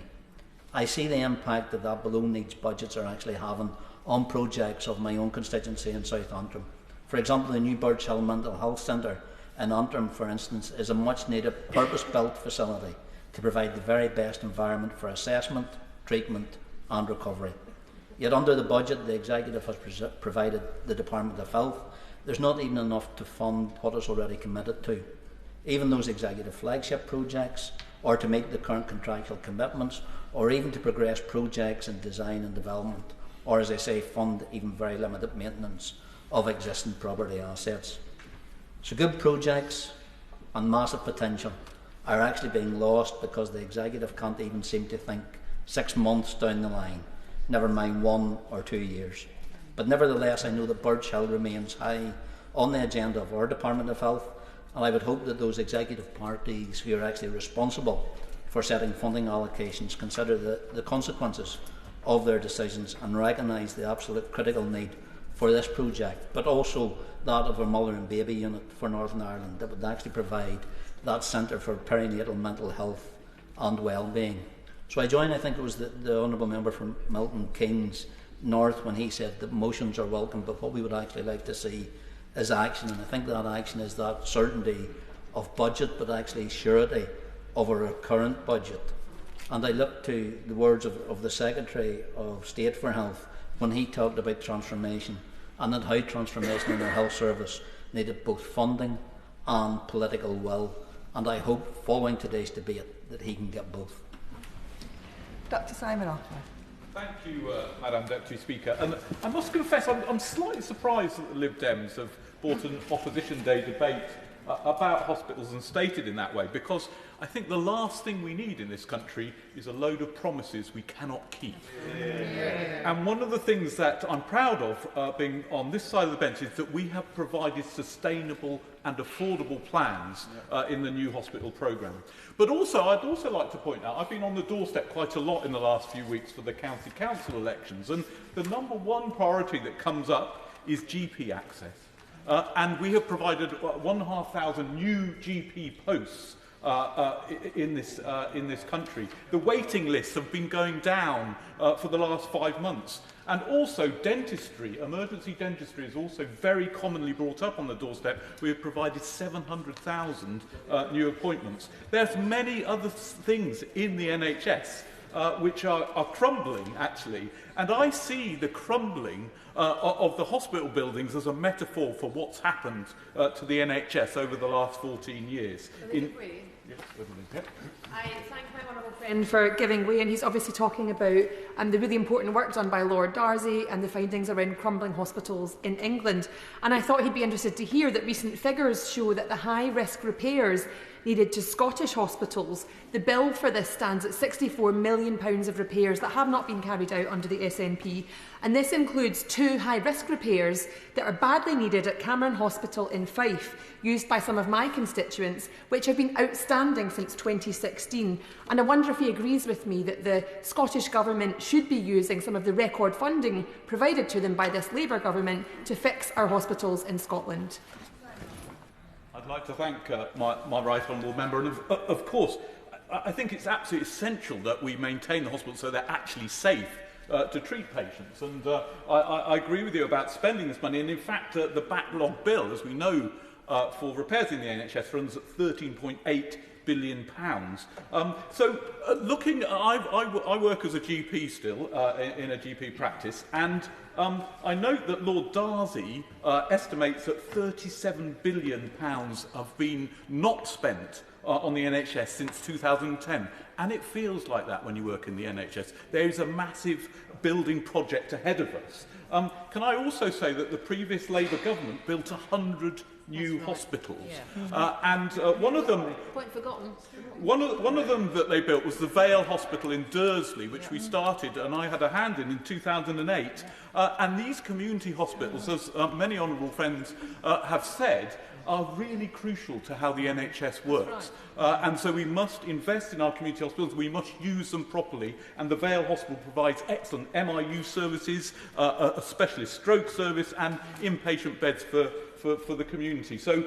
I see the impact that below needs budgets are actually having on projects of my own constituency in South Antrim. For example, the new Birch Hill Mental Health Centre in Antrim, for instance, is a much needed purpose-built facility to provide the very best environment for assessment, treatment and recovery. Yet under the budget the Executive has provided the Department of Health, there's not even enough to fund what is already committed to. Even those Executive flagship projects, or to meet the current contractual commitments, or even to progress projects in design and development, or, as I say, fund even very limited maintenance of existing property assets. So good projects and massive potential are actually being lost because the Executive can't even seem to think 6 months down the line, never mind 1 or 2 years. But nevertheless, I know that Birch Hill remains high on the agenda of our Department of Health, and I would hope that those executive parties who are actually responsible for setting funding allocations consider the consequences of their decisions and recognise the absolute critical need for this project, but also that of our mother and baby unit for Northern Ireland that would actually provide that centre for perinatal mental health and well-being. So I join, I think it was the Honourable Member from Milton, Keynes North, when he said that motions are welcome, but what we would actually like to see is action, and I think that action is that certainty of budget, but actually surety of our current budget. And I look to the words of the Secretary of State for Health when he talked about transformation, and that how transformation in our health service needed both funding and political will. And I hope, following today's debate, that he can get both. Dr. Simon Offler. Thank you, Madam Deputy Speaker. And I must confess, I'm slightly surprised that the Lib Dems have brought an Opposition Day debate about hospitals and stated in that way, because I think the last thing we need in this country is a load of promises we cannot keep. Yeah. And one of the things that I'm proud of being on this side of the bench is that we have provided sustainable and affordable plans in the new hospital programme. But also, I'd also like to point out, I've been on the doorstep quite a lot in the last few weeks for the county council elections, and the number one priority that comes up is GP access. And we have provided 1,500 new GP posts in this country. The waiting lists have been going down for the last 5 months. And also dentistry, emergency dentistry is also very commonly brought up on the doorstep. We have provided 700,000 new appointments. There's many other things in the NHS which are crumbling, actually. And I see the crumbling of the hospital buildings as a metaphor for what's happened to the NHS over the last 14 years. I thank my honourable friend for giving way, and he's obviously talking about the really important work done by Lord Darcy and the findings around crumbling hospitals in England. And I thought he'd be interested to hear that recent figures show that the high-risk repairs needed to Scottish hospitals, the bill for this stands at £64 million of repairs that have not been carried out under the SNP. And this includes 2 high-risk repairs that are badly needed at Cameron Hospital in Fife, used by some of my constituents, which have been outstanding since 2016. And I wonder if he agrees with me that the Scottish Government should be using some of the record funding provided to them by this Labour Government to fix our hospitals in Scotland. I'd like to thank my right honourable member, and of course I think it's absolutely essential that we maintain the hospitals so they're actually safe to treat patients, and I agree with you about spending this money. And in fact the backlog bill, as we know, for repairs in the NHS runs at £13.8 billion. Looking, I work as a GP still in a GP practice, and I note that Lord Darcy estimates that £37 billion have been not spent on the NHS since 2010. And it feels like that when you work in the NHS. There is a massive building project ahead of us. Can I also say that the previous Labour government built 100 new hospitals, and one of them, point forgotten. one of them that they built was the Vale Hospital in Dursley, which we started, and I had a hand in 2008. And these community hospitals, as many honourable friends have said, are really crucial to how the NHS works. And so we must invest in our community hospitals, we must use them properly, and the Vale Hospital provides excellent MIU services, a specialist stroke service, and inpatient beds for the community. So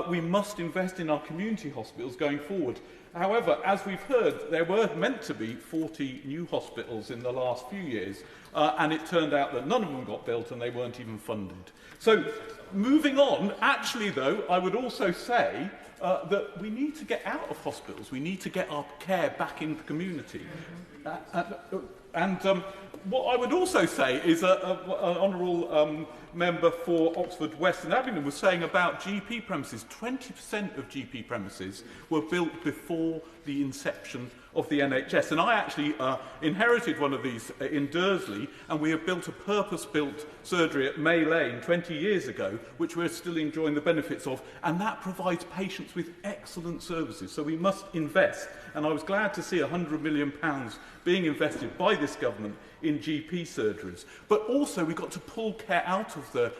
we must invest in our community hospitals going forward. However, as we've heard, there were meant to be 40 new hospitals in the last few years, and it turned out that none of them got built and they weren't even funded. So, moving on, actually though, I would also say that we need to get out of hospitals. We need to get our care back in the community. What I would also say is an honourable member for Oxford West and Abingdon was saying about GP premises. 20% of GP premises were built before the inception of the NHS. And I actually inherited one of these in Dursley, and we have built a purpose-built surgery at May Lane 20 years ago, which we're still enjoying the benefits of, and that provides patients with excellent services. So we must invest. And I was glad to see £100 million being invested by this government in GP surgeries. But also we've got to pull care out of the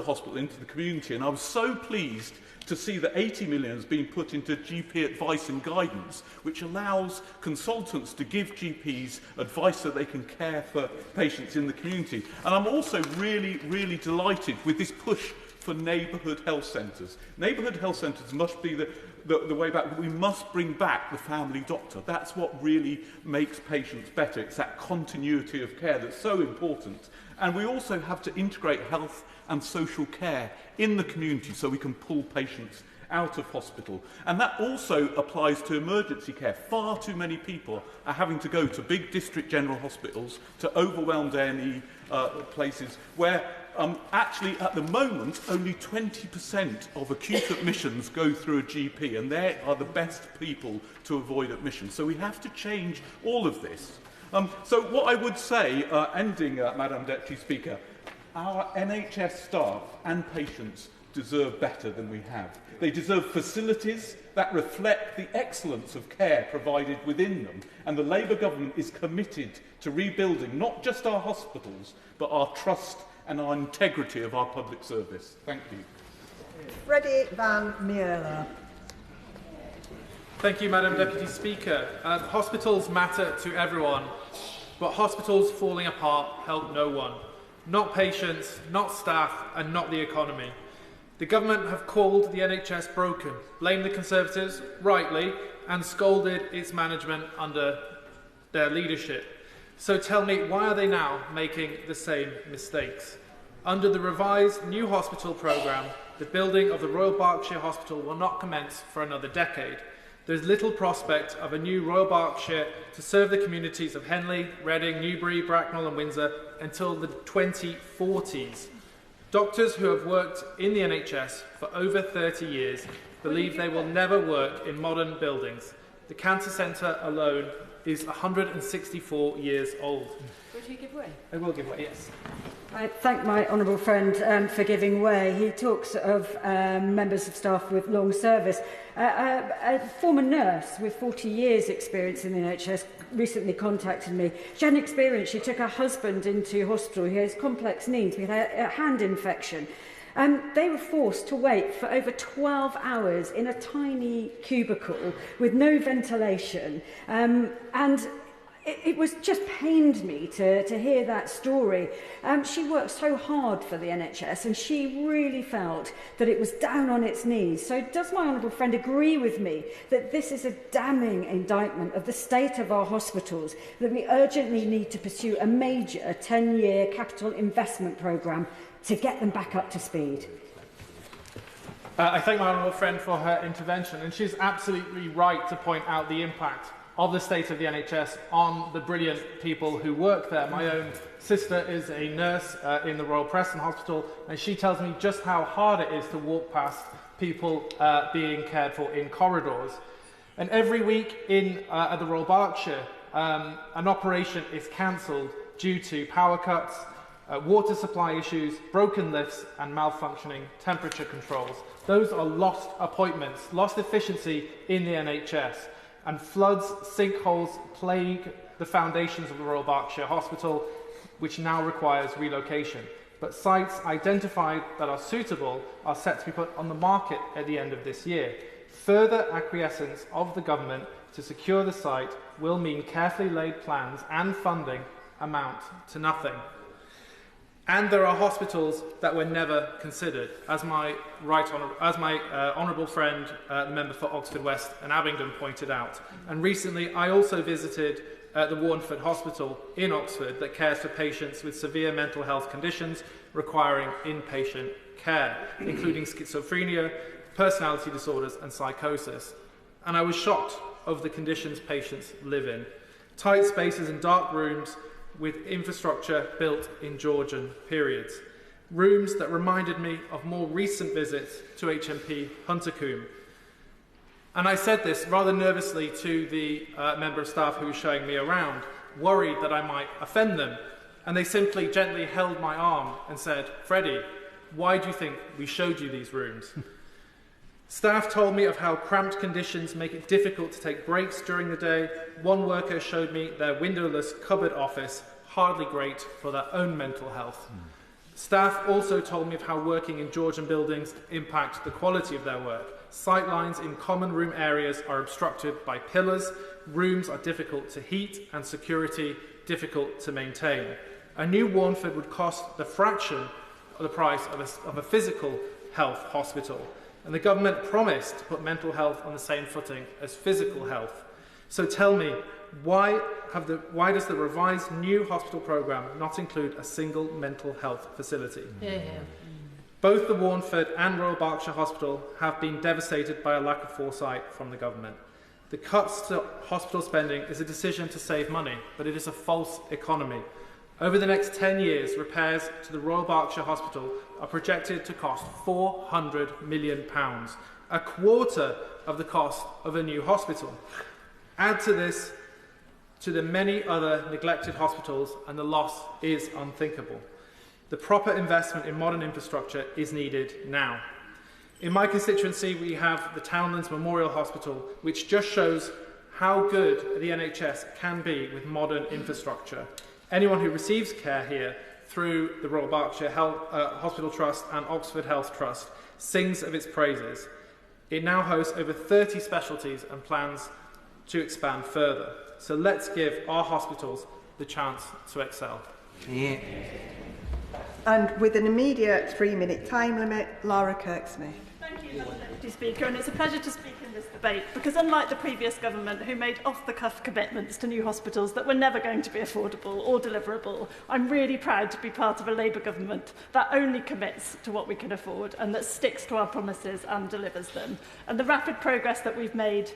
hospital into the community, and I was so pleased to see that 80 million has been put into GP advice and guidance, which allows consultants to give GPs advice so they can care for patients in the community. And I'm also really delighted with this push for neighbourhood health centres. Neighbourhood health centres must be the way back. We must bring back the family doctor. That's what really makes patients better. It's that continuity of care that's so important. And we also have to integrate health and social care in the community so we can pull patients out of hospital. And that also applies to emergency care. Far too many people are having to go to big district general hospitals, to overwhelmed A&E places where actually at the moment only 20% of acute admissions go through a GP, and they are the best people to avoid admission. So we have to change all of this. So what I would say, ending, Madam Deputy Speaker, our NHS staff and patients deserve better than we have. They deserve facilities that reflect the excellence of care provided within them, and the Labour government is committed to rebuilding not just our hospitals, but our trust and our integrity of our public service. Thank you. Freddie Van Mierlo. Thank you, Madam Deputy Speaker. Hospitals matter to everyone, but hospitals falling apart help no one. Not patients, not staff, and not the economy. The government have called the NHS broken, blamed the Conservatives, rightly, and scolded its management under their leadership. So tell me, why are they now making the same mistakes? Under the revised new hospital programme, the building of the Royal Berkshire Hospital will not commence for another decade. There's little prospect of a new Royal Berkshire to serve the communities of Henley, Reading, Newbury, Bracknell and Windsor until the 2040s. Doctors who have worked in the NHS for over 30 years believe they will never work in modern buildings. The cancer centre alone is 164 years old. Would you give way? I will give way, yes. I thank my honourable friend for giving way. He talks of members of staff with long service. A former nurse with 40 years' experience in the NHS recently contacted me. She had an experience. She took her husband into hospital. He has complex needs. He had a hand infection. They were forced to wait for over 12 hours in a tiny cubicle with no ventilation. And it was just pained me to hear that story. She worked so hard for the NHS, and she really felt that it was down on its knees. So does my honourable friend agree with me that this is a damning indictment of the state of our hospitals, that we urgently need to pursue a major 10-year capital investment programme to get them back up to speed? I thank my honourable friend for her intervention, and she's absolutely right to point out the impact of the state of the NHS on the brilliant people who work there. My own sister is a nurse in the Royal Preston Hospital, and she tells me just how hard it is to walk past people being cared for in corridors. And every week at the Royal Berkshire, an operation is cancelled due to power cuts, water supply issues, broken lifts and malfunctioning temperature controls. Those are lost appointments, lost efficiency in the NHS. And floods, sinkholes plague the foundations of the Royal Berkshire Hospital, which now requires relocation. But sites identified that are suitable are set to be put on the market at the end of this year. Further acquiescence of the government to secure the site will mean carefully laid plans and funding amount to nothing. And there are hospitals that were never considered, as my honourable friend, the member for Oxford West and Abingdon pointed out. And recently I also visited the Warnford Hospital in Oxford that cares for patients with severe mental health conditions requiring inpatient care, including schizophrenia, personality disorders and psychosis. And I was shocked of the conditions patients live in. Tight spaces and dark rooms with infrastructure built in Georgian periods. Rooms that reminded me of more recent visits to HMP Huntercombe. And I said this rather nervously to the member of staff who was showing me around, worried that I might offend them. And they simply gently held my arm and said, "Freddie, why do you think we showed you these rooms?" Staff told me of how cramped conditions make it difficult to take breaks during the day. One worker showed me their windowless cupboard office, hardly great for their own mental health. Staff also told me of how working in Georgian buildings impact the quality of their work. Sightlines in common room areas are obstructed by pillars, rooms are difficult to heat, and security difficult to maintain. A new Warnford would cost the fraction of the price of a physical health hospital. And the government promised to put mental health on the same footing as physical health. So tell me, why does the revised new hospital programme not include a single mental health facility? Both the Warnford and Royal Berkshire Hospital have been devastated by a lack of foresight from the government. The cuts to hospital spending is a decision to save money, but it is a false economy. Over the next 10 years, repairs to the Royal Berkshire Hospital are projected to cost £400 million, a quarter of the cost of a new hospital. Add to this to the many other neglected hospitals, and the loss is unthinkable. The proper investment in modern infrastructure is needed now. In my constituency, we have the Townlands Memorial Hospital, which just shows how good the NHS can be with modern infrastructure. Anyone who receives care here through the Royal Berkshire Hospital Trust and Oxford Health Trust sings of its praises. It now hosts over 30 specialties and plans to expand further. So let's give our hospitals the chance to excel. Yeah. And with an immediate 3-minute time limit, Laura Kirk-Smith. Thank you, Madam Deputy Speaker, and it's a pleasure to speak in this debate because unlike the previous government who made off-the-cuff commitments to new hospitals that were never going to be affordable or deliverable, I'm really proud to be part of a Labour government that only commits to what we can afford and that sticks to our promises and delivers them. And the rapid progress that we've made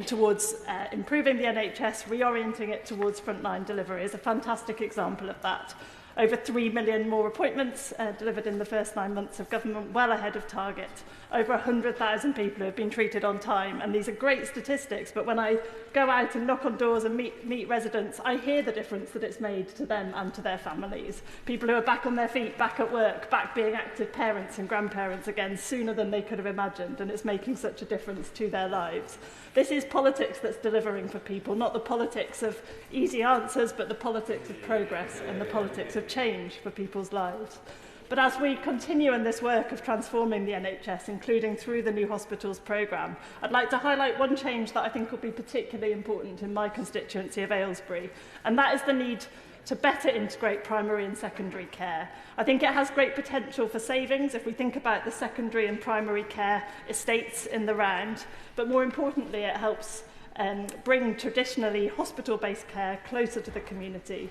towards improving the NHS, reorienting it towards frontline delivery is a fantastic example of that. Over 3 million more appointments delivered in the first 9 months of government, well ahead of target. Over 100,000 people who have been treated on time. And these are great statistics, but when I go out and knock on doors and meet residents, I hear the difference that it's made to them and to their families. People who are back on their feet, back at work, back being active parents and grandparents again sooner than they could have imagined, and it's making such a difference to their lives. This is politics that's delivering for people, not the politics of easy answers, but the politics of progress and the politics of change for people's lives. But as we continue in this work of transforming the NHS, including through the new hospitals programme, I'd like to highlight one change that I think will be particularly important in my constituency of Aylesbury, and that is the need to better integrate primary and secondary care. I think it has great potential for savings if we think about the secondary and primary care estates in the round, but more importantly it helps bring traditionally hospital-based care closer to the community,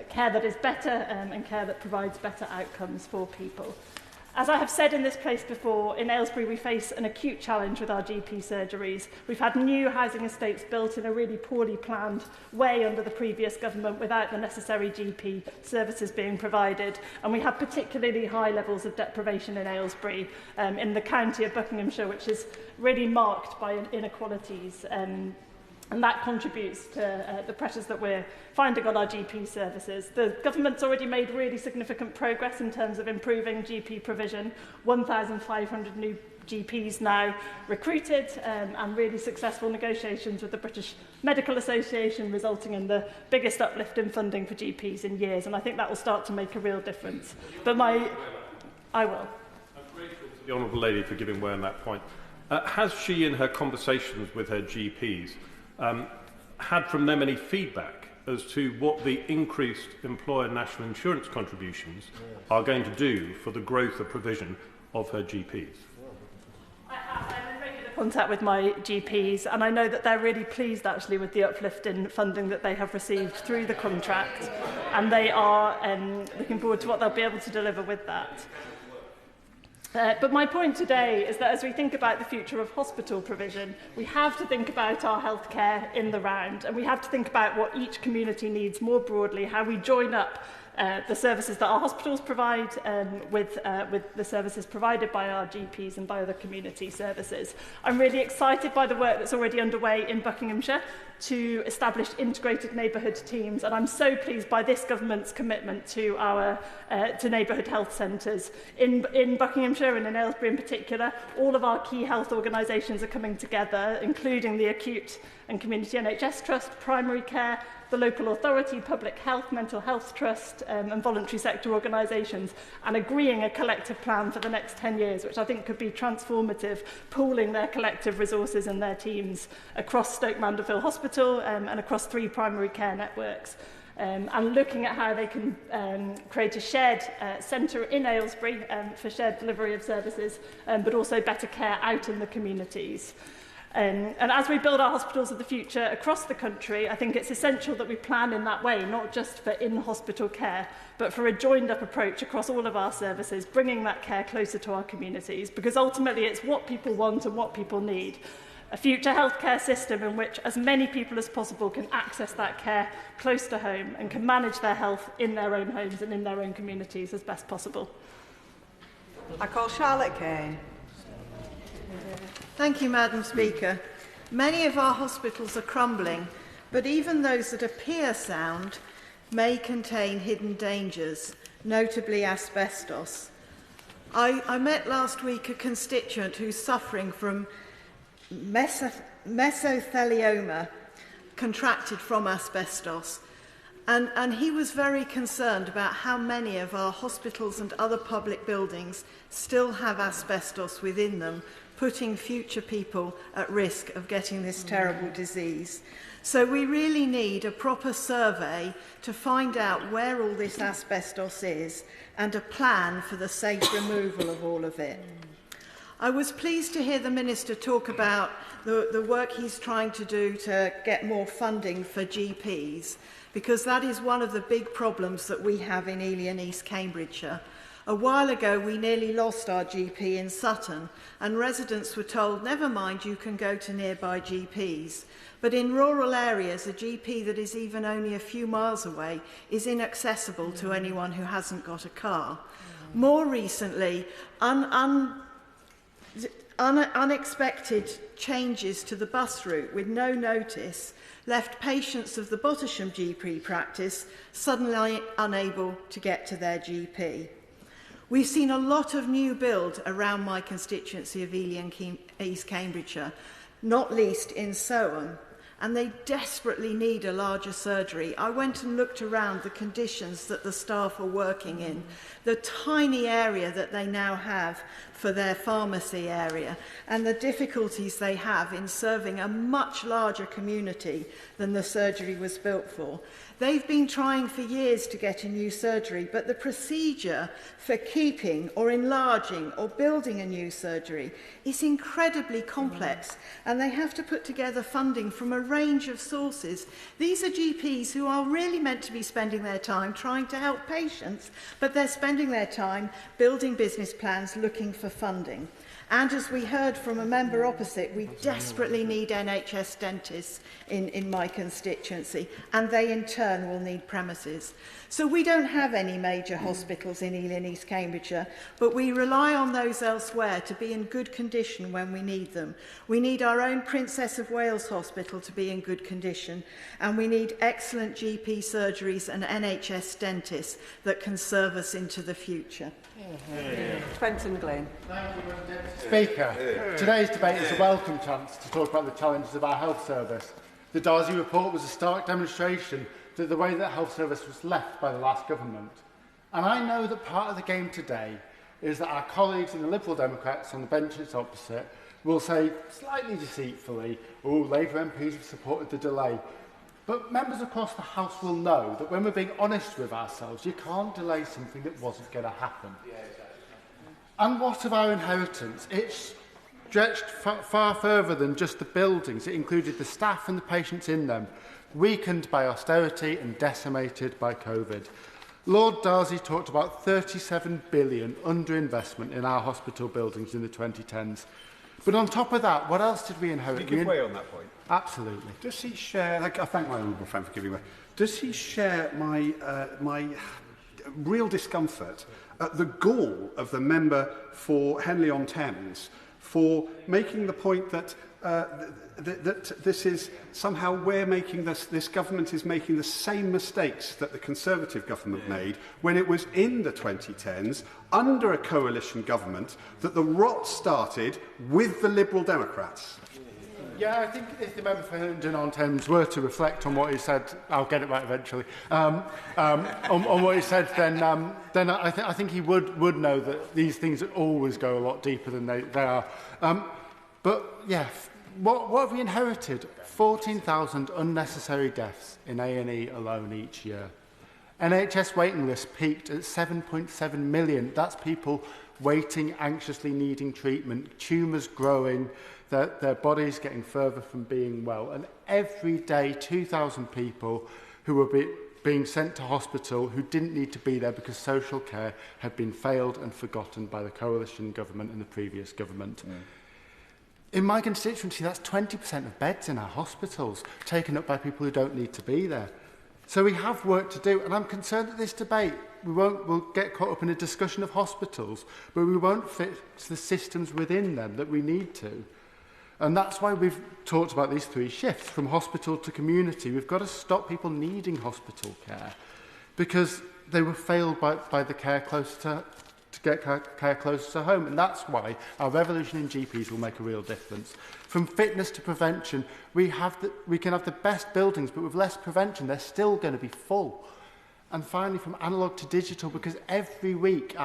care that is better and care that provides better outcomes for people. As I have said in this place before, in Aylesbury we face an acute challenge with our GP surgeries. We've had new housing estates built in a really poorly planned way under the previous government without the necessary GP services being provided. And we have particularly high levels of deprivation in Aylesbury, in the county of Buckinghamshire, which is really marked by inequalities. And that contributes to the pressures that we're finding on our GP services. The government's already made really significant progress in terms of improving GP provision. 1,500 new GPs now recruited, and really successful negotiations with the British Medical Association resulting in the biggest uplift in funding for GPs in years. And I think that will start to make a real difference. But I will. I'm grateful to the Honourable Lady for giving way on that point. Has she, in her conversations with her GPs, had from them any feedback as to what the increased employer national insurance contributions are going to do for the growth of provision of her GPs? I'm in regular contact with my GPs, and I know that they're really pleased actually with the uplift in funding that they have received through the contract, and they are looking forward to what they'll be able to deliver with that. But my point today is that as we think about the future of hospital provision, we have to think about our healthcare in the round, and we have to think about what each community needs more broadly, how we join up the services that our hospitals provide with the services provided by our GPs and by other community services. I'm really excited by the work that's already underway in Buckinghamshire to establish integrated neighbourhood teams, and I'm so pleased by this government's commitment to our neighbourhood health centres. In Buckinghamshire and in Aylesbury in particular, all of our key health organisations are coming together, including the Acute and Community NHS Trust, Primary Care, the local authority, Public Health, Mental Health Trust, and voluntary sector organisations, and agreeing a collective plan for the next 10 years, which I think could be transformative, pooling their collective resources and their teams across Stoke Mandeville Hospital and across 3 primary care networks. And looking at how they can create a shared centre in Aylesbury for shared delivery of services, but also better care out in the communities. And as we build our hospitals of the future across the country, I think it's essential that we plan in that way, not just for in-hospital care, but for a joined-up approach across all of our services, bringing that care closer to our communities, because ultimately it's what people want and what people need. A future healthcare system in which as many people as possible can access that care close to home and can manage their health in their own homes and in their own communities as best possible. I call Charlotte Kane. Thank you, Madam Speaker. Many of our hospitals are crumbling, but even those that appear sound may contain hidden dangers, notably asbestos. I met last week a constituent who's suffering from mesothelioma contracted from asbestos. And he was very concerned about how many of our hospitals and other public buildings still have asbestos within them, putting future people at risk of getting this terrible disease. So we really need a proper survey to find out where all this asbestos is and a plan for the safe removal of all of it. I was pleased to hear the Minister talk about the work he's trying to do to get more funding for GPs, because that is one of the big problems that we have in Ely and East Cambridgeshire. A while ago, we nearly lost our GP in Sutton, and residents were told, never mind, you can go to nearby GPs. But in rural areas, a GP that is even only a few miles away is inaccessible to anyone who hasn't got a car. More recently, unexpected changes to the bus route with no notice left patients of the Bottisham GP practice suddenly unable to get to their GP. We've seen a lot of new build around my constituency of Ely and East Cambridgeshire, not least in Soham, and they desperately need a larger surgery. I went and looked around the conditions that the staff are working in, the tiny area that they now have for their pharmacy area, and the difficulties they have in serving a much larger community than the surgery was built for. They've been trying for years to get a new surgery, but the procedure for keeping or enlarging or building a new surgery is incredibly complex, and they have to put together funding from a range of sources. These are GPs who are really meant to be spending their time trying to help patients, but they're spending their time building business plans looking for funding. And as we heard from a member opposite, we desperately need NHS dentists in my constituency, and they in turn will need premises. So we don't have any major hospitals in Ealing, East Cambridgeshire, but we rely on those elsewhere to be in good condition when we need them. We need our own Princess of Wales Hospital to be in good condition, and we need excellent GP surgeries and NHS dentists that can serve us into the future. Quentin Glenn. Speaker, today's debate is a welcome chance to talk about the challenges of our health service. The Darcy report was a stark demonstration of the way that health service was left by the last government. And I know that part of the game today is that our colleagues in the Liberal Democrats on the benches opposite will say, slightly deceitfully, oh, Labour MPs have supported the delay. But members across the House will know that when we're being honest with ourselves, you can't delay something that wasn't going to happen. And what of our inheritance? It's stretched far further than just the buildings. It included the staff and the patients in them, weakened by austerity and decimated by COVID. Lord Darcy talked about £37 billion underinvestment in our hospital buildings in the 2010s. But on top of that, what else did we inherit? Can you give way on that point? Absolutely. Does he share, I thank my honourable friend for giving way, does he share my real discomfort at the gall of the member for Henley-on-Thames for making the point that that this is somehow this government is making the same mistakes that the Conservative government made when it was in the 2010s under a coalition government that the rot started with the Liberal Democrats. Yeah, I think if the member for Henley-on-Thames were to reflect on what he said, I'll get it right eventually, on what he said, then I think he would know that these things always go a lot deeper than they are. But yeah, what have we inherited? 14,000 unnecessary deaths in A&E alone each year. NHS waiting lists peaked at 7.7 million. That's people waiting, anxiously needing treatment, tumours growing, their bodies getting further from being well. And every day, 2,000 people who were being sent to hospital who didn't need to be there because social care had been failed and forgotten by the coalition government and the previous government. In my constituency, that's 20% of beds in our hospitals taken up by people who don't need to be there. So we have work to do, and I'm concerned that this debate, we'll get caught up in a discussion of hospitals, but we won't fix the systems within them that we need to. And that's why we've talked about these three shifts, from hospital to community. We've got to stop people needing hospital care because they were failed by the care closer to get care closer to home. And that's why our revolution in GPs will make a real difference. From fitness to prevention, we can have the best buildings, but with less prevention, they're still going to be full. And finally, from analogue to digital, because every week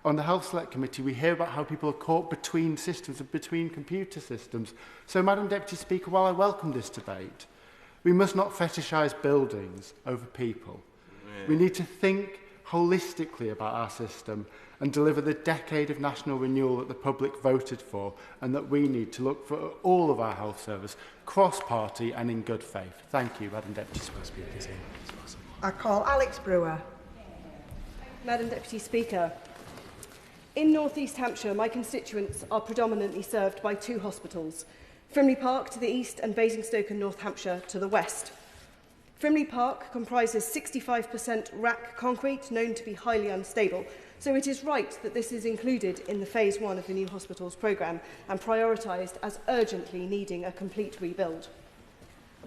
on the Health Select Committee, we hear about how people are caught between systems and between computer systems. So, Madam Deputy Speaker, while I welcome this debate, we must not fetishise buildings over people. Yeah. We need to think holistically about our system and deliver the decade of national renewal that the public voted for and that we need to look for all of our health service, cross-party and in good faith. Thank you, Madam Deputy Speaker. I call Alex Brewer. Madam Deputy Speaker, in North East Hampshire, my constituents are predominantly served by two hospitals, Frimley Park to the east and Basingstoke and North Hampshire to the west. Frimley Park comprises 65% rack concrete, known to be highly unstable, so it is right that this is included in the Phase 1 of the new hospitals programme and prioritised as urgently needing a complete rebuild.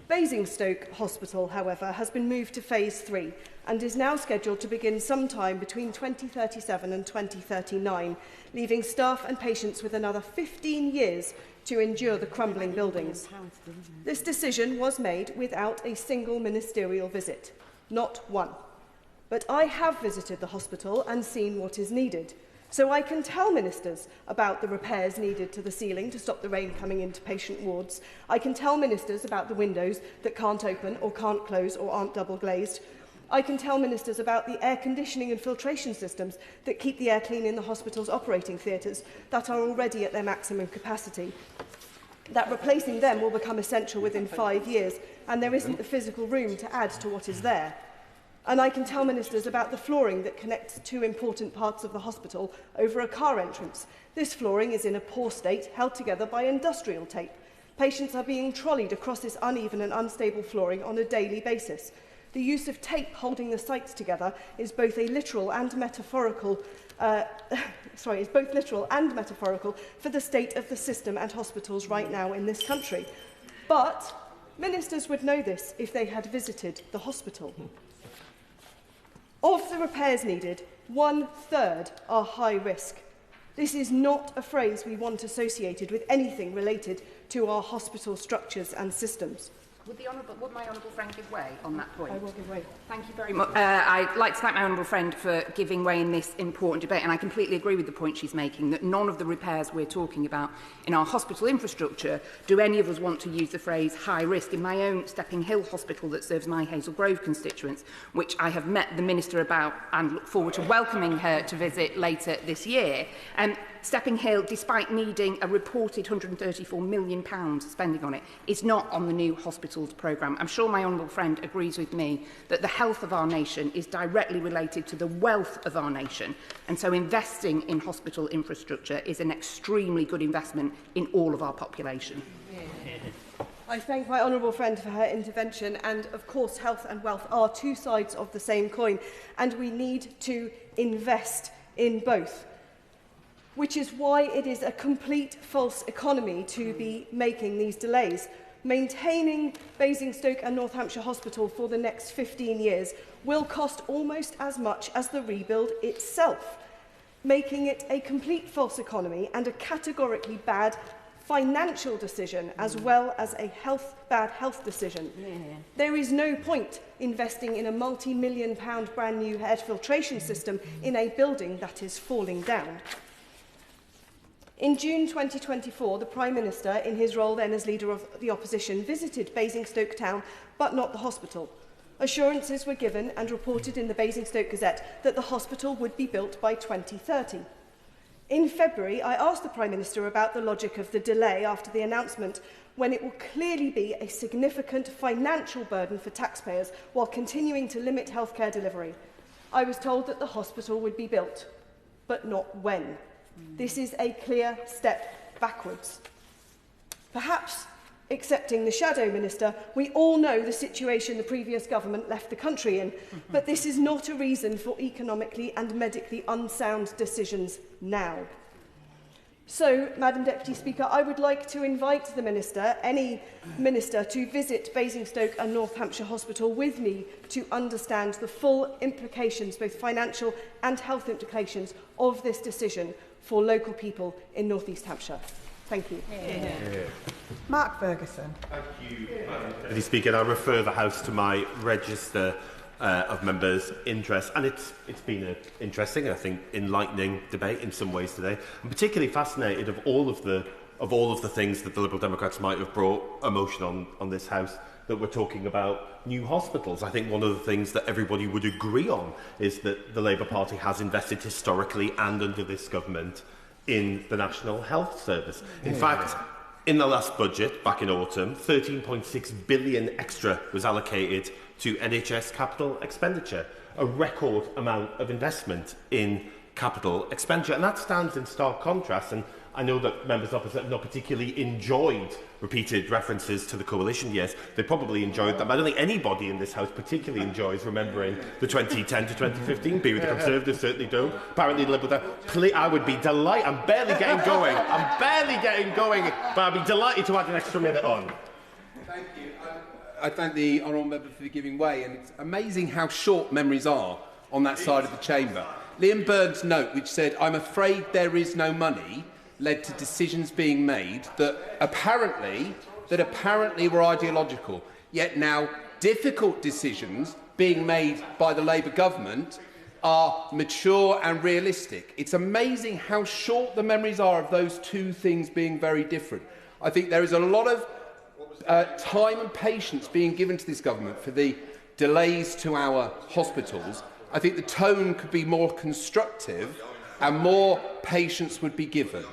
Basingstoke Hospital, however, has been moved to Phase 3 and is now scheduled to begin sometime between 2037 and 2039, leaving staff and patients with another 15 years to endure the crumbling buildings. This decision was made without a single ministerial visit, not one. But I have visited the hospital and seen what is needed. So I can tell ministers about the repairs needed to the ceiling to stop the rain coming into patient wards. I can tell ministers about the windows that can't open or can't close or aren't double glazed. I can tell ministers about the air conditioning and filtration systems that keep the air clean in the hospital's operating theatres that are already at their maximum capacity. That replacing them will become essential within 5 years, and there isn't the physical room to add to what is there. And I can tell ministers about the flooring that connects two important parts of the hospital over a car entrance. This flooring is in a poor state, held together by industrial tape. Patients are being trolleyed across this uneven and unstable flooring on a daily basis. The use of tape holding the sites together is both a literal and metaphorical is both literal and metaphorical for the state of the system and hospitals right now in this country. But ministers would know this if they had visited the hospital. Of the repairs needed, 1/3 are high risk. This is not a phrase we want associated with anything related to our hospital structures and systems. Would my honourable friend give way on that point? I will give way. Thank you very much. I'd like to thank my honourable friend for giving way in this important debate, and I completely agree with the point she's making, that none of the repairs we're talking about in our hospital infrastructure do any of us want to use the phrase high risk. In my own Stepping Hill Hospital that serves my Hazel Grove constituents, which I have met the Minister about and look forward to welcoming her to visit later this year, Stepping Hill, despite needing a reported £134 million spending on it, is not on the new hospitals programme. I'm sure my honourable friend agrees with me that the health of our nation is directly related to the wealth of our nation, and so investing in hospital infrastructure is an extremely good investment in all of our population. I thank my honourable friend for her intervention, and of course health and wealth are two sides of the same coin, and we need to invest in both. Which is why it is a complete false economy to be making these delays. Maintaining Basingstoke and North Hampshire Hospital for the next 15 years will cost almost as much as the rebuild itself, making it a complete false economy and a categorically bad financial decision as well as a bad health decision. There is no point investing in a multi-million-pound brand new air filtration system in a building that is falling down. In June 2024, the Prime Minister, in his role then as Leader of the Opposition, visited Basingstoke Town, but not the hospital. Assurances were given and reported in the Basingstoke Gazette that the hospital would be built by 2030. In February, I asked the Prime Minister about the logic of the delay after the announcement, when it will clearly be a significant financial burden for taxpayers while continuing to limit healthcare delivery. I was told that the hospital would be built, but not when. This is a clear step backwards. Perhaps, excepting the Shadow Minister, we all know the situation the previous government left the country in, but this is not a reason for economically and medically unsound decisions now. So, Madam Deputy Speaker, I would like to invite the Minister, any Minister, to visit Basingstoke and North Hampshire Hospital with me to understand the full implications, both financial and health implications, of this decision for local people in North East Hampshire. Thank you. Mark Ferguson. Thank you, Madam Deputy Speaker. And I refer the House to my register of members' interest, and it's been an interesting, I think, enlightening debate in some ways today. I'm particularly fascinated of all of the things that the Liberal Democrats might have brought emotion on this House, that we're talking about new hospitals. I think one of the things that everybody would agree on is that the Labour Party has invested historically and under this government in the National Health Service. In fact, in the last budget, back in autumn, 13.6 billion extra was allocated to NHS capital expenditure, a record amount of investment in capital expenditure. And that stands in stark contrast, and I know that members opposite have not particularly enjoyed repeated references to the coalition years. They probably enjoyed them. I don't think anybody in this House particularly enjoys remembering the 2010 to 2015 period. The Conservatives certainly don't. Apparently the Liberal Democrats. I would be delighted. I'm barely getting going. But I'd be delighted to add an extra minute on. Thank you. I thank the honourable member for giving way, and it's amazing how short memories are on that side of the chamber. Liam Bird's note, which said, "I'm afraid there is no money," led to decisions being made that apparently were ideological, yet now difficult decisions being made by the Labour government are mature and realistic. It's amazing how short the memories are of those two things being very different. I think there is a lot of time and patience being given to this government for the delays to our hospitals. I think the tone could be more constructive and more patience would be given.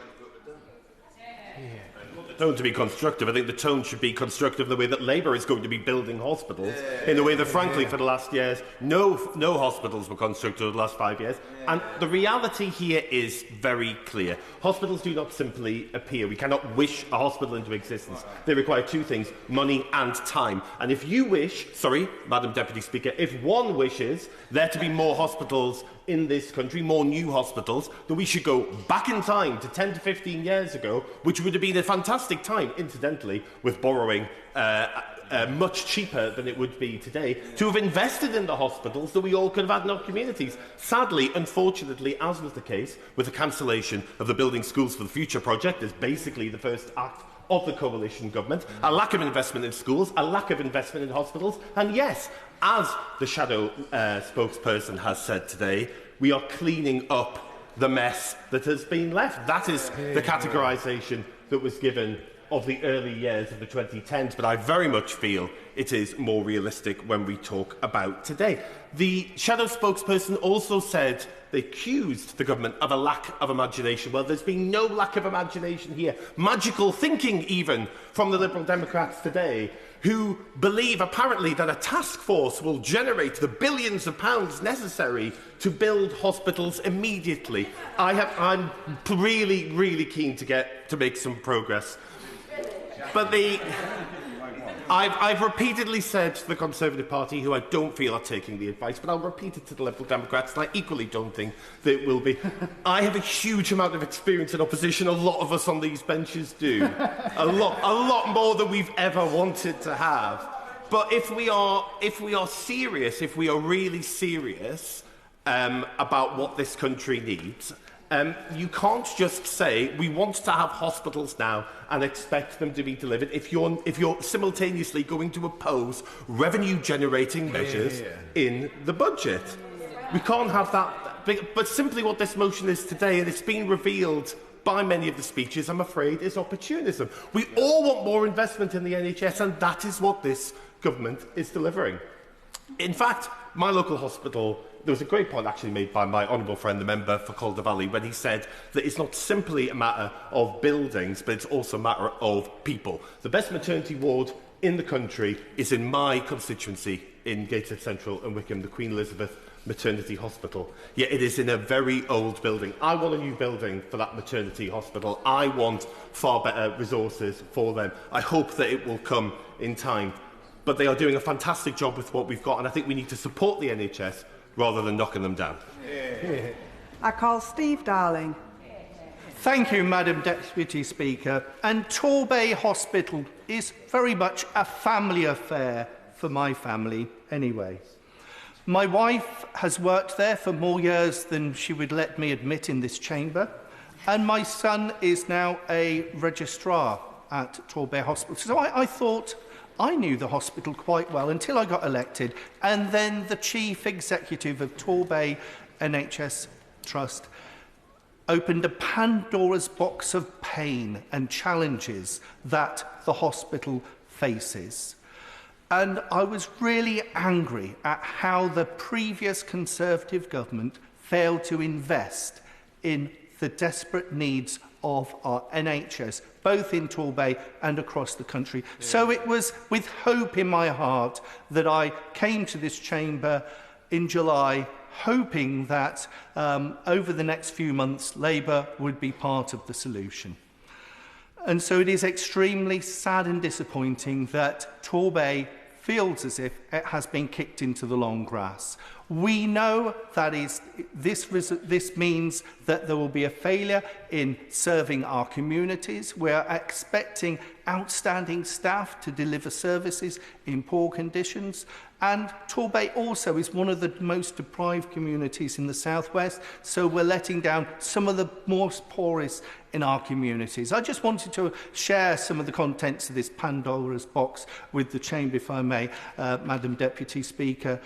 The tone to be constructive. I think the tone should be constructive in the way that Labour is going to be building hospitals, in the way that, frankly, for the last years, no hospitals were constructed over the last 5 years. And the reality here is very clear. Hospitals do not simply appear. We cannot wish a hospital into existence. They require two things, money and time. And if you wish, sorry, Madam Deputy Speaker, if one wishes there to be more hospitals in this country, more new hospitals, then we should go back in time to 10 to 15 years ago, which would have been a fantastic time, incidentally, with borrowing much cheaper than it would be today, to have invested in the hospitals that we all could have had in our communities. Sadly, unfortunately, as was the case with the cancellation of the Building Schools for the Future project, as basically the first act of the coalition government, a lack of investment in schools, a lack of investment in hospitals, and yes, as the shadow spokesperson has said today, we are cleaning up the mess that has been left. That is the categorisation that was given of the early years of the 2010s, but I very much feel it is more realistic when we talk about today. The shadow spokesperson also said they accused the government of a lack of imagination. Well, there's been no lack of imagination here. Magical thinking, even, from the Liberal Democrats today, who believe, apparently, that a task force will generate the billions of pounds necessary to build hospitals immediately. I'm really, really keen to make some progress. But I've repeatedly said to the Conservative Party, who I don't feel are taking the advice, but I'll repeat it to the Liberal Democrats, and I equally don't think that it will be. I have a huge amount of experience in opposition. A lot of us on these benches do. A lot more than we've ever wanted to have. But if we are serious, if we are really serious about what this country needs, you can't just say we want to have hospitals now and expect them to be delivered if you're simultaneously going to oppose revenue-generating measures in the budget. We can't have that. But simply what this motion is today, and it's been revealed by many of the speeches, I'm afraid, is opportunism. We all want more investment in the NHS, and that is what this government is delivering. In fact, my local hospital, there was a great point actually made by my honourable friend, the member for Calder Valley, when he said that it's not simply a matter of buildings, but it's also a matter of people. The best maternity ward in the country is in my constituency in Gateshead Central and Wickham, the Queen Elizabeth Maternity Hospital. Yet it is in a very old building. I want a new building for that maternity hospital. I want far better resources for them. I hope that it will come in time. But they are doing a fantastic job with what we've got, and I think we need to support the NHS rather than knocking them down. I call Steve Darling. Thank you, Madam Deputy Speaker. And Torbay Hospital is very much a family affair for my family anyway. My wife has worked there for more years than she would let me admit in this chamber, and my son is now a registrar at Torbay Hospital. So I thought I knew the hospital quite well until I got elected, and then the chief executive of Torbay NHS Trust opened a Pandora's box of pain and challenges that the hospital faces. And I was really angry at how the previous Conservative government failed to invest in the desperate needs of our NHS, both in Torbay and across the country. So it was with hope in my heart that I came to this chamber in July, hoping that over the next few months, Labour would be part of the solution. And so it is extremely sad and disappointing that Torbay feels as if it has been kicked into the long grass. We know that this means that there will be a failure in serving our communities. We are expecting outstanding staff to deliver services in poor conditions. And Torbay also is one of the most deprived communities in the southwest, so we're letting down some of the most poorest in our communities. I just wanted to share some of the contents of this Pandora's box with the Chamber, if I may, Madam Deputy Speaker.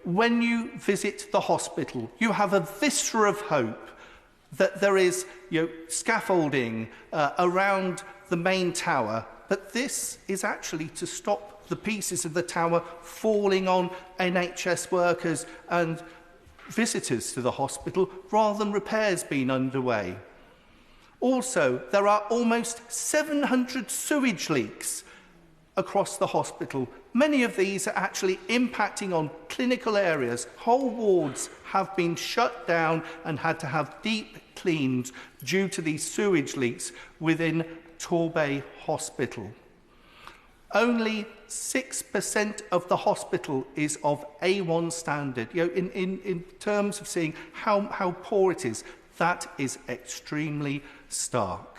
When you visit the hospital, you have a viscera of hope that there is scaffolding around the main tower, but this is actually to stop the pieces of the tower falling on NHS workers and visitors to the hospital rather than repairs being underway. Also, there are almost 700 sewage leaks across the hospital. Many of these are actually impacting on clinical areas. Whole wards have been shut down and had to have deep cleaned due to these sewage leaks within Torbay Hospital. Only 6% of the hospital is of A1 standard. In terms of seeing how poor it is, that is extremely stark.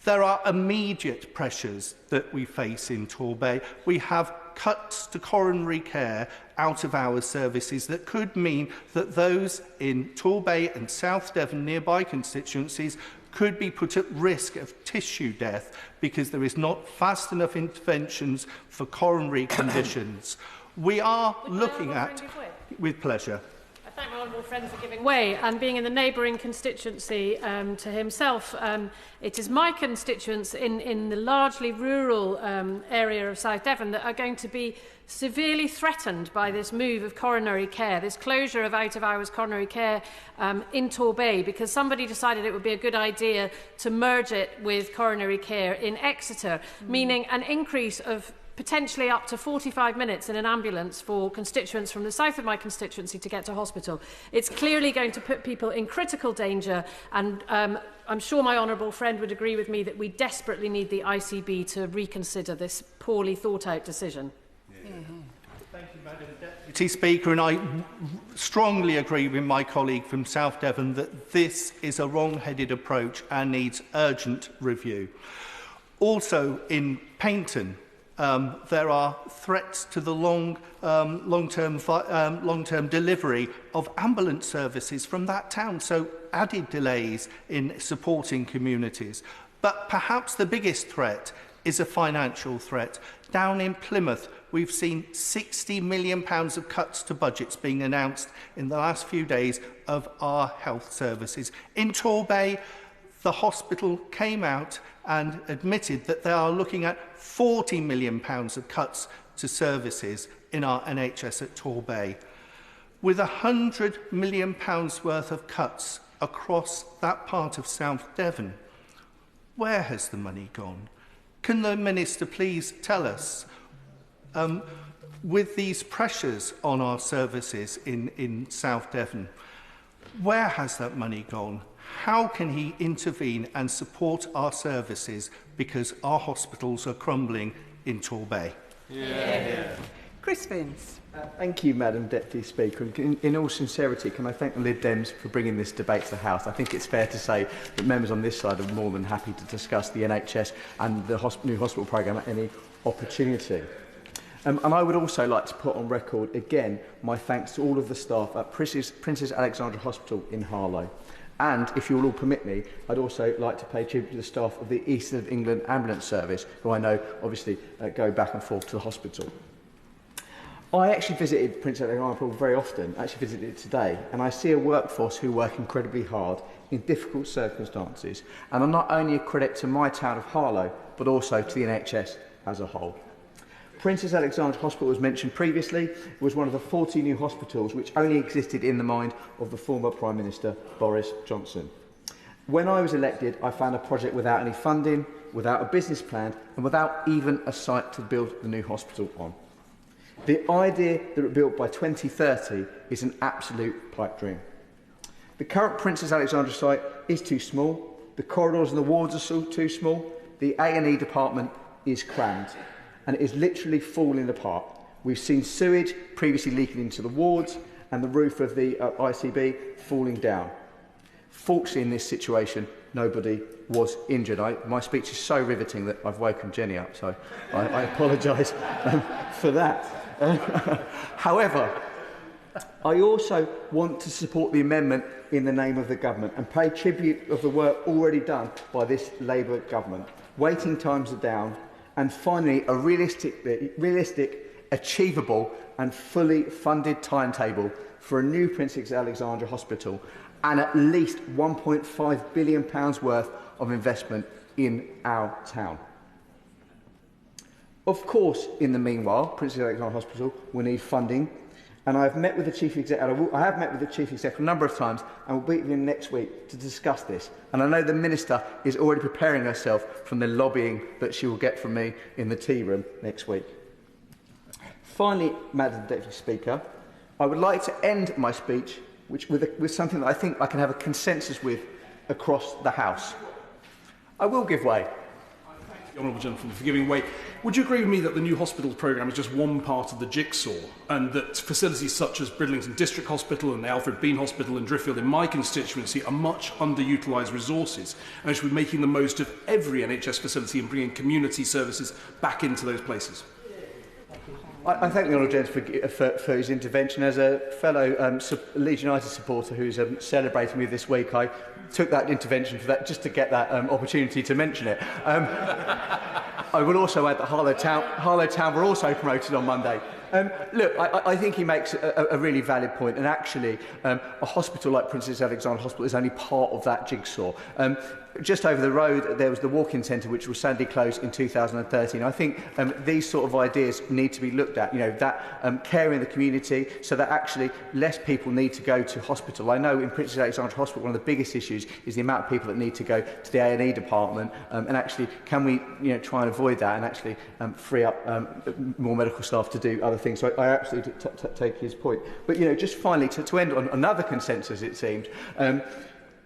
There are immediate pressures that we face in Torbay. We have cuts to coronary care out of our services that could mean that those in Torbay and South Devon nearby constituencies could be put at risk of tissue death because there is not fast enough interventions for coronary conditions. We are looking at, with pleasure. I thank my honourable friend for giving way, and being in the neighbouring constituency to himself, it is my constituents in the largely rural area of South Devon that are going to be severely threatened by this move of coronary care, this closure of out-of-hours coronary care in Torbay, because somebody decided it would be a good idea to merge it with coronary care in Exeter, meaning an increase of potentially up to 45 minutes in an ambulance for constituents from the south of my constituency to get to hospital. It's clearly going to put people in critical danger, and I'm sure my honourable friend would agree with me that we desperately need the ICB to reconsider this poorly thought-out decision. Thank you, Madam Deputy Speaker, and I strongly agree with my colleague from South Devon that this is a wrong-headed approach and needs urgent review. Also, in Paynton, there are threats to the long-term delivery of ambulance services from that town, so added delays in supporting communities. But perhaps the biggest threat is a financial threat. Down in Plymouth, we've seen £60 million of cuts to budgets being announced in the last few days of our health services. In Torbay, the hospital came out and admitted that they are looking at £40 million of cuts to services in our NHS at Torbay. With £100 million worth of cuts across that part of South Devon, where has the money gone? Can the Minister please tell us, with these pressures on our services in South Devon, where has that money gone? How can he intervene and support our services because our hospitals are crumbling in Torbay? Chris Vince. Thank you, Madam Deputy Speaker. And in all sincerity, can I thank the Lib Dems for bringing this debate to the House? I think it's fair to say that members on this side are more than happy to discuss the NHS and the new hospital programme at any opportunity. And I would also like to put on record, again, my thanks to all of the staff at Princess Alexandra Hospital in Harlow. And, if you will all permit me, I'd also like to pay tribute to the staff of the East of England Ambulance Service, who I know, obviously, go back and forth to the hospital. I actually visited Princess Alexandra very often, actually visited it today, and I see a workforce who work incredibly hard in difficult circumstances, and are not only a credit to my town of Harlow, but also to the NHS as a whole. Princess Alexandra Hospital was mentioned previously. It was one of the 40 new hospitals which only existed in the mind of the former Prime Minister Boris Johnson. When I was elected, I found a project without any funding, without a business plan, and without even a site to build the new hospital on. The idea that it built by 2030 is an absolute pipe dream. The current Princess Alexandra site is too small, the corridors and the wards are too small, the A&E department is crammed, and it is literally falling apart. We've seen sewage previously leaking into the wards and the roof of the ICB falling down. Fortunately, in this situation, nobody was injured. My speech is so riveting that I've woken Jenny up, so I apologise for that. However, I also want to support the amendment in the name of the government and pay tribute of the work already done by this Labour government. Waiting times are down, and finally a realistic, achievable and fully funded timetable for a new Princess Alexandra Hospital and at least £1.5 billion worth of investment in our town. Of course, in the meanwhile, Princess Alexandra Hospital will need funding, and I have met with the Chief Executive. I have met with the Chief Executive a number of times, and will meet with him next week to discuss this. And I know the Minister is already preparing herself from the lobbying that she will get from me in the tea room next week. Finally, Madam Deputy Speaker, I would like to end my speech with something that I think I can have a consensus with across the House. I will give way. The Honourable Gentleman for giving way. Would you agree with me that the new hospitals programme is just one part of the jigsaw, and that facilities such as Bridlington District Hospital and the Alfred Bean Hospital in Driffield in my constituency are much underutilised resources, and should be making the most of every NHS facility and bringing community services back into those places? I thank the Honourable Gentleman for his intervention. As a fellow Leeds United supporter who's celebrating me this week, I took that intervention for that just to get that opportunity to mention it. I will also add that Harlow Town were also promoted on Monday. Look, I think he makes a really valid point, and actually a hospital like Princess Alexandra Hospital is only part of that jigsaw. Just over the road there was the walk-in centre, which was sadly closed in 2013. I think these sort of ideas need to be looked at, that care in the community, so that actually less people need to go to hospital. I know in Princess Alexandra Hospital one of the biggest issues is the amount of people that need to go to the A&E department, and actually can we try and avoid that and actually free up more medical staff to do other things. So I absolutely take his point. But just finally, to end on another consensus, it seems,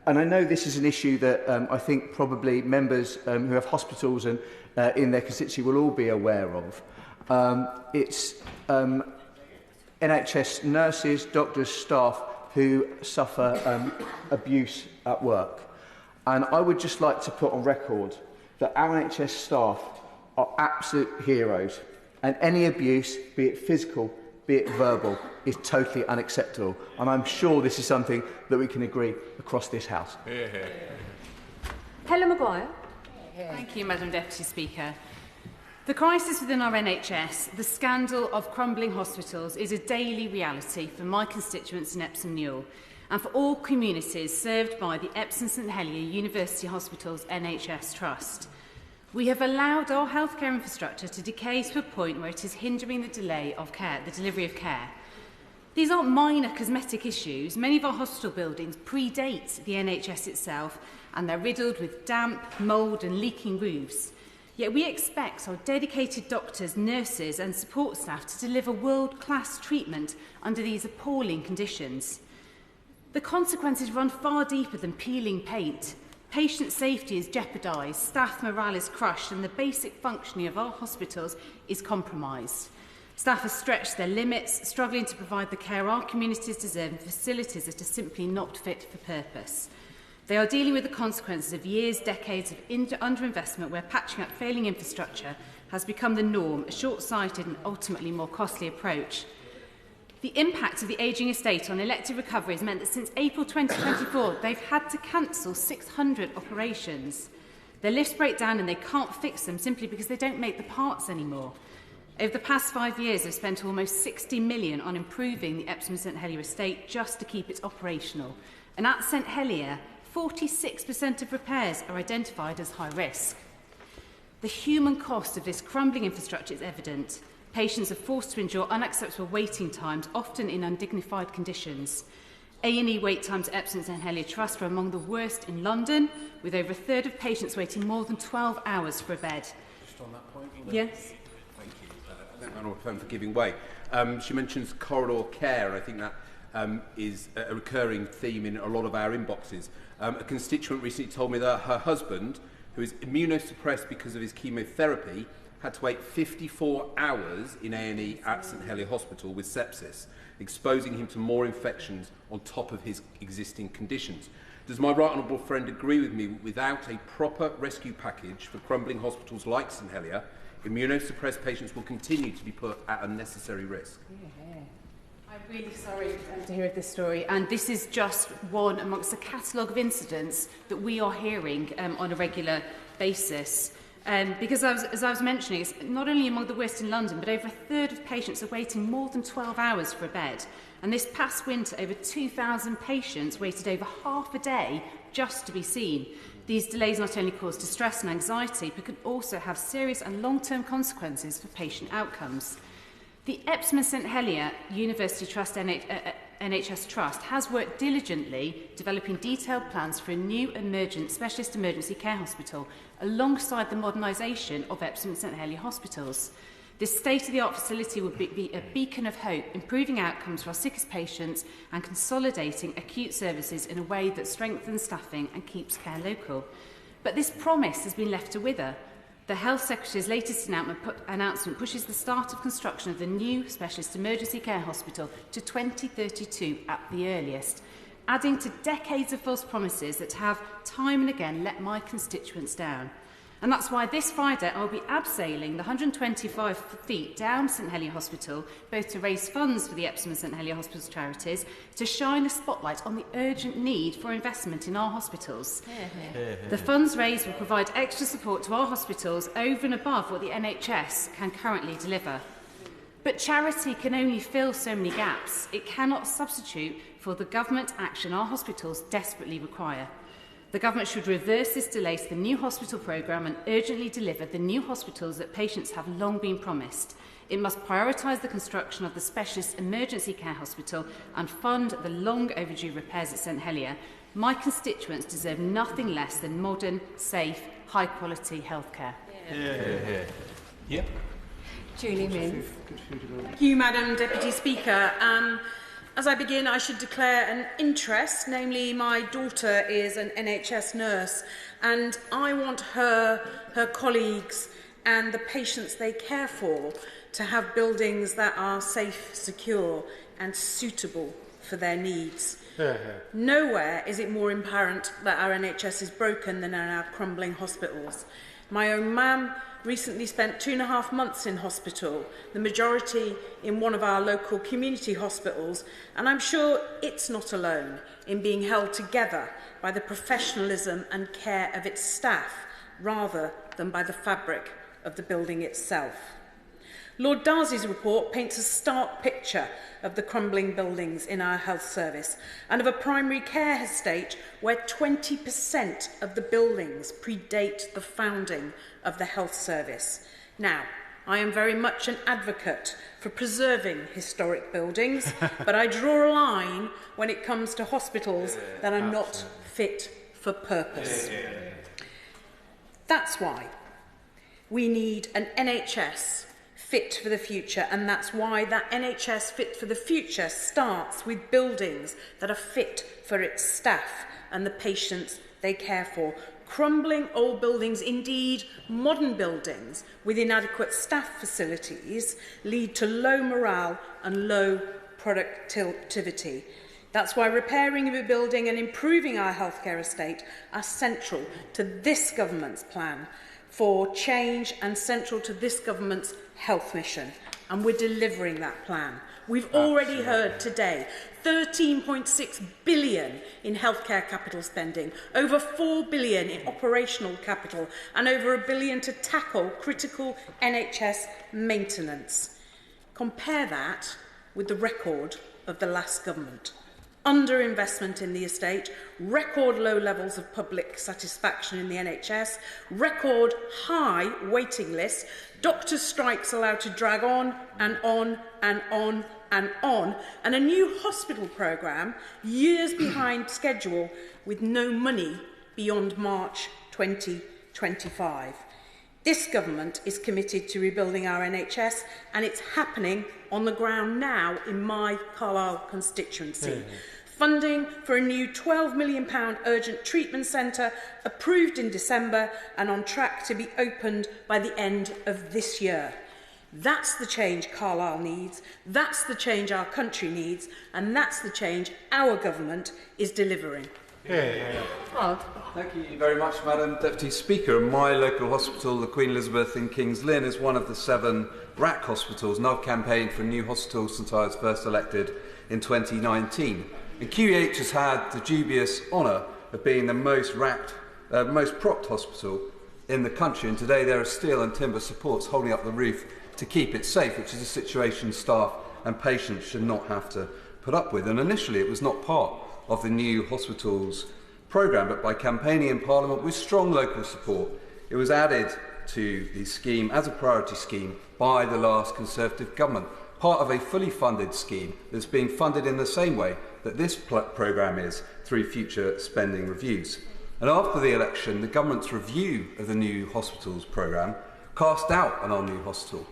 and I know this is an issue that I think probably members who have hospitals and in their constituency will all be aware of. It's NHS nurses, doctors, staff who suffer abuse at work. And I would just like to put on record that our NHS staff are absolute heroes, and any abuse, be it physical, be it verbal, is totally unacceptable. And I'm sure this is something that we can agree across this House. Hear, hear. Helen Maguire. Thank you, Madam Deputy Speaker. The crisis within our NHS, the scandal of crumbling hospitals, is a daily reality for my constituents in Epsom Newell and for all communities served by the Epsom St Helier University Hospitals NHS Trust. We have allowed our healthcare infrastructure to decay to a point where it is hindering the delivery of care. These aren't minor cosmetic issues. Many of our hospital buildings predate the NHS itself, and they're riddled with damp, mould and leaking roofs. Yet we expect our dedicated doctors, nurses and support staff to deliver world-class treatment under these appalling conditions. The consequences run far deeper than peeling paint. Patient safety is jeopardised, staff morale is crushed, and the basic functioning of our hospitals is compromised. Staff have stretched their limits, struggling to provide the care our communities deserve in facilities that are simply not fit for purpose. They are dealing with the consequences of years, decades of underinvestment where patching up failing infrastructure has become the norm, a short-sighted and ultimately more costly approach. The impact of the ageing estate on elective recovery has meant that since April 2024, they've had to cancel 600 operations. Their lifts break down and they can't fix them simply because they don't make the parts anymore. Over the past 5 years, they've spent almost £60 million on improving the Epsom St Helier estate just to keep it operational. And at St Helier, 46% of repairs are identified as high risk. The human cost of this crumbling infrastructure is evident. Patients are forced to endure unacceptable waiting times, often in undignified conditions. A&E wait times at Epsom St Helier Trust are among the worst in London, with over a third of patients waiting more than 12 hours for a bed. Just on that point. Yes. Thank you. Thank Honourable Fan for giving way. She mentions corridor care, and I think that is a recurring theme in a lot of our inboxes. A constituent recently told me that her husband, who is immunosuppressed because of his chemotherapy, had to wait 54 hours in A&E at St Helier Hospital with sepsis, exposing him to more infections on top of his existing conditions. Does my right honourable friend agree with me that without a proper rescue package for crumbling hospitals like St Helier, immunosuppressed patients will continue to be put at unnecessary risk? I'm really sorry to hear of this story, and this is just one amongst a catalogue of incidents that we are hearing on a regular basis. Because as I was mentioning, it's not only among the worst in London, but over a third of patients are waiting more than 12 hours for a bed. And this past winter, over 2,000 patients waited over half a day just to be seen. These delays not only cause distress and anxiety, but can also have serious and long-term consequences for patient outcomes. The Epsom and St Helier University Trust NHS Trust has worked diligently developing detailed plans for a new specialist emergency care hospital alongside the modernisation of Epsom and St Helier hospitals. This state-of-the-art facility would be a beacon of hope, improving outcomes for our sickest patients and consolidating acute services in a way that strengthens staffing and keeps care local. But this promise has been left to wither. The Health Secretary's latest announcement pushes the start of construction of the new specialist emergency care hospital to 2032 at the earliest, adding to decades of false promises that have time and again let my constituents down. And that's why this Friday I'll be abseiling the 125 feet down St Helier Hospital, both to raise funds for the Epsom and St Helier Hospitals charities, to shine a spotlight on the urgent need for investment in our hospitals. The funds raised will provide extra support to our hospitals over and above what the NHS can currently deliver. But charity can only fill so many gaps. It cannot substitute for the government action our hospitals desperately require. The government should reverse this delay to the new hospital programme and urgently deliver the new hospitals that patients have long been promised. It must prioritise the construction of the specialist emergency care hospital and fund the long overdue repairs at St Helier. My constituents deserve nothing less than modern, safe, high quality healthcare. Yep. Julie Min. Thank you, Madam Deputy Speaker. As I begin, I should declare an interest, namely my daughter is an NHS nurse, and I want her colleagues and the patients they care for to have buildings that are safe, secure and suitable for their needs. Nowhere is it more apparent that our NHS is broken than in our crumbling hospitals. My own mum recently spent 2.5 months in hospital, the majority in one of our local community hospitals, and I'm sure it's not alone in being held together by the professionalism and care of its staff, rather than by the fabric of the building itself. Lord Darcy's report paints a stark picture of the crumbling buildings in our health service and of a primary care estate where 20% of the buildings predate the founding of the health service. Now, I am very much an advocate for preserving historic buildings, but I draw a line when it comes to hospitals that are not fit for purpose. That's why we need an NHS fit for the future, and that's why that NHS fit for the future starts with buildings that are fit for its staff and the patients they care for. Crumbling old buildings, indeed modern buildings with inadequate staff facilities, lead to low morale and low productivity. That's why repairing a building and improving our healthcare estate are central to this government's plan for change and central to this government's health mission, and we're delivering that plan. We've already heard today 13.6 billion in healthcare capital spending, over 4 billion in operational capital, and over £1 billion to tackle critical NHS maintenance. Compare that with the record of the last government. Underinvestment in the estate, record low levels of public satisfaction in the NHS, record high waiting lists, doctor strikes allowed to drag on and on and on and on, and a new hospital programme years behind schedule with no money beyond March 2025. This government is committed to rebuilding our NHS, and it's happening on the ground now in my Carlisle constituency. Funding for a new £12 million urgent treatment centre approved in December and on track to be opened by the end of this year. That's the change Carlisle needs, that's the change our country needs, and that's the change our government is delivering. Thank you very much, Madam Deputy Speaker. My local hospital, the Queen Elizabeth in King's Lynn, is one of the 7 RAC hospitals, and I've campaigned for a new hospital since I was first elected in 2019. And QEH has had the dubious honour of being the most propped hospital in the country, and today there are steel and timber supports holding up the roof to keep it safe, which is a situation staff and patients should not have to put up with. And initially it was not part of the new hospitals programme, but by campaigning in Parliament with strong local support, it was added to the scheme as a priority scheme by the last Conservative government, part of a fully funded scheme that's being funded in the same way that this programme is through future spending reviews. And after the election, the government's review of the new hospitals programme cast doubt on our new hospital.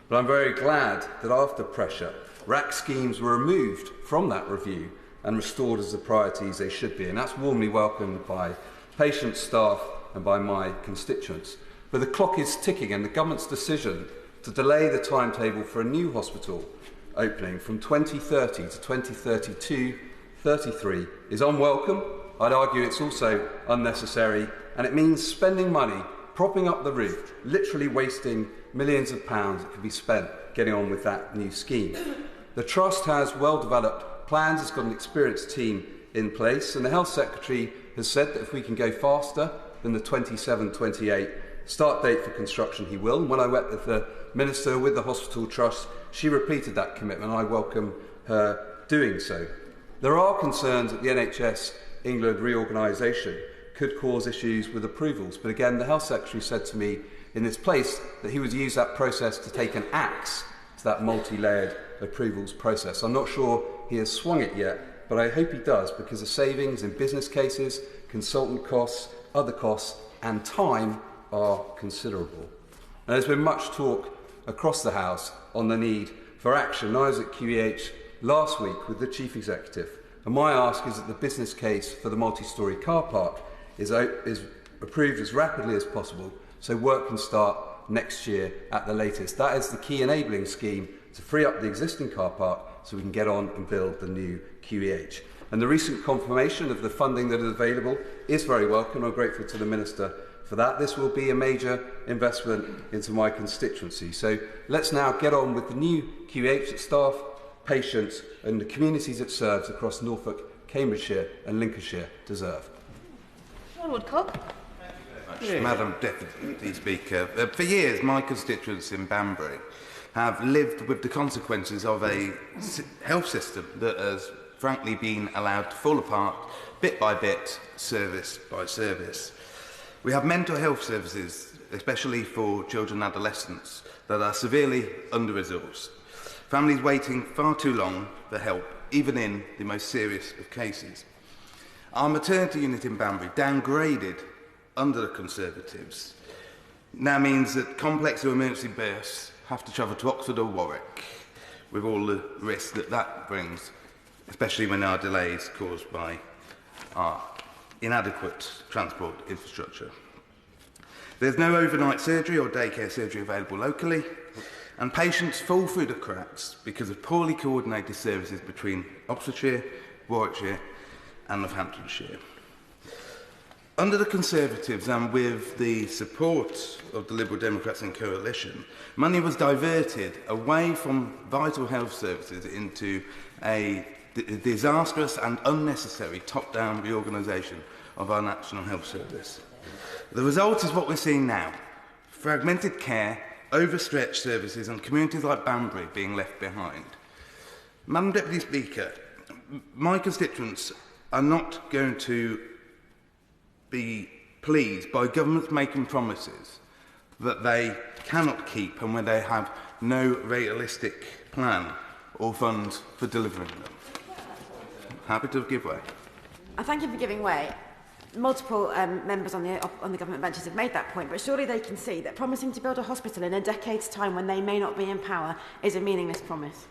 But I'm very glad that after pressure, RAC schemes were removed from that review and restored as the priorities they should be. And that's warmly welcomed by patients, staff and by my constituents. But the clock is ticking, and the government's decision to delay the timetable for a new hospital opening from 2030 to 2032-33 is unwelcome. I'd argue it's also unnecessary, and it means spending money, propping up the roof, literally wasting millions of pounds that could be spent getting on with that new scheme. The Trust has well-developed plans, it's got an experienced team in place, and the Health Secretary has said that if we can go faster than the 27-28 start date for construction, he will. And when I met with the Minister with the Hospital Trust, she repeated that commitment. I welcome her doing so. There are concerns that the NHS England reorganisation could cause issues with approvals, but again, the Health Secretary said to me in this place that he would use that process to take an axe to that multi-layered approvals process. I'm not sure he has swung it yet, but I hope he does, because the savings in business cases, consultant costs, other costs and time are considerable. And there's been much talk across the House on the need for action. I was at QEH last week with the Chief Executive, and my ask is that the business case for the multi-storey car park is approved as rapidly as possible so work can start next year at the latest. That is the key enabling scheme to free up the existing car park so we can get on and build the new QEH. And the recent confirmation of the funding that is available is very welcome. I'm grateful to the Minister for that. This will be a major investment into my constituency. So let's now get on with the new QEH that staff, patients and the communities it serves across Norfolk, Cambridgeshire and Lincolnshire deserve. Madam Deputy Speaker, for years my constituents in Banbury have lived with the consequences of a health system that has frankly been allowed to fall apart bit by bit, service by service. We have mental health services, especially for children and adolescents, that are severely under-resourced. Families waiting far too long for help, even in the most serious of cases. Our maternity unit in Banbury, downgraded under the Conservatives, now means that complex or emergency births have to travel to Oxford or Warwick, with all the risks that that brings, especially when there are delays caused by our inadequate transport infrastructure. There's no overnight surgery or daycare surgery available locally, and patients fall through the cracks because of poorly coordinated services between Oxfordshire, Warwickshire and Northamptonshire. Under the Conservatives and with the support of the Liberal Democrats and Coalition, money was diverted away from vital health services into a disastrous and unnecessary top-down reorganisation of our National Health Service. The result is what we're seeing now: fragmented care, overstretched services and communities like Banbury being left behind. Madam Deputy Speaker, my constituents are not going to be pleased by governments making promises that they cannot keep and where they have no realistic plan or funds for delivering them. Happy to give way. I thank you for giving way. Multiple members on the government benches have made that point, but surely they can see that promising to build a hospital in a decade's time when they may not be in power is a meaningless promise.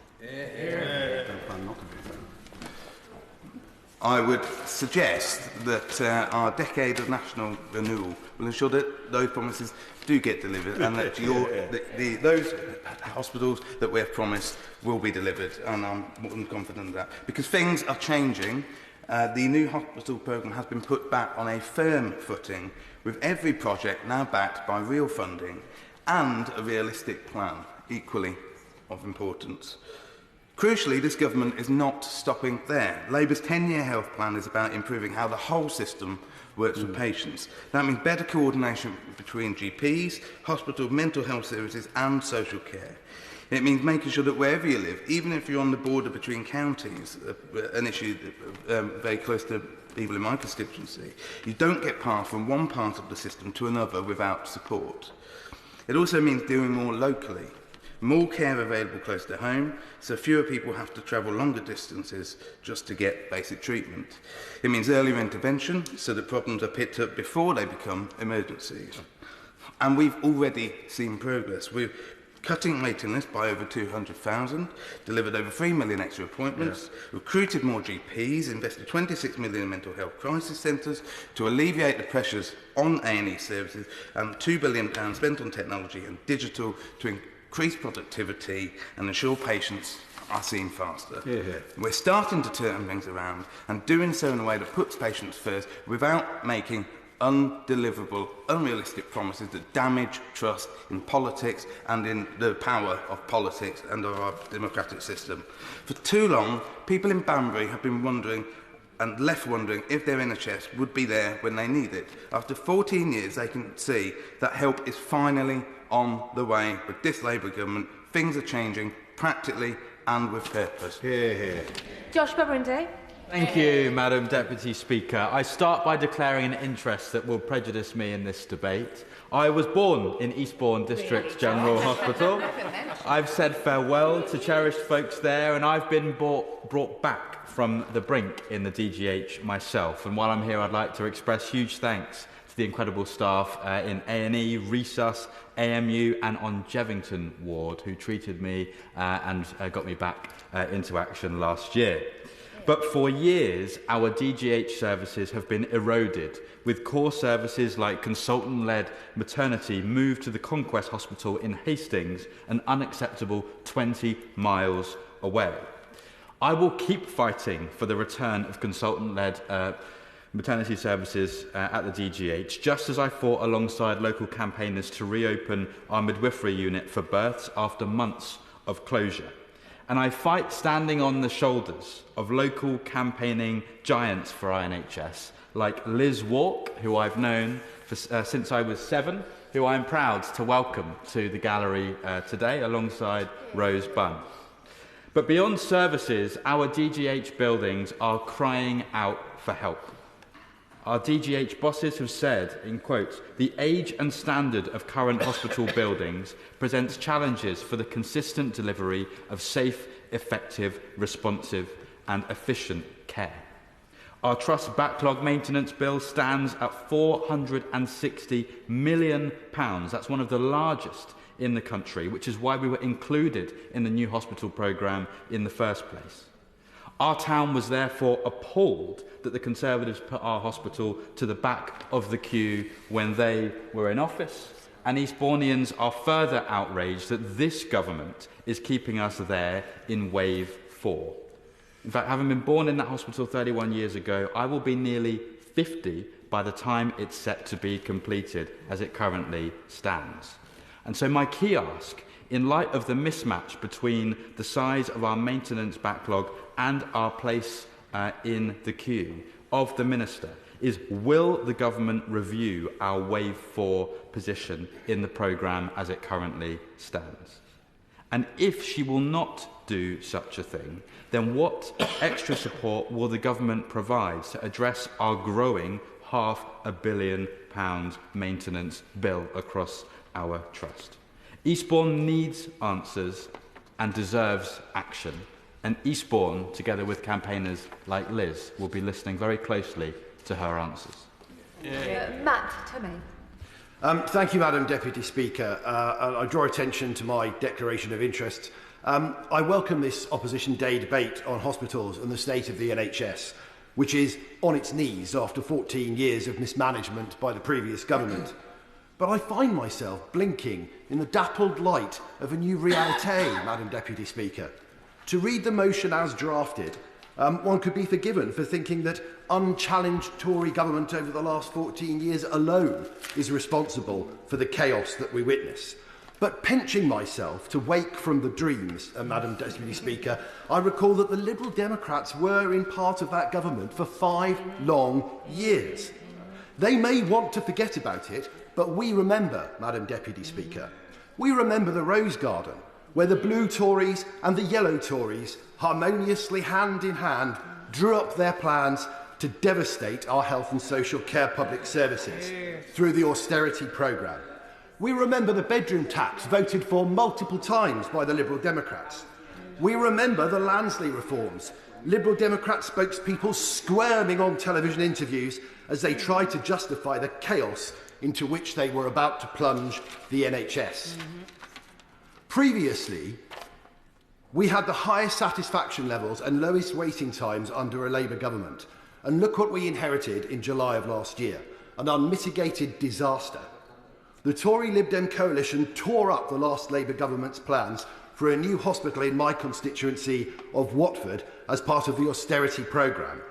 I would suggest that our decade of national renewal will ensure that those promises do get delivered and that those hospitals that we have promised will be delivered, and I'm more than confident of that. Because things are changing The new hospital programme has been put back on a firm footing, with every project now backed by real funding and a realistic plan, equally of importance. Crucially, this government is not stopping there. Labour's 10-year health plan is about improving how the whole system works for patients. That means better coordination between GPs, hospital, mental health services and social care. It means making sure that wherever you live, even if you're on the border between counties, an issue very close to people in my constituency, you don't get passed from one part of the system to another without support. It also means doing more locally. More care available close to home, so fewer people have to travel longer distances just to get basic treatment. It means earlier intervention, so that problems are picked up before they become emergencies. And we've already seen progress. We're cutting waiting lists by over 200,000, delivered over 3 million extra appointments, recruited more GPs, invested 26 million in mental health crisis centres to alleviate the pressures on A&E services, and £2 billion spent on technology and digital to increase productivity and ensure patients are seen faster. We're starting to turn things around and doing so in a way that puts patients first without making undeliverable, unrealistic promises that damage trust in politics and in the power of politics and of our democratic system. For too long, people in Banbury have been wondering and left wondering if their NHS would be there when they need it. After 14 years, they can see that help is finally on the way with this Labour government. Things are changing practically and with purpose. Josh Babrinde. Thank you, Madam Deputy Speaker. I start by declaring an interest that will prejudice me in this debate. I was born in Eastbourne District General Hospital. I've said farewell to cherished folks there, and I've been brought back from the brink in the DGH myself. And while I'm here, I'd like to express huge thanks to the incredible staff in A&E, Resus, AMU and on Jevington ward who treated me and got me back into action last year. But for years, our DGH services have been eroded, with core services like consultant-led maternity moved to the Conquest Hospital in Hastings, an unacceptable 20 miles away. I will keep fighting for the return of consultant-led maternity services at the DGH, just as I fought alongside local campaigners to reopen our midwifery unit for births after months of closure. And I fight standing on the shoulders of local campaigning giants for our NHS, like Liz Walk, who I've known since I was 7, who I'm proud to welcome to the gallery today, alongside Rose Bunn. But beyond services, our DGH buildings are crying out for help. Our DGH bosses have said, in quotes, "The age and standard of current hospital buildings presents challenges for the consistent delivery of safe, effective, responsive and efficient care. Our trust backlog maintenance bill stands at £460 million. That's one of the largest in the country, which is why we were included in the new hospital programme in the first place. Our town was therefore appalled that the Conservatives put our hospital to the back of the queue when they were in office, and Eastbournians are further outraged that this government is keeping us there in wave 4. In fact, having been born in that hospital 31 years ago, I will be nearly 50 by the time it's set to be completed as it currently stands. And so my key ask, in light of the mismatch between the size of our maintenance backlog and our place in the queue of the Minister, is will the government review our Wave 4 position in the programme as it currently stands? And if she will not do such a thing, then what extra support will the government provide to address our growing £500 million maintenance bill across our trust? Eastbourne needs answers and deserves action. And Eastbourne, together with campaigners like Liz, will be listening very closely to her answers. Matt Tomei. Thank you, Madam Deputy Speaker. I draw attention to my declaration of interest. I welcome this Opposition Day debate on hospitals and the state of the NHS, which is on its knees after 14 years of mismanagement by the previous government. But I find myself blinking in the dappled light of a new reality, Madam Deputy Speaker. To read the motion as drafted, One could be forgiven for thinking that unchallenged Tory government over the last 14 years alone is responsible for the chaos that we witness. But pinching myself to wake from the dreams, Madam Deputy Speaker, I recall that the Liberal Democrats were in part of that government for 5 long years. They may want to forget about it, but we remember, Madam Deputy Speaker. We remember the Rose Garden, where the blue Tories and the yellow Tories, harmoniously hand in hand, drew up their plans to devastate our health and social care public services through the austerity programme. We remember the bedroom tax voted for multiple times by the Liberal Democrats. We remember the Lansley reforms, Liberal Democrat spokespeople squirming on television interviews as they tried to justify the chaos into which they were about to plunge the NHS. Previously, we had the highest satisfaction levels and lowest waiting times under a Labour government. And look what we inherited in July of last year, an unmitigated disaster. The Tory Lib Dem coalition tore up the last Labour government's plans for a new hospital in my constituency of Watford as part of the austerity programme.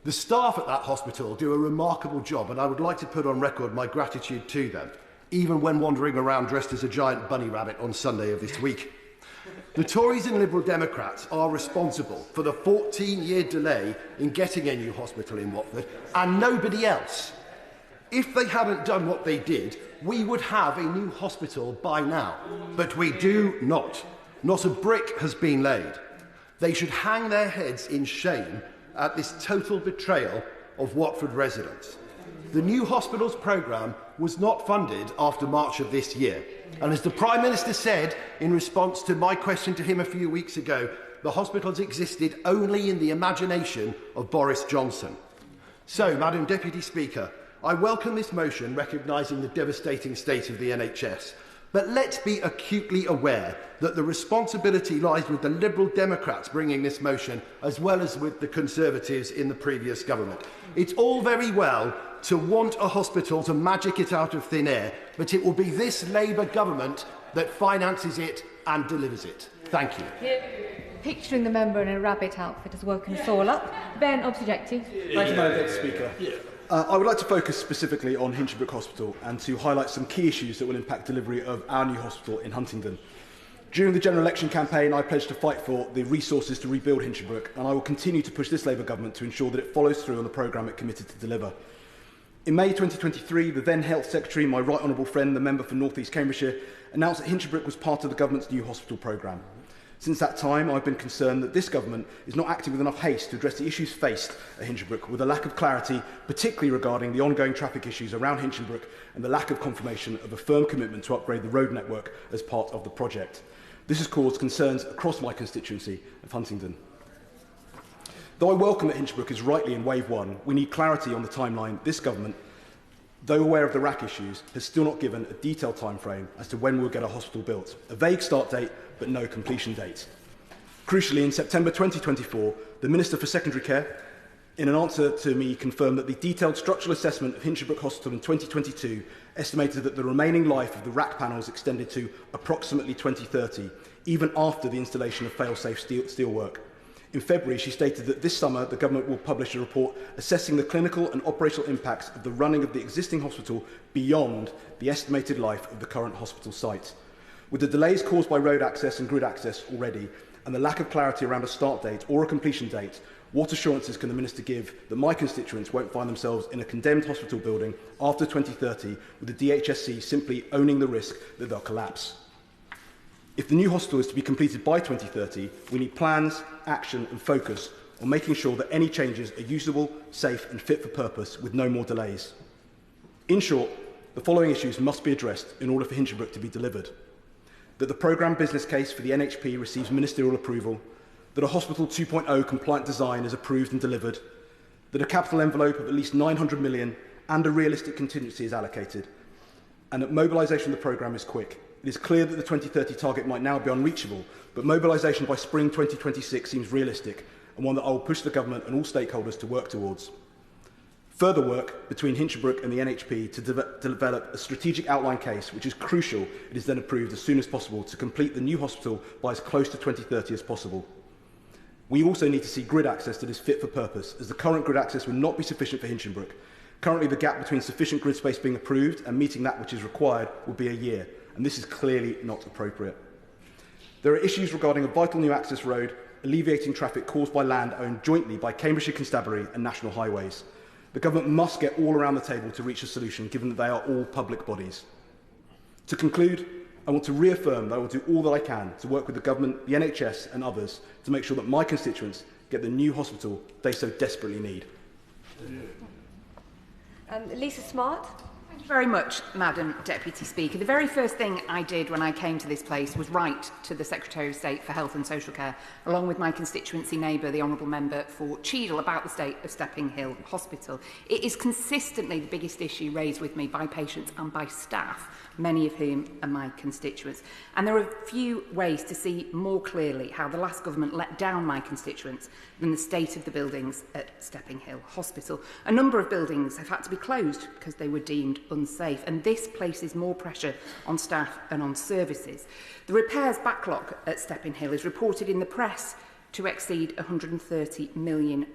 The staff at that hospital do a remarkable job, and I would like to put on record my gratitude to them, even when wandering around dressed as a giant bunny rabbit on Sunday of this week. The Tories and Liberal Democrats are responsible for the 14-year delay in getting a new hospital in Watford, and nobody else. If they hadn't done what they did, we would have a new hospital by now. But we do not. Not a brick has been laid. They should hang their heads in shame at this total betrayal of Watford residents. The new hospitals programme was not funded after March of this year. And as the Prime Minister said in response to my question to him a few weeks ago, the hospitals existed only in the imagination of Boris Johnson. So, Madam Deputy Speaker, I welcome this motion recognising the devastating state of the NHS. But let's be acutely aware that the responsibility lies with the Liberal Democrats bringing this motion, as well as with the Conservatives in the previous government. It's all very well to want a hospital to magic it out of thin air, but it will be this Labour government that finances it and delivers it. Thank you. Picturing the member in a rabbit outfit has woken us all up. Ben, objective. Thank you, Madam Deputy Speaker. I would like to focus specifically on Hinchinbrook Hospital and to highlight some key issues that will impact delivery of our new hospital in Huntingdon. During the general election campaign, I pledged to fight for the resources to rebuild Hinchinbrook, and I will continue to push this Labour government to ensure that it follows through on the programme it committed to deliver. In May 2023, the then Health Secretary, my right honourable friend, the member for North East Cambridgeshire, announced that Hinchinbrook was part of the government's new hospital programme. Since that time, I've been concerned that this government is not acting with enough haste to address the issues faced at Hinchinbrook, with a lack of clarity, particularly regarding the ongoing traffic issues around Hinchinbrook and the lack of confirmation of a firm commitment to upgrade the road network as part of the project. This has caused concerns across my constituency of Huntingdon. Though I welcome that Hinchinbrook is rightly in Wave 1, we need clarity on the timeline. This government, though aware of the RAC issues, has still not given a detailed timeframe as to when we'll get a hospital built. A vague start date, but no completion date. Crucially, in September 2024, the Minister for Secondary Care, in an answer to me, confirmed that the detailed structural assessment of Hinchinbrook Hospital in 2022 estimated that the remaining life of the RAC panels extended to approximately 2030, even after the installation of fail-safe steelwork. In February, she stated that this summer the government will publish a report assessing the clinical and operational impacts of the running of the existing hospital beyond the estimated life of the current hospital site. With the delays caused by road access and grid access already, and the lack of clarity around a start date or a completion date, what assurances can the Minister give that my constituents won't find themselves in a condemned hospital building after 2030, with the DHSC simply owning the risk that they'll collapse? If the new hospital is to be completed by 2030, we need plans, action and focus on making sure that any changes are usable, safe and fit for purpose, with no more delays. In short, the following issues must be addressed in order for Hinchinbrook to be delivered: that the programme business case for the NHP receives ministerial approval, that a Hospital 2.0 compliant design is approved and delivered, that a capital envelope of at least 900 million and a realistic contingency is allocated, and that mobilisation of the programme is quick. It is clear that the 2030 target might now be unreachable, but mobilisation by spring 2026 seems realistic, and one that I will push the government and all stakeholders to work towards. Further work between Hinchinbrook and the NHP to develop a strategic outline case, which is crucial it is then approved as soon as possible to complete the new hospital by as close to 2030 as possible. We also need to see grid access that is fit for purpose, as the current grid access will not be sufficient for Hinchinbrook. Currently, the gap between sufficient grid space being approved and meeting that which is required will be a year, and this is clearly not appropriate. There are issues regarding a vital new access road, alleviating traffic caused by land owned jointly by Cambridgeshire Constabulary and National Highways. The government must get all around the table to reach a solution, given that they are all public bodies. To conclude, I want to reaffirm that I will do all that I can to work with the government, the NHS and others to make sure that my constituents get the new hospital they so desperately need. Lisa Smart. Thank you very much, Madam Deputy Speaker. The very first thing I did when I came to this place was write to the Secretary of State for Health and Social Care, along with my constituency neighbour, the Honourable Member for Cheadle, about the state of Stepping Hill Hospital. It is consistently the biggest issue raised with me by patients and by staff, many of whom are my constituents. And there are few ways to see more clearly how the last government let down my constituents than the state of the buildings at Stepping Hill Hospital. A number of buildings have had to be closed because they were deemed unsafe, and this places more pressure on staff and on services. The repairs backlog at Stepping Hill is reported in the press to exceed £130 million,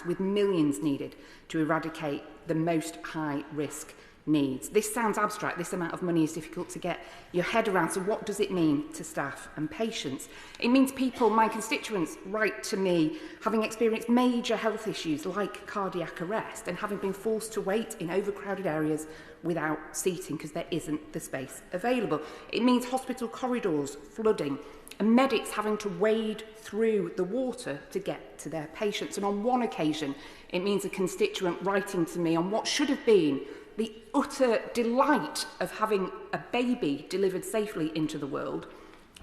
with millions needed to eradicate the most high-risk needs. This sounds abstract. This amount of money is difficult to get your head around. So what does it mean to staff and patients? It means people, my constituents, write to me having experienced major health issues like cardiac arrest and having been forced to wait in overcrowded areas without seating because there isn't the space available. It means hospital corridors flooding and medics having to wade through the water to get to their patients. And on one occasion, it means a constituent writing to me on what should have been the utter delight of having a baby delivered safely into the world.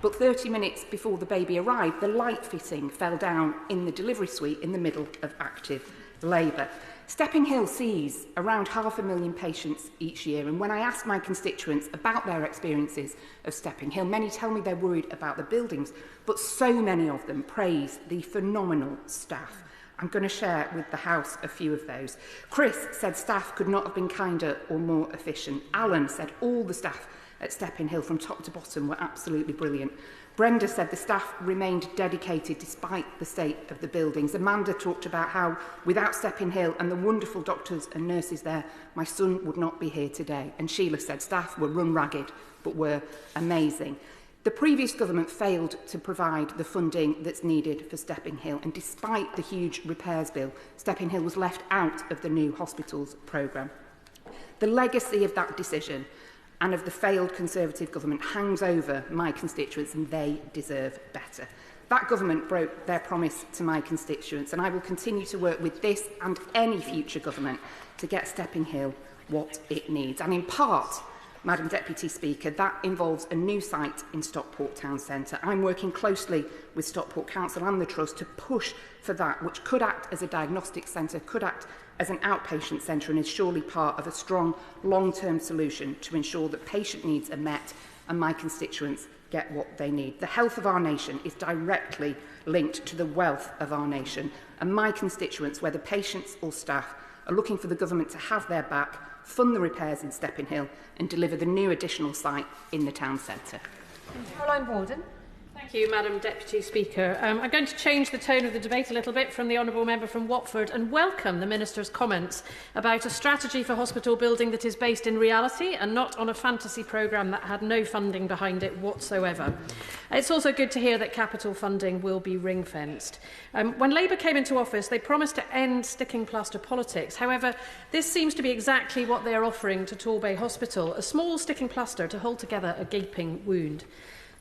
But 30 minutes before the baby arrived, the light fitting fell down in the delivery suite in the middle of active labour. Stepping Hill sees around 500,000 patients each year, and when I ask my constituents about their experiences of Stepping Hill, many tell me they're worried about the buildings, but so many of them praise the phenomenal staff. I'm going to share with the House a few of those. Chris said staff could not have been kinder or more efficient. Alan said all the staff at Stepping Hill from top to bottom were absolutely brilliant. Brenda said the staff remained dedicated despite the state of the buildings. Amanda talked about how without Stepping Hill and the wonderful doctors and nurses there, my son would not be here today. And Sheila said staff were run ragged but were amazing. The previous government failed to provide the funding that's needed for Stepping Hill, and despite the huge repairs bill, Stepping Hill was left out of the new hospitals programme. The legacy of that decision and of the failed Conservative government hangs over my constituents, and they deserve better. That government broke their promise to my constituents, and I will continue to work with this and any future government to get Stepping Hill what it needs. And in part, Madam Deputy Speaker, that involves a new site in Stockport Town Centre. I'm working closely with Stockport Council and the Trust to push for that, which could act as a diagnostic centre, could act as an outpatient centre, and is surely part of a strong long-term solution to ensure that patient needs are met and my constituents get what they need. The health of our nation is directly linked to the wealth of our nation, and my constituents, whether patients or staff, are looking for the government to have their back, fund the repairs in Stepping Hill and deliver the new additional site in the town centre. Caroline Borden. Thank you, Madam Deputy Speaker. I'm going to change the tone of the debate a little bit from the Honourable Member from Watford and welcome the Minister's comments about a strategy for hospital building that is based in reality and not on a fantasy programme that had no funding behind it whatsoever. It's also good to hear that capital funding will be ring-fenced. When Labour came into office, they promised to end sticking plaster politics. However, this seems to be exactly what they are offering to Torbay Hospital, a small sticking plaster to hold together a gaping wound.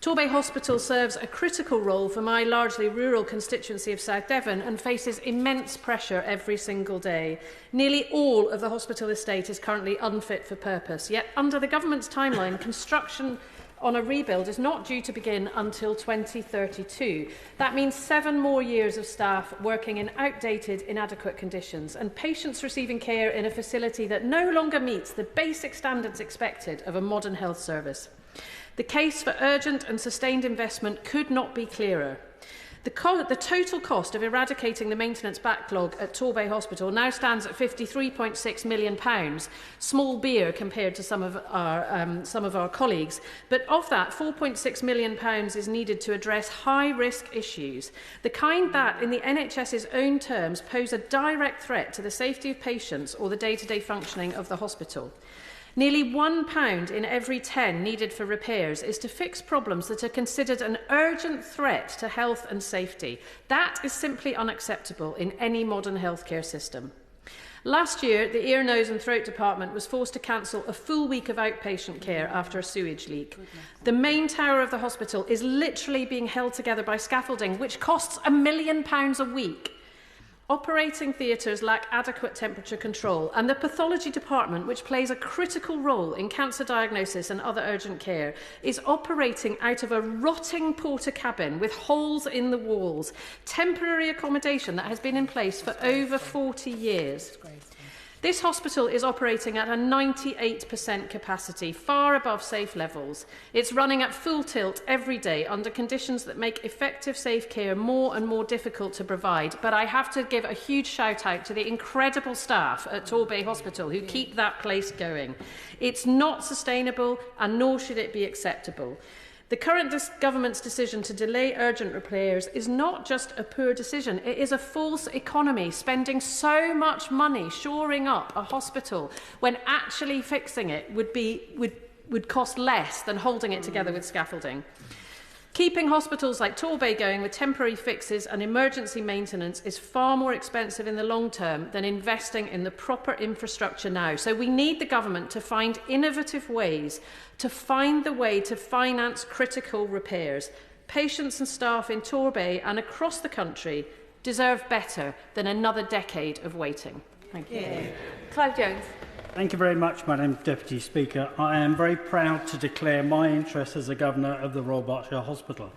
Torbay Hospital serves a critical role for my largely rural constituency of South Devon and faces immense pressure every single day. Nearly all of the hospital estate is currently unfit for purpose, yet under the government's timeline, construction on a rebuild is not due to begin until 2032. That means 7 more years of staff working in outdated, inadequate conditions and patients receiving care in a facility that no longer meets the basic standards expected of a modern health service. The case for urgent and sustained investment could not be clearer. The total cost of eradicating the maintenance backlog at Torbay Hospital now stands at £53.6 million, small beer compared to some of our colleagues. But of that, £4.6 million is needed to address high-risk issues, the kind that, in the NHS's own terms, pose a direct threat to the safety of patients or the day-to-day functioning of the hospital. Nearly £1 in every 10 needed for repairs is to fix problems that are considered an urgent threat to health and safety. That is simply unacceptable in any modern healthcare system. Last year, the Ear, Nose and Throat Department was forced to cancel a full week of outpatient care after a sewage leak. The main tower of the hospital is literally being held together by scaffolding, which costs £1 million a week. Operating theatres lack adequate temperature control, and the pathology department, which plays a critical role in cancer diagnosis and other urgent care, is operating out of a rotting porter cabin with holes in the walls, temporary accommodation that has been in place for over 40 years. This hospital is operating at a 98% capacity, far above safe levels. It's running at full tilt every day under conditions that make effective, safe care more and more difficult to provide. But I have to give a huge shout out to the incredible staff at Torbay Hospital who keep that place going. It's not sustainable, and nor should it be acceptable. The current government's decision to delay urgent repairs is not just a poor decision, it is a false economy, spending so much money shoring up a hospital when actually fixing it would cost less than holding it together with scaffolding. Keeping hospitals like Torbay going with temporary fixes and emergency maintenance is far more expensive in the long term than investing in the proper infrastructure now. So we need the government to find innovative ways to find the way to finance critical repairs. Patients and staff in Torbay and across the country deserve better than another decade of waiting. Thank you. Yeah. Clive Jones. Thank you very much, Madam Deputy Speaker. I am very proud to declare my interest as the Governor of the Royal Berkshire Hospital.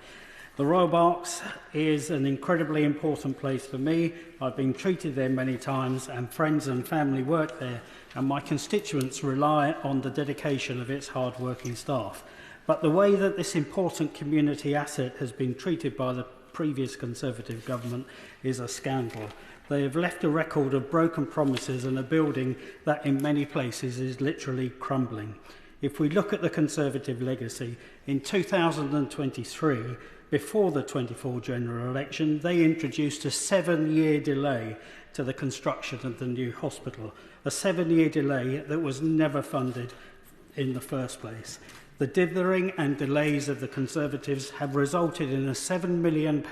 The Royal Berks is an incredibly important place for me. I've been treated there many times, and friends and family work there, and my constituents rely on the dedication of its hard-working staff. But the way that this important community asset has been treated by the previous Conservative government is a scandal. They have left a record of broken promises and a building that in many places is literally crumbling. If we look at the Conservative legacy, in 2023, before the 24 general election, they introduced a 7-year delay to the construction of the new hospital, a 7-year delay that was never funded in the first place. The dithering and delays of the Conservatives have resulted in a £7 million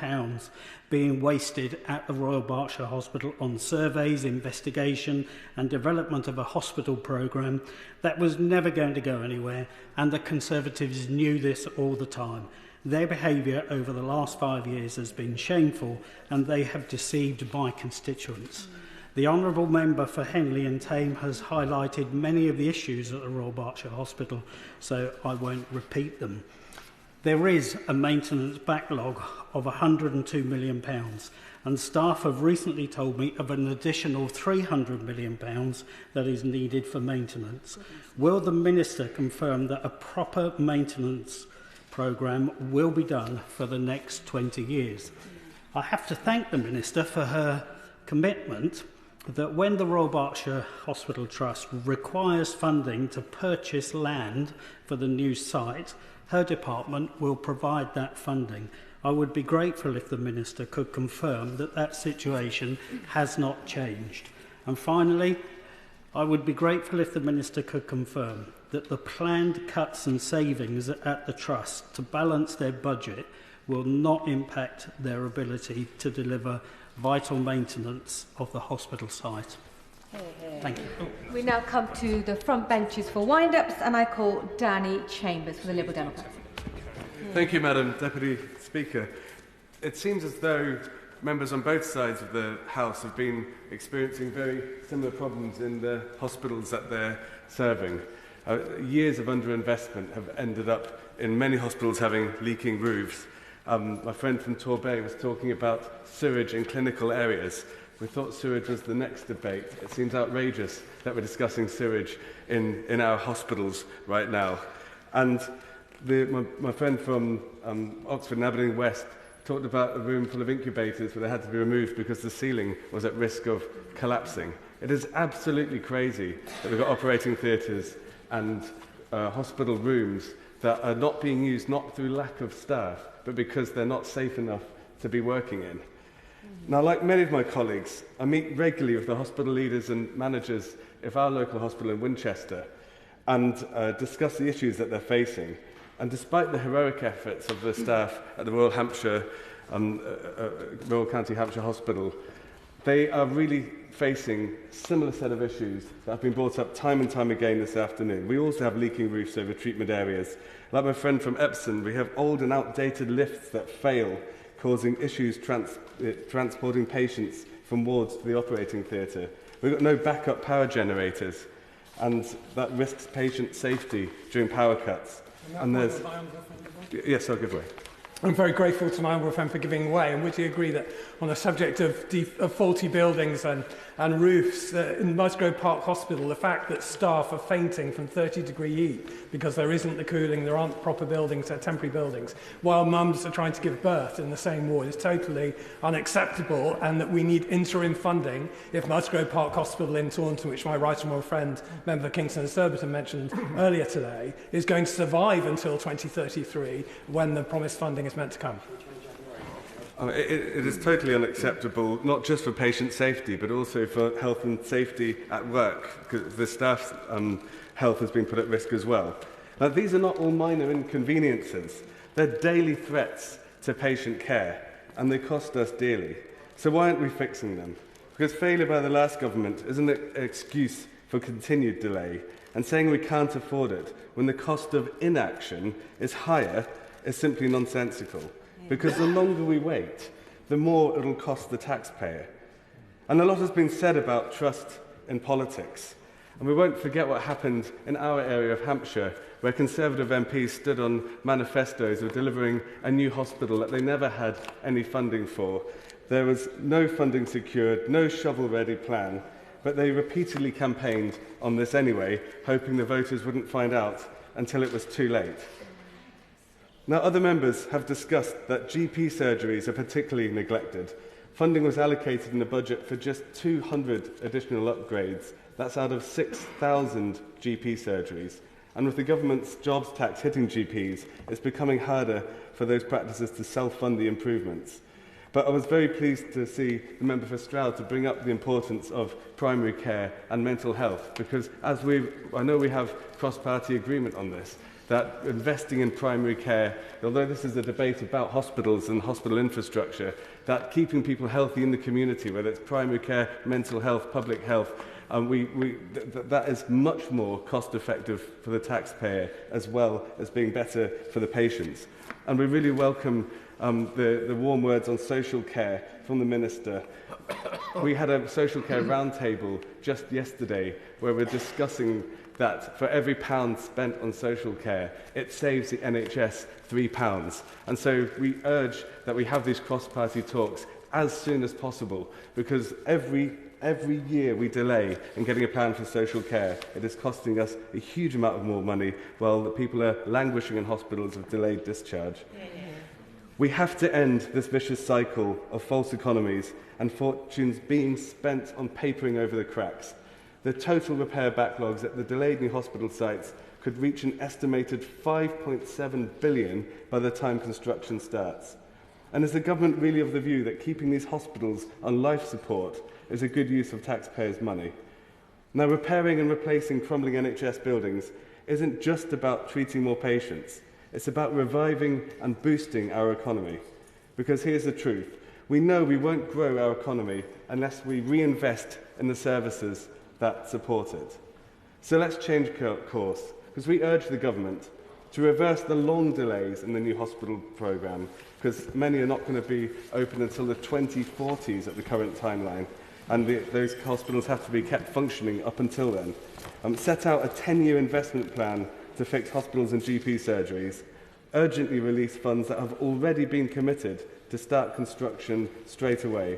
being wasted at the Royal Berkshire Hospital on surveys, investigation and development of a hospital programme that was never going to go anywhere, and the Conservatives knew this all the time. Their behaviour over the last 5 years has been shameful, and they have deceived my constituents. The Honourable Member for Henley and Tame has highlighted many of the issues at the Royal Berkshire Hospital, so I won't repeat them. There is a maintenance backlog of £102 million, and staff have recently told me of an additional £300 million that is needed for maintenance. Will the Minister confirm that a proper maintenance programme will be done for the next 20 years? I have to thank the Minister for her commitment that when the Royal Berkshire Hospital Trust requires funding to purchase land for the new site, her department will provide that funding. I would be grateful if the Minister could confirm that that situation has not changed. And finally, I would be grateful if the Minister could confirm that the planned cuts and savings at the Trust to balance their budget will not impact their ability to deliver vital maintenance of the hospital site. Thank you. We now come to the front benches for wind-ups, and I call Danny Chambers for the Liberal Democrats. Thank you, Madam Deputy Speaker. It seems as though members on both sides of the House have been experiencing very similar problems in the hospitals that they're serving. Years of underinvestment have ended up in many hospitals having leaking roofs. My friend from Torbay was talking about sewage in clinical areas. We thought sewage was the next debate. It seems outrageous that we're discussing sewage in our hospitals right now. And my friend from Oxford and Abingdon West talked about a room full of incubators where they had to be removed because the ceiling was at risk of collapsing. It is absolutely crazy that we've got operating theatres and hospital rooms that are not being used not through lack of staff, but because they're not safe enough to be working in. Now, like many of my colleagues, I meet regularly with the hospital leaders and managers of our local hospital in Winchester and discuss the issues that they're facing. And despite the heroic efforts of the staff at the Royal County Hampshire Hospital, they are really facing a similar set of issues that have been brought up time and time again this afternoon. We also have leaking roofs over treatment areas. Like my friend from Epsom, we have old and outdated lifts that fail, causing issues transporting patients from wards to the operating theatre. We've got no backup power generators, and that risks patient safety during power cuts. And there's... Yes, I'll give way. I'm very grateful to my honourable friend for giving way, and would you agree that on the subject of faulty buildings and roofs, in Musgrove Park Hospital, the fact that staff are fainting from 30-degree heat because there isn't the cooling, there aren't proper buildings, they're temporary buildings, while mums are trying to give birth in the same ward is totally unacceptable, and that we need interim funding if Musgrove Park Hospital in Taunton, which my right honourable friend, Member Kingston and Surbiton mentioned earlier today, is going to survive until 2033 when the promised funding is meant to come. It is totally unacceptable, not just for patient safety, but also for health and safety at work, because the staff's health has been put at risk as well. Now, these are not all minor inconveniences. They're daily threats to patient care, and they cost us dearly. So why aren't we fixing them? Because failure by the last government isn't an excuse for continued delay, and saying we can't afford it when the cost of inaction is higher is simply nonsensical, because the longer we wait, the more it'll cost the taxpayer. And a lot has been said about trust in politics, and we won't forget what happened in our area of Hampshire, where Conservative MPs stood on manifestos of delivering a new hospital that they never had any funding for. There was no funding secured, no shovel-ready plan, but they repeatedly campaigned on this anyway, hoping the voters wouldn't find out until it was too late. Now, other members have discussed that GP surgeries are particularly neglected. Funding was allocated in the budget for just 200 additional upgrades. That's out of 6,000 GP surgeries. And with the government's jobs tax hitting GPs, it's becoming harder for those practices to self-fund the improvements. But I was very pleased to see the member for Stroud to bring up the importance of primary care and mental health, because I know we have cross-party agreement on this, that investing in primary care, although this is a debate about hospitals and hospital infrastructure, that keeping people healthy in the community, whether it's primary care, mental health, public health, that is much more cost-effective for the taxpayer, as well as being better for the patients. And we really welcome the warm words on social care from the Minister. We had a social care roundtable just yesterday where we're discussing that for every £1 spent on social care, it saves the NHS £3. And so we urge that we have these cross-party talks as soon as possible, because every year we delay in getting a plan for social care, it is costing us a huge amount of more money, while the people are languishing in hospitals with delayed discharge. We have to end this vicious cycle of false economies and fortunes being spent on papering over the cracks. The total repair backlogs at the delayed new hospital sites could reach an estimated £5.7 billion by the time construction starts. And is the government really of the view that keeping these hospitals on life support is a good use of taxpayers' money? Now, repairing and replacing crumbling NHS buildings isn't just about treating more patients. It's about reviving and boosting our economy. Because here's the truth. We know we won't grow our economy unless we reinvest in the services that support it. So let's change course, because we urge the government to reverse the long delays in the new hospital programme, because many are not going to be open until the 2040s at the current timeline, and those hospitals have to be kept functioning up until then. Set out a 10-year investment plan to fix hospitals and GP surgeries, urgently release funds that have already been committed to start construction straight away,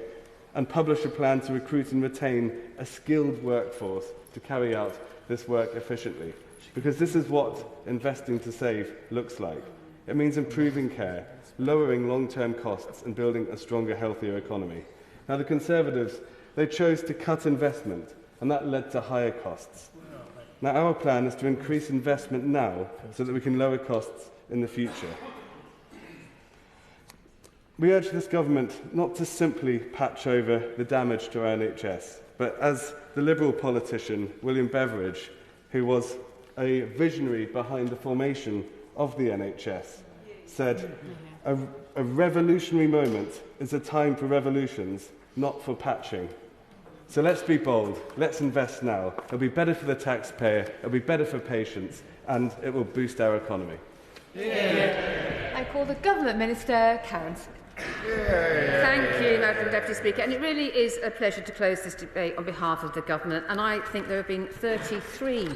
and publish a plan to recruit and retain a skilled workforce to carry out this work efficiently. Because this is what investing to save looks like. It means improving care, lowering long-term costs and building a stronger, healthier economy. Now, the Conservatives, they chose to cut investment, and that led to higher costs. Now, our plan is to increase investment now so that we can lower costs in the future. We urge this government not to simply patch over the damage to our NHS, but as the Liberal politician William Beveridge, who was a visionary behind the formation of the NHS, said, a revolutionary moment is a time for revolutions, not for patching. So let's be bold, let's invest now. It'll be better for the taxpayer, it'll be better for patients, and it will boost our economy. I call the Government Minister, Karen. Thank you, Madam Deputy Speaker. And it really is a pleasure to close this debate on behalf of the Government. And I think there have been 33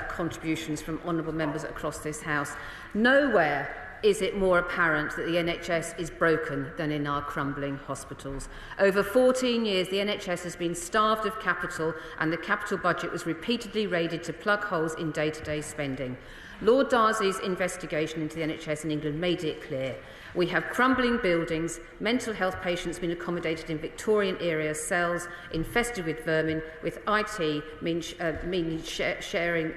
contributions from honourable members across this House. Nowhere is it more apparent that the NHS is broken than in our crumbling hospitals. Over 14 years, the NHS has been starved of capital, and the capital budget was repeatedly raided to plug holes in day-to-day spending. Lord Darcy's investigation into the NHS in England made it clear. We have crumbling buildings, mental health patients being accommodated in Victorian-era cells infested with vermin, with IT sharing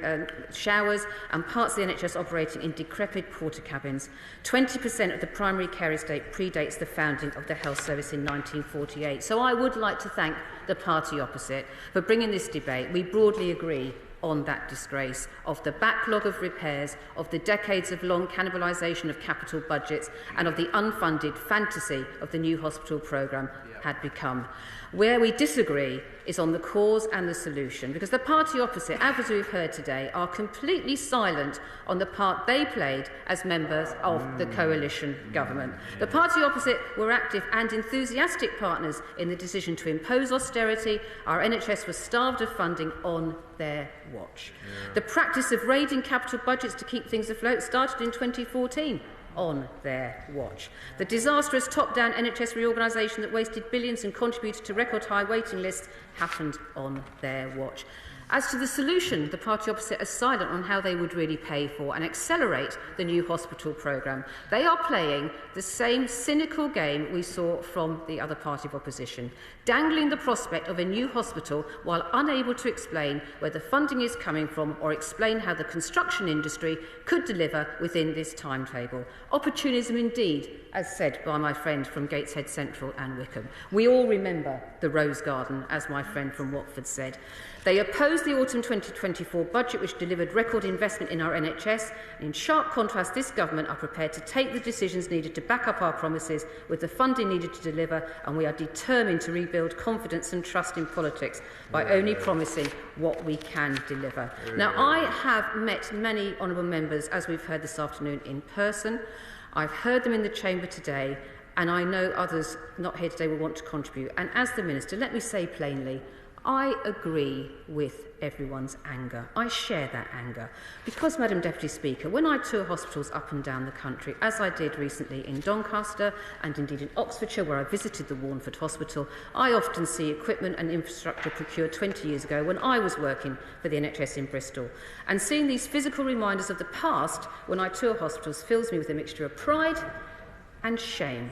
showers, and parts of the NHS operating in decrepit porter cabins. 20% of the primary care estate predates the founding of the health service in 1948. So I would like to thank the party opposite for bringing this debate. We broadly agree on that disgrace, of the backlog of repairs, of the decades of long cannibalisation of capital budgets, and of the unfunded fantasy of the new hospital programme had become. Where we disagree is on the cause and the solution, because the party opposite, as we've heard today, are completely silent on the part they played as members of the coalition government. The party opposite were active and enthusiastic partners in the decision to impose austerity. Our NHS was starved of funding on their watch. The practice of raiding capital budgets to keep things afloat started in 2014. On their watch. The disastrous top-down NHS reorganisation that wasted billions and contributed to record-high waiting lists happened on their watch. As to the solution, the party opposite are silent on how they would really pay for and accelerate the new hospital programme. They are playing the same cynical game we saw from the other party of opposition, dangling the prospect of a new hospital while unable to explain where the funding is coming from or explain how the construction industry could deliver within this timetable. Opportunism indeed, as said by my friend from Gateshead Central and Wickham. We all remember the Rose Garden, as my friend from Watford said. They opposed the autumn 2024 budget, which delivered record investment in our NHS. In sharp contrast, this government are prepared to take the decisions needed to back up our promises with the funding needed to deliver, and we are determined to rebuild confidence and trust in politics by only promising what we can deliver. Now, I have met many honourable members, as we've heard this afternoon, in person. I've heard them in the chamber today, and I know others not here today will want to contribute. And as the Minister, let me say plainly, I agree with everyone's anger. I share that anger. Because, Madam Deputy Speaker, when I tour hospitals up and down the country, as I did recently in Doncaster and indeed in Oxfordshire, where I visited the Warnford Hospital, I often see equipment and infrastructure procured 20 years ago when I was working for the NHS in Bristol. And seeing these physical reminders of the past when I tour hospitals fills me with a mixture of pride and shame.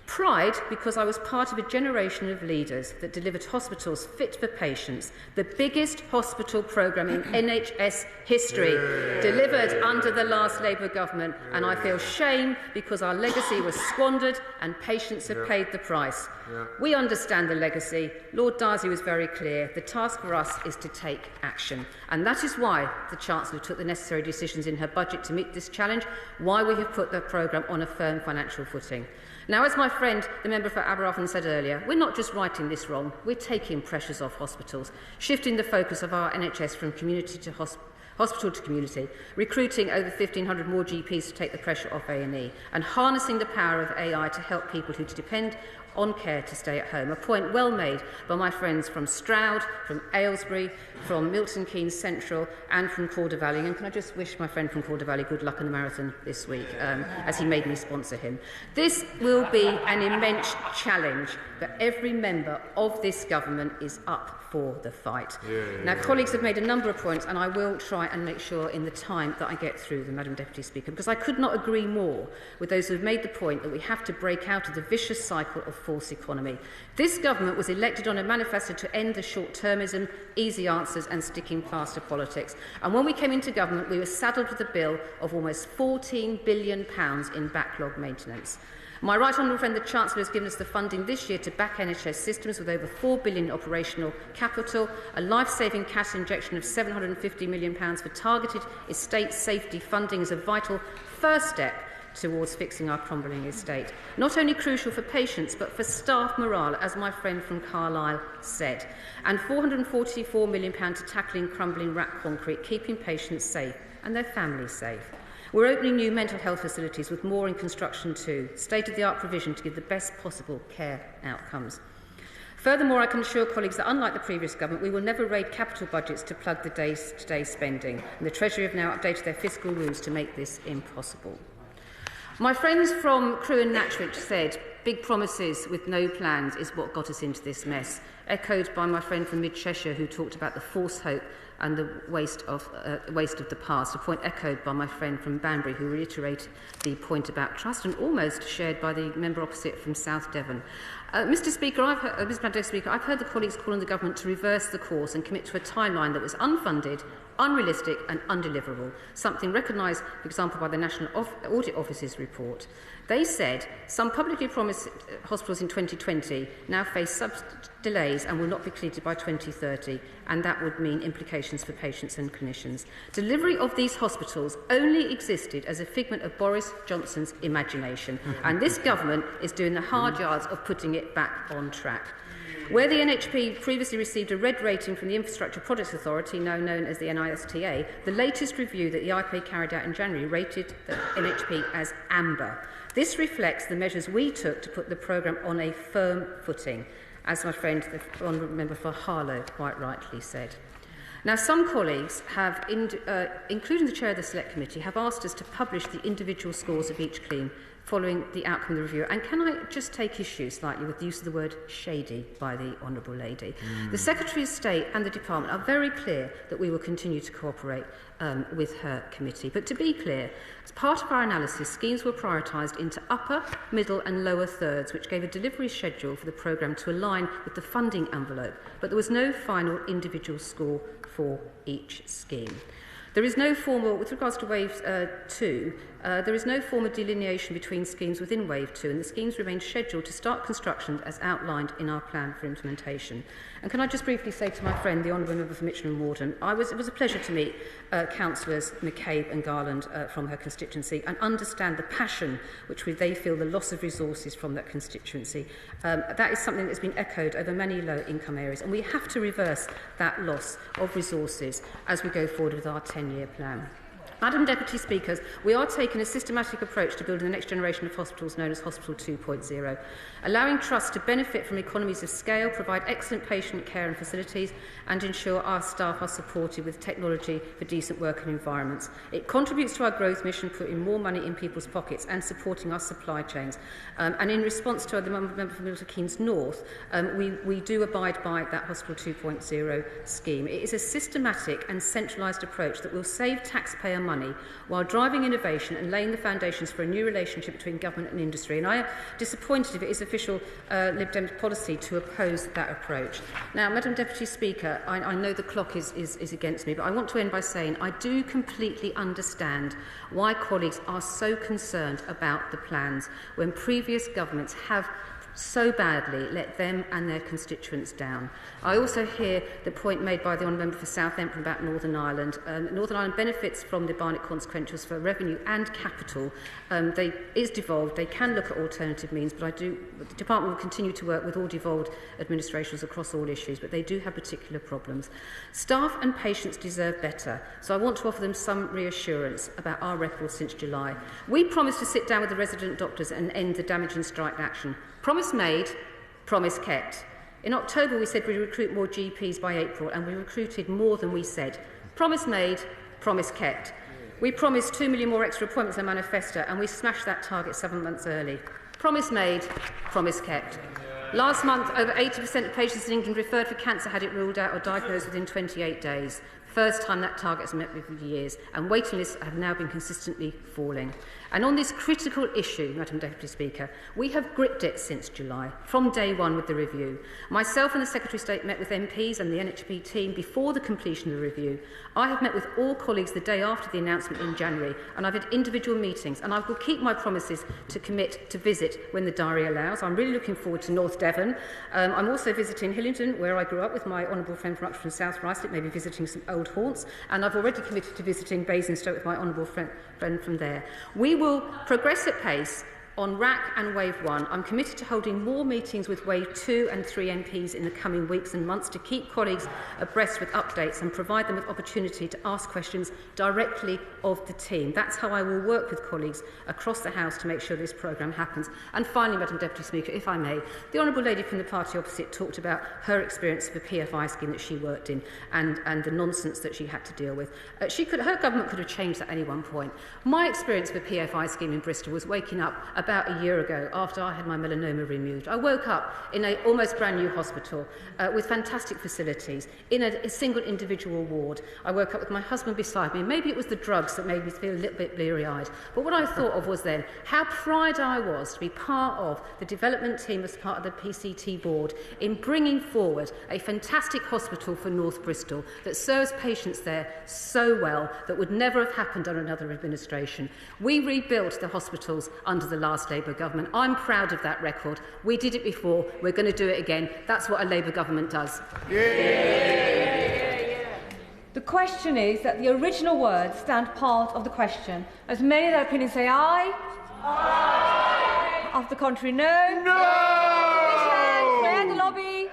Pride because I was part of a generation of leaders that delivered hospitals fit for patients, the biggest hospital programme in NHS history, delivered under the last Labour government, and I feel shame because our legacy was squandered and patients have paid the price. We understand the legacy. Lord Darcy was very clear. The task for us is to take action, and that is why the Chancellor took the necessary decisions in her budget to meet this challenge, why we have put the programme on a firm financial footing. Now, as my friend, the member for Aberafan, said earlier, we're not just righting this wrong, we're taking pressures off hospitals, shifting the focus of our NHS from community to hospital to community, recruiting over 1,500 more GPs to take the pressure off A&E, and harnessing the power of AI to help people who depend on care to stay at home, a point well made by my friends from Stroud, from Aylesbury, from Milton Keynes Central and from Calder Valley. And can I just wish my friend from Calder Valley good luck in the marathon this week, as he made me sponsor him. This will be an immense challenge, but every member of this government is up for the fight. Now, colleagues have made a number of points, and I will try and make sure in the time that I get through them, Madam Deputy Speaker, because I could not agree more with those who have made the point that we have to break out of the vicious cycle of false economy. This government was elected on a manifesto to end the short-termism, easy answers and sticking plaster politics. And when we came into government, we were saddled with a bill of almost £14 billion in backlog maintenance. My right honourable friend, the Chancellor, has given us the funding this year to back NHS systems with over £4 billion operational capital, a life-saving cash injection of £750 million for targeted estate safety funding is a vital first step towards fixing our crumbling estate. Not only crucial for patients, but for staff morale, as my friend from Carlisle said. And £444 million to tackling crumbling rat concrete, keeping patients safe and their families safe. We're opening new mental health facilities with more in construction too, state-of-the-art provision to give the best possible care outcomes. Furthermore, I can assure colleagues that unlike the previous government, we will never raid capital budgets to plug the day-to-day spending, and the Treasury have now updated their fiscal rules to make this impossible. My friends from Crewe and Nantwich said, big promises with no plans is what got us into this mess, echoed by my friend from Mid-Cheshire who talked about the false hope and the waste of the past, a point echoed by my friend from Banbury who reiterated the point about trust and almost shared by the member opposite from South Devon. Mr. Speaker, I've heard the colleagues call on the government to reverse the course and commit to a timeline that was unfunded, unrealistic and undeliverable, something recognised, for example, by the National Audit Office's report. They said some publicly promised hospitals in 2020 now face delays and will not be completed by 2030, and that would mean implications for patients and clinicians. Delivery of these hospitals only existed as a figment of Boris Johnson's imagination, and this government is doing the hard yards of putting it back on track. Where the NHP previously received a red rating from the Infrastructure Products Authority, now known as the NISTA, the latest review that the IPA carried out in January rated the NHP as amber. This reflects the measures we took to put the programme on a firm footing, as my friend, the Honourable Member for Harlow, quite rightly said. Now, some colleagues have, including the Chair of the Select Committee, have asked us to publish the individual scores of each claim following the outcome of the review. And can I just take issue slightly with the use of the word shady by the Honourable Lady? The Secretary of State and the Department are very clear that we will continue to cooperate with her committee. But to be clear, as part of our analysis, schemes were prioritised into upper, middle and lower thirds, which gave a delivery schedule for the programme to align with the funding envelope. But there was no final individual score for each scheme. There is no formal, with regards to Wave 2, there is no formal delineation between schemes within Wave 2, and the schemes remain scheduled to start construction as outlined in our plan for implementation. And can I just briefly say to my friend, the Honourable Member for Mitcham and Wharton, it was a pleasure to meet Councillors McCabe and Garland from her constituency and understand the passion which they feel the loss of resources from that constituency. That is something that's been echoed over many low-income areas, and we have to reverse that loss of resources as we go forward with our 10-year plan. Madam Deputy Speakers, we are taking a systematic approach to building the next generation of hospitals known as Hospital 2.0, allowing trusts to benefit from economies of scale, provide excellent patient care and facilities, and ensure our staff are supported with technology for decent working environments. It contributes to our growth mission, putting more money in people's pockets and supporting our supply chains. And in response to the member from Milton Keynes North, we do abide by that Hospital 2.0 scheme. It is a systematic and centralised approach that will save taxpayer money while driving innovation and laying the foundations for a new relationship between government and industry. And I am disappointed if it is official Lib Dem's policy to oppose that approach. Now, Madam Deputy Speaker, I know the clock is against me, but I want to end by saying I do completely understand why colleagues are so concerned about the plans when previous governments have so badly let them and their constituents down. I also hear the point made by the Honourable Member for Southampton about Northern Ireland. Northern Ireland benefits from the Barnett consequentials for revenue and capital. Is devolved. They can look at alternative means, but the Department will continue to work with all devolved administrations across all issues, but they do have particular problems. Staff and patients deserve better, so I want to offer them some reassurance about our record since July. We promised to sit down with the resident doctors and end the damage and strike action. Promise made, promise kept. In October, we said we'd recruit more GPs by April, and we recruited more than we said. Promise made, promise kept. We promised 2 million more extra appointments in the manifesto, and we smashed that target 7 months early. Promise made, promise kept. Last month, over 80% of patients in England referred for cancer had it ruled out or diagnosed within 28 days. First time that target has met with years, and waiting lists have now been consistently falling. And on this critical issue, Madam Deputy Speaker, we have gripped it since July, from day one with the review. Myself and the Secretary of State met with MPs and the NHP team before the completion of the review. I have met with all colleagues the day after the announcement in January, and I've had individual meetings, and I will keep my promises to commit to visit when the diary allows. I'm really looking forward to North Devon. I'm also visiting Hillingdon, where I grew up, with my honourable friend from Uxbridge and South Ruislip, maybe visiting some old haunts, and I've already committed to visiting Basingstoke with my honourable friend from there. We will progress at pace on RAC and Wave 1. I'm committed to holding more meetings with Wave 2 and 3 MPs in the coming weeks and months to keep colleagues abreast with updates and provide them with opportunity to ask questions directly of the team. That's how I will work with colleagues across the House to make sure this programme happens. And finally, Madam Deputy Speaker, if I may, the honourable lady from the party opposite talked about her experience of the PFI scheme that she worked in and the nonsense that she had to deal with. Her government could have changed that at any one point. My experience with the PFI scheme in Bristol was waking up about a year ago after I had my melanoma removed. I woke up in an almost brand new hospital with fantastic facilities in a single individual ward. I woke up with my husband beside me. Maybe it was the drugs that made me feel a little bit bleary-eyed. But what I thought of was then how proud I was to be part of the development team as part of the PCT board in bringing forward a fantastic hospital for North Bristol that serves patients there so well that would never have happened under another administration. We rebuilt the hospitals under the last Labour government. I'm proud of that record. We did it before. We're going to do it again. That's what a Labour government does. The question is that the original words stand part of the question. As many of their opinions say aye. Aye. Of the contrary, no. No. Clear the lobby.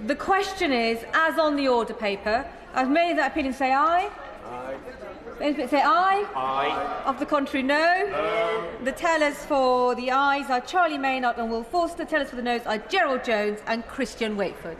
The question is, as on the order paper, as many of that opinion say aye. Aye. Any say aye? Aye. Of the contrary, no. No. The tellers for the ayes are Charlie Maynard and Will Forster. Tellers for the noes are Gerald Jones and Christian Wakeford.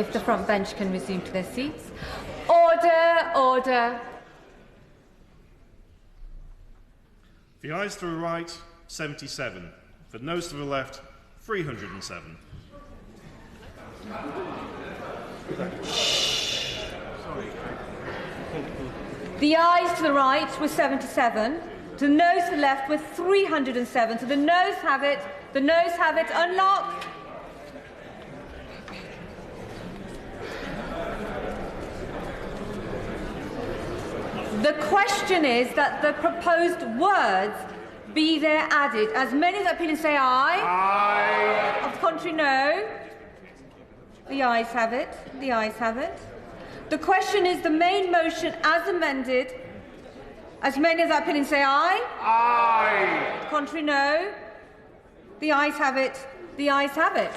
if the front bench can resume to their seats. Order, order. The ayes to the right, 77. The noes to the left, 307. The ayes to the right were 77. The noes to the left were 307. So the noes have it. The noes have it. Unlock. The question is that the proposed words be there added. As many as appealing say aye. Aye. Of the contrary, no. The ayes have it. The ayes have it. The question is the main motion as amended. As many as appealing say aye. Aye. Of the contrary, no. The ayes have it. The ayes have it.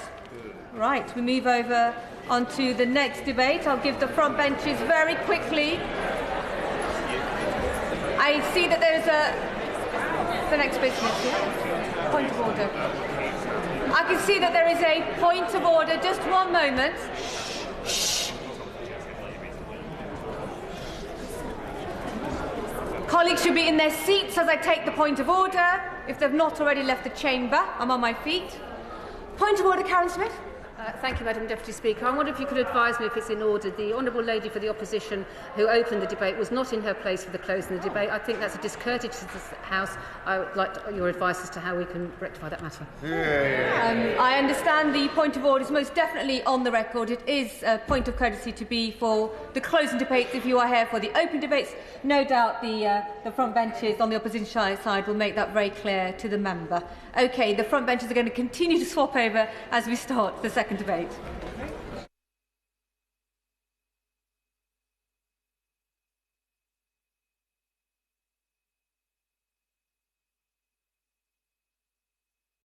Right, we move over onto the next debate. I'll give the front benches very quickly. I see that there's the next business here. Point of order. I can see that there is a point of order. Just one moment. Shh. Colleagues should be in their seats as I take the point of order. If they've not already left the chamber, I'm on my feet. Point of order, Karen Smith. Thank you, Madam Deputy Speaker. I wonder if you could advise me if it's in order. The Honourable Lady for the Opposition who opened the debate was not in her place for the closing of the debate. I think that's a discourtesy to this House. I would like your advice as to how we can rectify that matter. I understand the point of order is most definitely on the record. It is a point of courtesy to be for the closing debates. If you are here for the open debates, no doubt the front benches on the opposition side will make that very clear to the member. OK, the front benches are going to continue to swap over as we start the second debate.